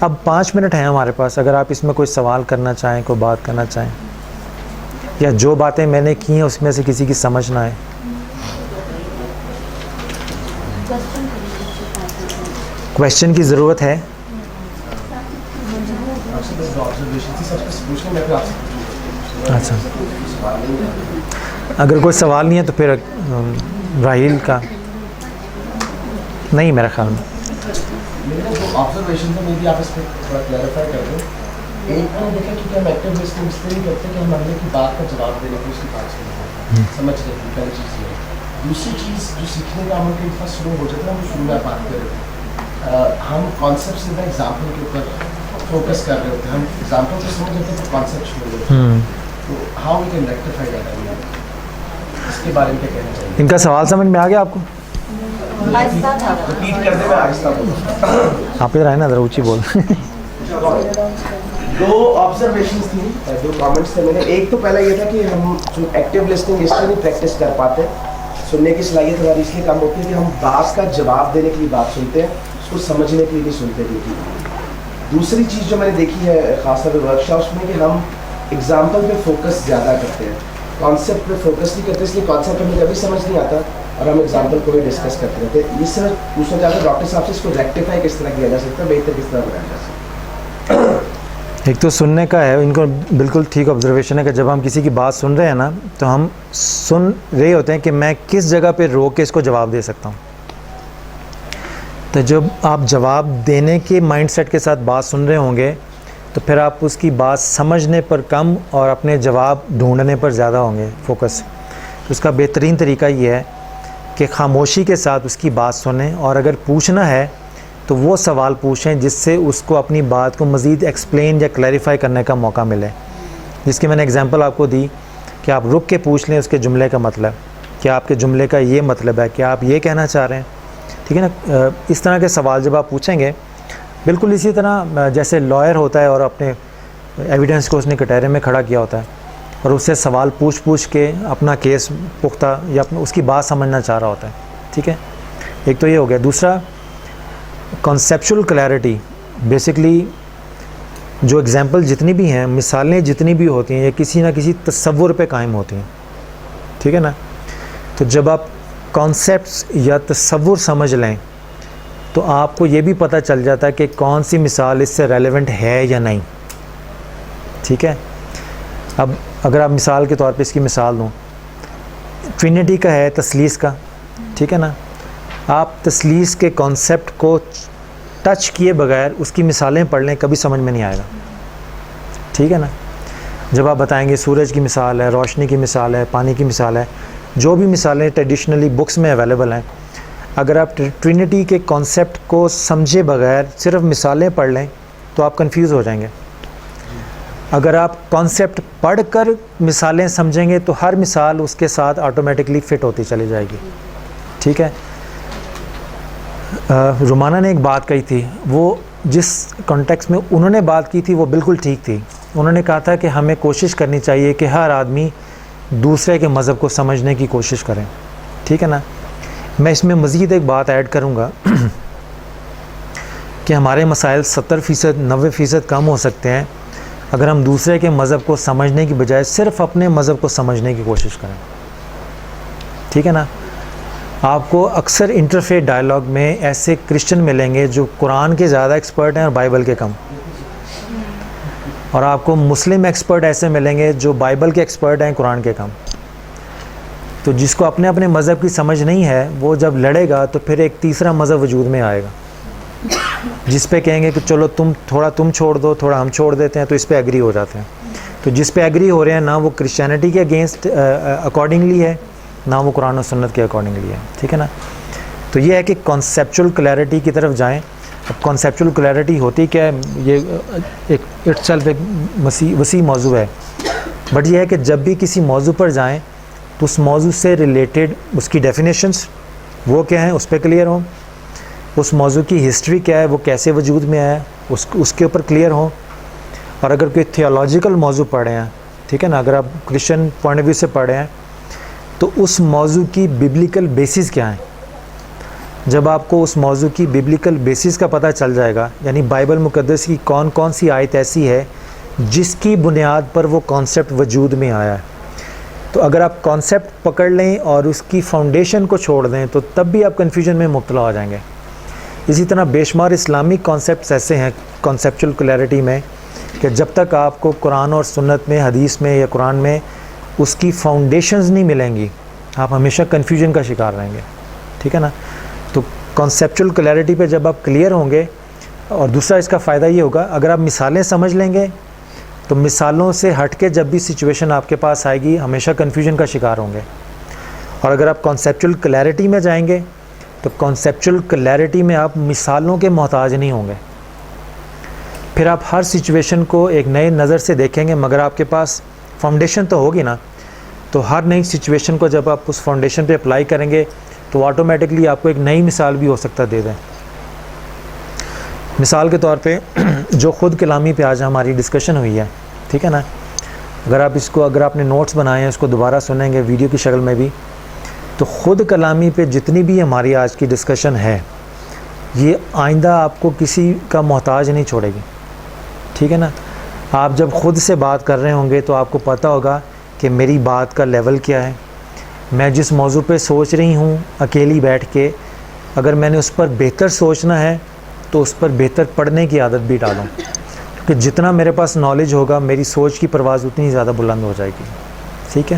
اب 5 منٹ ہیں ہمارے پاس, اگر آپ اس میں کوئی سوال کرنا چاہیں, کوئی بات کرنا چاہیں, یا جو باتیں میں نے کی ہیں اس میں سے کسی کی سمجھ نہ آئے. کویشچن کی ضرورت ہے؟ اچھا, اگر کوئی سوال نہیں ہے تو پھر راہیل کا نہیں میرے خیال میں. آبزرویشن میں بھی آپ اس پہ تھوڑا کلیریفائی کر دیں. ایک تو دیکھیں کیونکہ ہم ایکٹیو لسننگ اس لیے نہیں کرتے کہ ہم اگلے کی بات کا جواب دینے کی اس کی بات سمجھ رہے ہیں. پہلی چیز یہ ہے. دوسری چیز جو سیکھنے کا عمل کئی دفعہ شروع ہو جاتا ہے, ہم شروع میں بات کر رہے تھے, ہم کانسیپٹ سے ایگزامپل کے اوپر فوکس کر رہے ہوتے ہیں. ہم ایگزامپل کو سمجھ لیتے ہیں تو کانسیپٹ شروع ہو جاتا ہے. تو how we can rectify that, اس کے بارے میں کیا کہنا چاہیے؟ ان کا سوال سمجھ میں آ گیا آپ کو؟ ریپیٹ کر دیں, میں آہستہ بولوں. آپ ادھر آئے نا, ذرا اونچی بول. 2 آبزرویشنس تھیں, 2 کامنٹس تھے میرے. ایک تو پہلا یہ تھا کہ ہم جو ایکٹیو لسننگ اس لیے نہیں پریکٹس کر پاتے, سننے کی صلاحیت ہماری اس لیے کم ہوتی ہے کہ ہم بات کا جواب دینے کے لیے بات سنتے ہیں, اس کو سمجھنے کے لیے نہیں سنتے تھے. دوسری چیز جو میں نے دیکھی ہے خاص طور پہ ورک شاپس میں کہ ہم ایگزامپل پہ فوکس زیادہ کرتے ہیں, کانسیپٹ پہ فوکس نہیں کرتے, اس لیے کانسیپٹ ہمیں کبھی سمجھ نہیں آتا اور ہم ایگزامپل کو بھی ڈسکس کرتے رہتے ہیں. اس سے پوچھنا چاہتا ہوں ڈاکٹر صاحب سے اس کو ریکٹیفائی کس طرح کیا جا سکتا ہے, بہتر کس طرح بنایا جا سکتا ہے؟ ایک تو سننے کا ہے, ان کو بالکل ٹھیک آبزرویشن ہے کہ جب ہم کسی کی بات سن رہے ہیں نا تو ہم سن رہے ہوتے ہیں کہ میں کس جگہ پہ روک کے اس کو جواب دے سکتا ہوں. تو جب آپ جواب دینے کے مائنڈ سیٹ کے ساتھ بات سن رہے ہوں گے تو پھر آپ اس کی بات سمجھنے پر کم اور اپنے جواب ڈھونڈنے پر زیادہ ہوں گے فوکس. تو اس کا بہترین طریقہ یہ ہے کہ خاموشی کے ساتھ اس کی بات سنیں, اور اگر پوچھنا ہے تو وہ سوال پوچھیں جس سے اس کو اپنی بات کو مزید ایکسپلین یا کلیریفائی کرنے کا موقع ملے. جس کی میں نے اگزامپل آپ کو دی کہ آپ رک کے پوچھ لیں اس کے جملے کا مطلب, کہ آپ کے جملے کا یہ مطلب ہے, کہ آپ یہ کہنا چاہ رہے ہیں. ٹھیک ہے نا. اس طرح کے سوال جب آپ پوچھیں گے, بالکل اسی طرح جیسے لائر ہوتا ہے اور اپنے ایویڈنس کو اس نے کٹہرے میں کھڑا کیا ہوتا ہے اور اس سے سوال پوچھ کے اپنا کیس پختہ یا اس کی بات سمجھنا چاہ رہا ہوتا ہے. ٹھیک ہے, ایک تو یہ ہو گیا. دوسرا کنسیپچول کلیئرٹی. بیسکلی جو ایگزامپل جتنی بھی ہیں, مثالیں جتنی بھی ہوتی ہیں, یہ کسی نہ کسی تصور پہ قائم ہوتی ہیں. ٹھیک ہے نا. تو جب آپ کانسیپٹس یا تصور سمجھ لیں تو آپ کو یہ بھی پتہ چل جاتا ہے کہ کون سی مثال اس سے ریلیونٹ ہے یا نہیں. ٹھیک ہے. اب اگر آپ مثال کے طور پہ اس کی مثال دوں, ٹرینٹی کا ہے تثلیث کا. ٹھیک ہے نا. آپ تثلیث کے کانسیپٹ کو ٹچ کیے بغیر اس کی مثالیں پڑھ لیں, کبھی سمجھ میں نہیں آئے گا. ٹھیک ہے نا. جب آپ بتائیں گے سورج کی مثال ہے, روشنی کی مثال ہے, پانی کی مثال ہے, جو بھی مثالیں ٹریڈیشنلی بکس میں اویلیبل ہیں, اگر آپ ٹرینٹی کے کانسیپٹ کو سمجھے بغیر صرف مثالیں پڑھ لیں تو آپ کنفیوز ہو جائیں گے. اگر آپ کانسیپٹ پڑھ کر مثالیں سمجھیں گے تو ہر مثال اس کے ساتھ آٹومیٹکلی فٹ ہوتی چلی جائے گی. ٹھیک ہے. رومانہ نے ایک بات کہی تھی, وہ جس کانٹیکس میں انہوں نے بات کی تھی وہ بالکل ٹھیک تھی. انہوں نے کہا تھا کہ ہمیں کوشش کرنی چاہیے کہ ہر آدمی دوسرے کے مذہب کو سمجھنے کی کوشش کریں, ٹھیک ہے نا. میں اس میں مزید ایک بات ایڈ کروں گا کہ ہمارے مسائل 70% 90% کم ہو سکتے ہیں اگر ہم دوسرے کے مذہب کو سمجھنے کی بجائے صرف اپنے مذہب کو سمجھنے کی کوشش کریں, ٹھیک ہے نا. آپ کو اکثر انٹرفیتھ ڈائلاگ میں ایسے کرسچن ملیں گے جو قرآن کے زیادہ ایکسپرٹ ہیں اور بائبل کے کم, اور آپ کو مسلم ایکسپرٹ ایسے ملیں گے جو بائبل کے ایکسپرٹ ہیں قرآن کے کم. تو جس کو اپنے اپنے مذہب کی سمجھ نہیں ہے وہ جب لڑے گا تو پھر ایک تیسرا مذہب وجود میں آئے گا جس پہ کہیں گے کہ چلو تم چھوڑ دو, تھوڑا ہم چھوڑ دیتے ہیں, تو اس پہ ایگری ہو جاتے ہیں. تو جس پہ ایگری ہو رہے ہیں نہ وہ کرسچینٹی کے اگینسٹ اکارڈنگلی ہے, نہ وہ قرآن و سنت کے اکارڈنگلی ہے, ٹھیک ہے نا. تو یہ ہے کہ کانسیپچول کلیئرٹی کی طرف جائیں. اب کانسیپچول کلیئرٹی ہوتی کیا ہے, یہ ایک اٹ سیلف ایک وسیع موضوع ہے, بٹ یہ ہے کہ جب بھی کسی موضوع پر جائیں تو اس موضوع سے ریلیٹڈ اس کی ڈیفینیشنس وہ کیا ہیں اس پہ کلیئر ہوں, اس موضوع کی ہسٹری کیا ہے, وہ کیسے وجود میں آیا اس کے اوپر کلیئر ہوں. اور اگر کوئی تھیولوجیکل موضوع پڑھے ہیں, ٹھیک ہے نا, اگر آپ کرسچن پوائنٹ آف ویو سے پڑھے ہیں تو اس موضوع کی بیبلیکل بیسس کیا ہیں. جب آپ کو اس موضوع کی بیبلیکل بیسس کا پتہ چل جائے گا, یعنی بائبل مقدس کی کون کون سی آیت ایسی ہے جس کی بنیاد پر وہ کانسیپٹ وجود میں آیا ہے, تو اگر آپ کانسیپٹ پکڑ لیں اور اس کی فاؤنڈیشن کو چھوڑ دیں تو تب بھی آپ کنفیوژن میں مبتلا ہو جائیں گے. اسی طرح بے شمار اسلامک کانسیپٹس ایسے ہیں کانسیپچول کلیئرٹی میں کہ جب تک آپ کو قرآن اور سنت میں, حدیث میں یا قرآن میں اس کی فاؤنڈیشنز نہیں ملیں گی, آپ ہمیشہ کنفیوژن کا شکار رہیں گے, ٹھیک ہے نا. تو کانسیپچول کلیئرٹی پہ جب آپ کلیئر ہوں گے, اور دوسرا اس کا فائدہ یہ ہوگا اگر آپ مثالیں سمجھ لیں گے تو مثالوں سے ہٹ کے جب بھی سچویشن آپ کے پاس آئے گی ہمیشہ کنفیوژن کا شکار ہوں گے. اور اگر آپ کانسیپچول کلیئرٹی میں جائیں گے تو کانسیپچول کلیئرٹی میں آپ مثالوں کے محتاج نہیں ہوں گے, پھر آپ ہر سچویشن کو ایک نئے نظر سے دیکھیں گے, مگر آپ کے پاس فاؤنڈیشن تو ہوگی نا. تو ہر نئی سچویشن کو جب آپ اس فاؤنڈیشن پہ اپلائی کریں گے تو آٹومیٹکلی آپ کو ایک نئی مثال بھی ہو سکتا دے دیں. مثال کے طور پہ جو خود کلامی پہ آج ہماری ڈسکشن ہوئی ہے, ٹھیک ہے نا, اگر آپ نے نوٹس بنائے ہیں اس کو دوبارہ سنیں گے ویڈیو کی شکل میں بھی, تو خود کلامی پہ جتنی بھی ہماری آج کی ڈسکشن ہے یہ آئندہ آپ کو کسی کا محتاج نہیں چھوڑے گی, ٹھیک ہے نا. آپ جب خود سے بات کر رہے ہوں گے تو آپ کو پتہ ہوگا کہ میری بات کا لیول کیا ہے, میں جس موضوع پہ سوچ رہی ہوں اکیلی بیٹھ کے, اگر میں نے اس پر بہتر سوچنا ہے تو اس پر بہتر پڑھنے کی عادت بھی ڈالوں, کیونکہ جتنا میرے پاس نالج ہوگا میری سوچ کی پرواز اتنی زیادہ بلند ہو جائے گی, ٹھیک ہے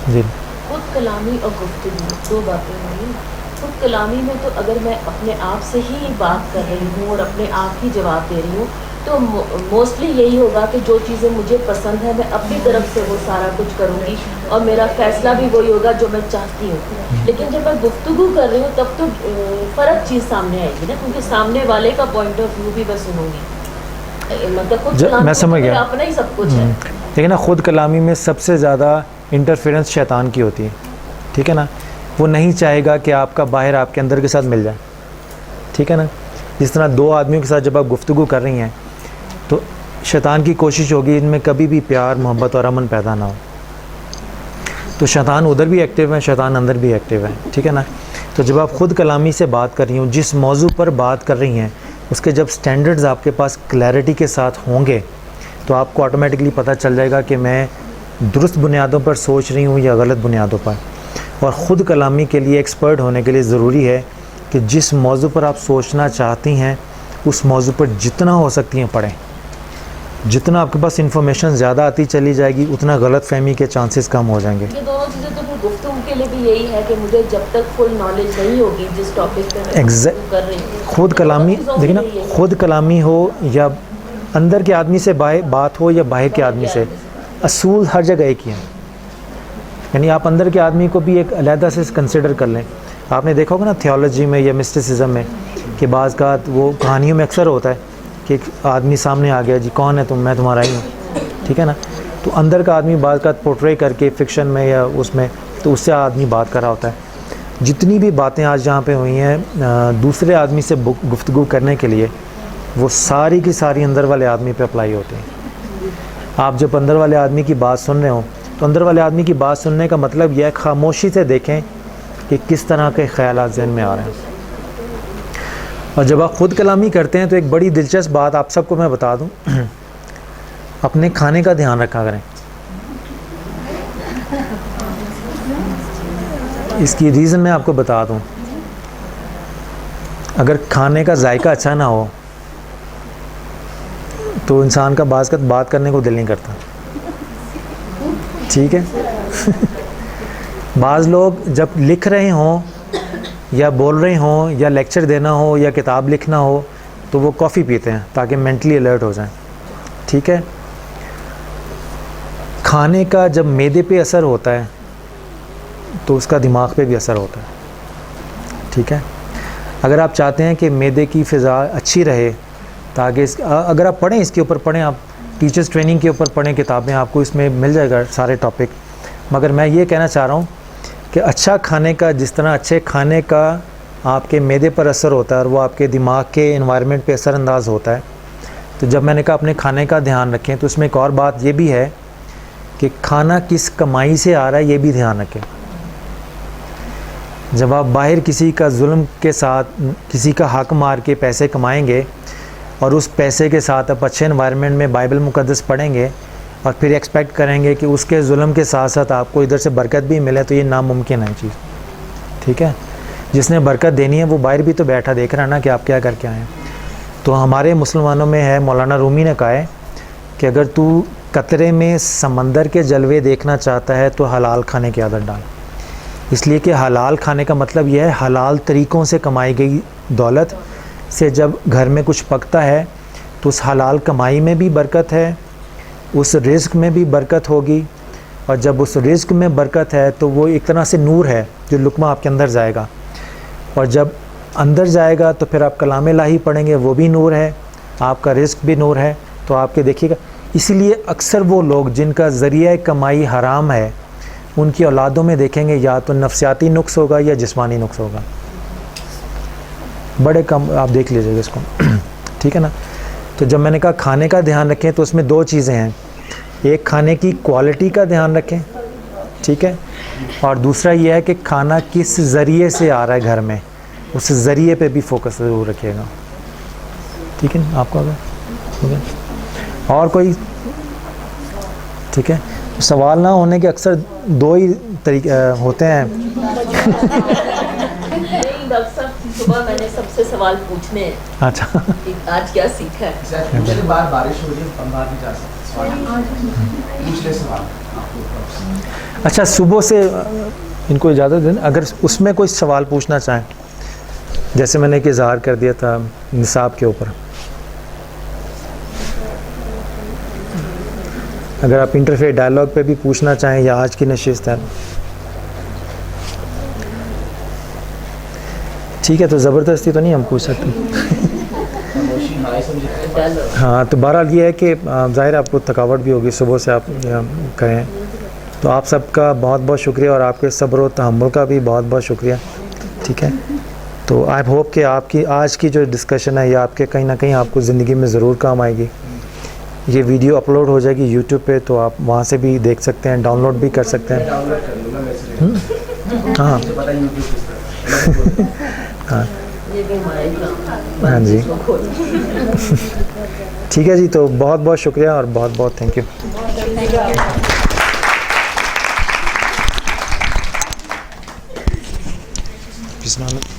جی. خود کلامی اور گفتگو دو باتیں ہیں. خود کلامی میں تو اگر میں اپنے آپ سے ہی بات کر رہی ہوں اور اپنے آپ ہی جواب دے رہی ہوں تو موسٹلی یہی ہوگا کہ جو چیزیں مجھے پسند ہیں میں اپنی طرف سے وہ سارا کچھ کروں گی اور میرا فیصلہ بھی وہی ہوگا جو میں چاہتی ہوں. لیکن جب میں گفتگو کر رہی ہوں تب تو فرق چیز سامنے آئے گی نا, کیونکہ سامنے والے کا پوائنٹ آف ویو بھی میں سنوں گی. مطلب خود میں سمجھ گیا, اپنا ہی سب کچھ ہے. لیکن نا خود کلامی میں سب سے زیادہ انٹرفیرنس شیطان کی ہوتی ہے, ٹھیک ہے نا. وہ نہیں چاہے گا کہ آپ کا باہر آپ کے اندر کے ساتھ مل جائے, ٹھیک ہے نا. جس طرح دو آدمیوں کے ساتھ جب آپ گفتگو کر رہی ہیں تو شیطان کی کوشش ہوگی ان میں کبھی بھی پیار, محبت اور امن پیدا نہ ہو. تو شیطان ادھر بھی ایکٹیو ہے, شیطان اندر بھی ایکٹیو ہے, ٹھیک ہے نا. تو جب آپ خود کلامی سے بات کر رہی ہوں, جس موضوع پر بات کر رہی ہیں اس کے جب سٹینڈرڈز آپ کے پاس کلیئرٹی کے ساتھ ہوں گے تو آپ کو آٹومیٹکلی پتہ چل جائے گا کہ میں درست بنیادوں پر سوچ رہی ہوں یا غلط بنیادوں پر. اور خود کلامی کے لیے ایکسپرٹ ہونے کے لیے ضروری ہے کہ جس موضوع پر آپ سوچنا چاہتی ہیں اس موضوع پر جتنا ہو سکتی ہیں پڑھیں. جتنا آپ کے پاس انفارمیشن زیادہ آتی چلی جائے گی اتنا غلط فہمی کے چانسز کم ہو جائیں گے. یہ دونوں چیزیں تو پھر گفتگو کے لیے بھی یہی ہے کہ مجھے جب تک فل نالج نہیں ہوگی جس ٹاپک پہ میں گفتگو کر رہی ہوں, خود کلامی دیکھیں نا, خود کلامی ہو یا اندر کے آدمی سے بات ہو یا باہر کے آدمی سے, اصول ہر جگہ ایک ہی ہیں. یعنی آپ اندر کے آدمی کو بھی ایک علیحدہ سے کنسیڈر کر لیں. آپ نے دیکھا ہوگا نا تھیولوجی میں یا مسٹسزم میں کہ بعض کا وہ کہانیوں میں اکثر ہوتا ہے کہ ایک آدمی سامنے آ گیا, جی کون ہے تم, میں تمہارا ہی ہوں, ٹھیک ہے نا. تو اندر کا آدمی بعض کا پورٹرے کر کے فکشن میں یا اس میں تو اس سے آدمی بات کر رہا ہوتا ہے. جتنی بھی باتیں آج یہاں پہ ہوئی ہیں دوسرے آدمی سے گفتگو کرنے کے لیے وہ ساری کی ساری اندر والے آدمی پہ اپلائی ہوتے ہیں. آپ جب اندر والے آدمی کی بات سن رہے ہوں تو اندر والے آدمی کی بات سننے کا مطلب یہ ہے خاموشی سے دیکھیں کہ کس طرح کے خیالات ذہن میں آ رہے ہیں. اور جب آپ خود کلامی کرتے ہیں تو ایک بڑی دلچسپ بات آپ سب کو میں بتا دوں, اپنے کھانے کا دھیان رکھا کریں. اس کی ریزن میں آپ کو بتا دوں, اگر کھانے کا ذائقہ اچھا نہ ہو تو انسان کا بعض اوقات بات کرنے کو دل نہیں کرتا. ٹھیک ہے. بعض لوگ جب لکھ رہے ہوں یا بول رہے ہوں یا لیکچر دینا ہو یا کتاب لکھنا ہو تو وہ کافی پیتے ہیں تاکہ مینٹلی الرٹ ہو جائیں. ٹھیک ہے. کھانے کا جب معدے پہ اثر ہوتا ہے تو اس کا دماغ پہ بھی اثر ہوتا ہے. ٹھیک ہے. اگر آپ چاہتے ہیں کہ معدے کی فضا اچھی رہے تاکہ اگر آپ پڑھیں, اس کے اوپر پڑھیں, آپ ٹیچرز ٹریننگ کے اوپر پڑھیں کتابیں, آپ کو اس میں مل جائے گا سارے ٹاپک. مگر میں یہ کہنا چاہ رہا ہوں کہ اچھا کھانے کا جس طرح اچھے کھانے کا آپ کے معدے پر اثر ہوتا ہے اور وہ آپ کے دماغ کے انوائرمنٹ پہ اثر انداز ہوتا ہے, تو جب میں نے کہا اپنے کھانے کا دھیان رکھیں تو اس میں ایک اور بات یہ بھی ہے کہ کھانا کس کمائی سے آ رہا ہے یہ بھی دھیان رکھیں. جب آپ باہر کسی کا ظلم کے ساتھ کسی کا حق مار کے پیسے کمائیں گے اور اس پیسے کے ساتھ آپ اچھے انوائرمنٹ میں بائبل مقدس پڑھیں گے اور پھر ایکسپیکٹ کریں گے کہ اس کے ظلم کے ساتھ ساتھ آپ کو ادھر سے برکت بھی ملے, تو یہ ناممکن ہے چیز. ٹھیک ہے. جس نے برکت دینی ہے وہ باہر بھی تو بیٹھا دیکھ رہا ہے نا کہ آپ کیا کر کے آئے ہیں. تو ہمارے مسلمانوں میں ہے, مولانا رومی نے کہا ہے کہ اگر تو قطرے میں سمندر کے جلوے دیکھنا چاہتا ہے تو حلال کھانے کی عادت ڈال. اس لیے کہ حلال کھانے کا مطلب یہ ہے حلال طریقوں سے کمائی گئی دولت سے جب گھر میں کچھ پکتا ہے تو اس حلال کمائی میں بھی برکت ہے, اس رزق میں بھی برکت ہوگی, اور جب اس رزق میں برکت ہے تو وہ ایک طرح سے نور ہے جو لقمہ آپ کے اندر جائے گا, اور جب اندر جائے گا تو پھر آپ کلام الہی پڑھیں گے, وہ بھی نور ہے, آپ کا رزق بھی نور ہے. تو آپ کے دیکھیے گا, اسی لیے اکثر وہ لوگ جن کا ذریعہ کمائی حرام ہے ان کی اولادوں میں دیکھیں گے یا تو نفسیاتی نقص ہوگا یا جسمانی نقص ہوگا. بڑے کم آپ دیکھ لیجیے گا اس کو. ٹھیک ہے نا. تو جب میں نے کہا کھانے کا دھیان رکھیں تو اس میں دو چیزیں ہیں, ایک کھانے کی کوالٹی کا دھیان رکھیں, ٹھیک ہے, اور دوسرا یہ ہے کہ کھانا کس ذریعے سے آ رہا ہے گھر میں, اس ذریعے پہ بھی فوکس ضرور رکھیے گا. ٹھیک ہے. آپ کو ہو گیا اور کوئی؟ ٹھیک ہے. سوال نہ ہونے کے اکثر دو ہی طریقے ہوتے ہیں. ڈاکٹر صاحب صبح میں نے سب سے سوال پوچھنے ہیں. اچھا. آج کیا سیکھا ہے؟ چلیے باہر بارش ہو رہی ہے, ہم باہر بھی جا سکتے ہیں. پوچھ لیں سوال. اچھا, صبح سے ان کو اجازت دیں اگر اس میں کوئی سوال پوچھنا چاہیں, جیسے میں نے ایک اظہار کر دیا تھا نصاب کے اوپر, اگر آپ انٹرفیئر ڈائلاگ پہ بھی پوچھنا چاہیں یا آج کی نشست ہے. ٹھیک ہے. تو زبردستی تو نہیں ہم پوچھ سکتے. ہاں, تو بہرحال یہ ہے کہ ظاہر آپ کو تھکاوٹ بھی ہوگی صبح سے آپ کہیں, تو آپ سب کا بہت بہت شکریہ اور آپ کے صبر و تحمل کا بھی بہت بہت شکریہ. ٹھیک ہے. تو آئی ہوپ کہ آپ کی آج کی جو ڈسکشن ہے یہ آپ کے کہیں نہ کہیں آپ کو زندگی میں ضرور کام آئے گی. یہ ویڈیو اپلوڈ ہو جائے گی یوٹیوب پہ, تو آپ وہاں سے بھی دیکھ سکتے ہیں, ڈاؤن لوڈ بھی کر سکتے ہیں. ہاں ہاں ہاں جی. ٹھیک ہے جی. تو بہت بہت شکریہ اور بہت بہت تھینک یو. بسم اللہ.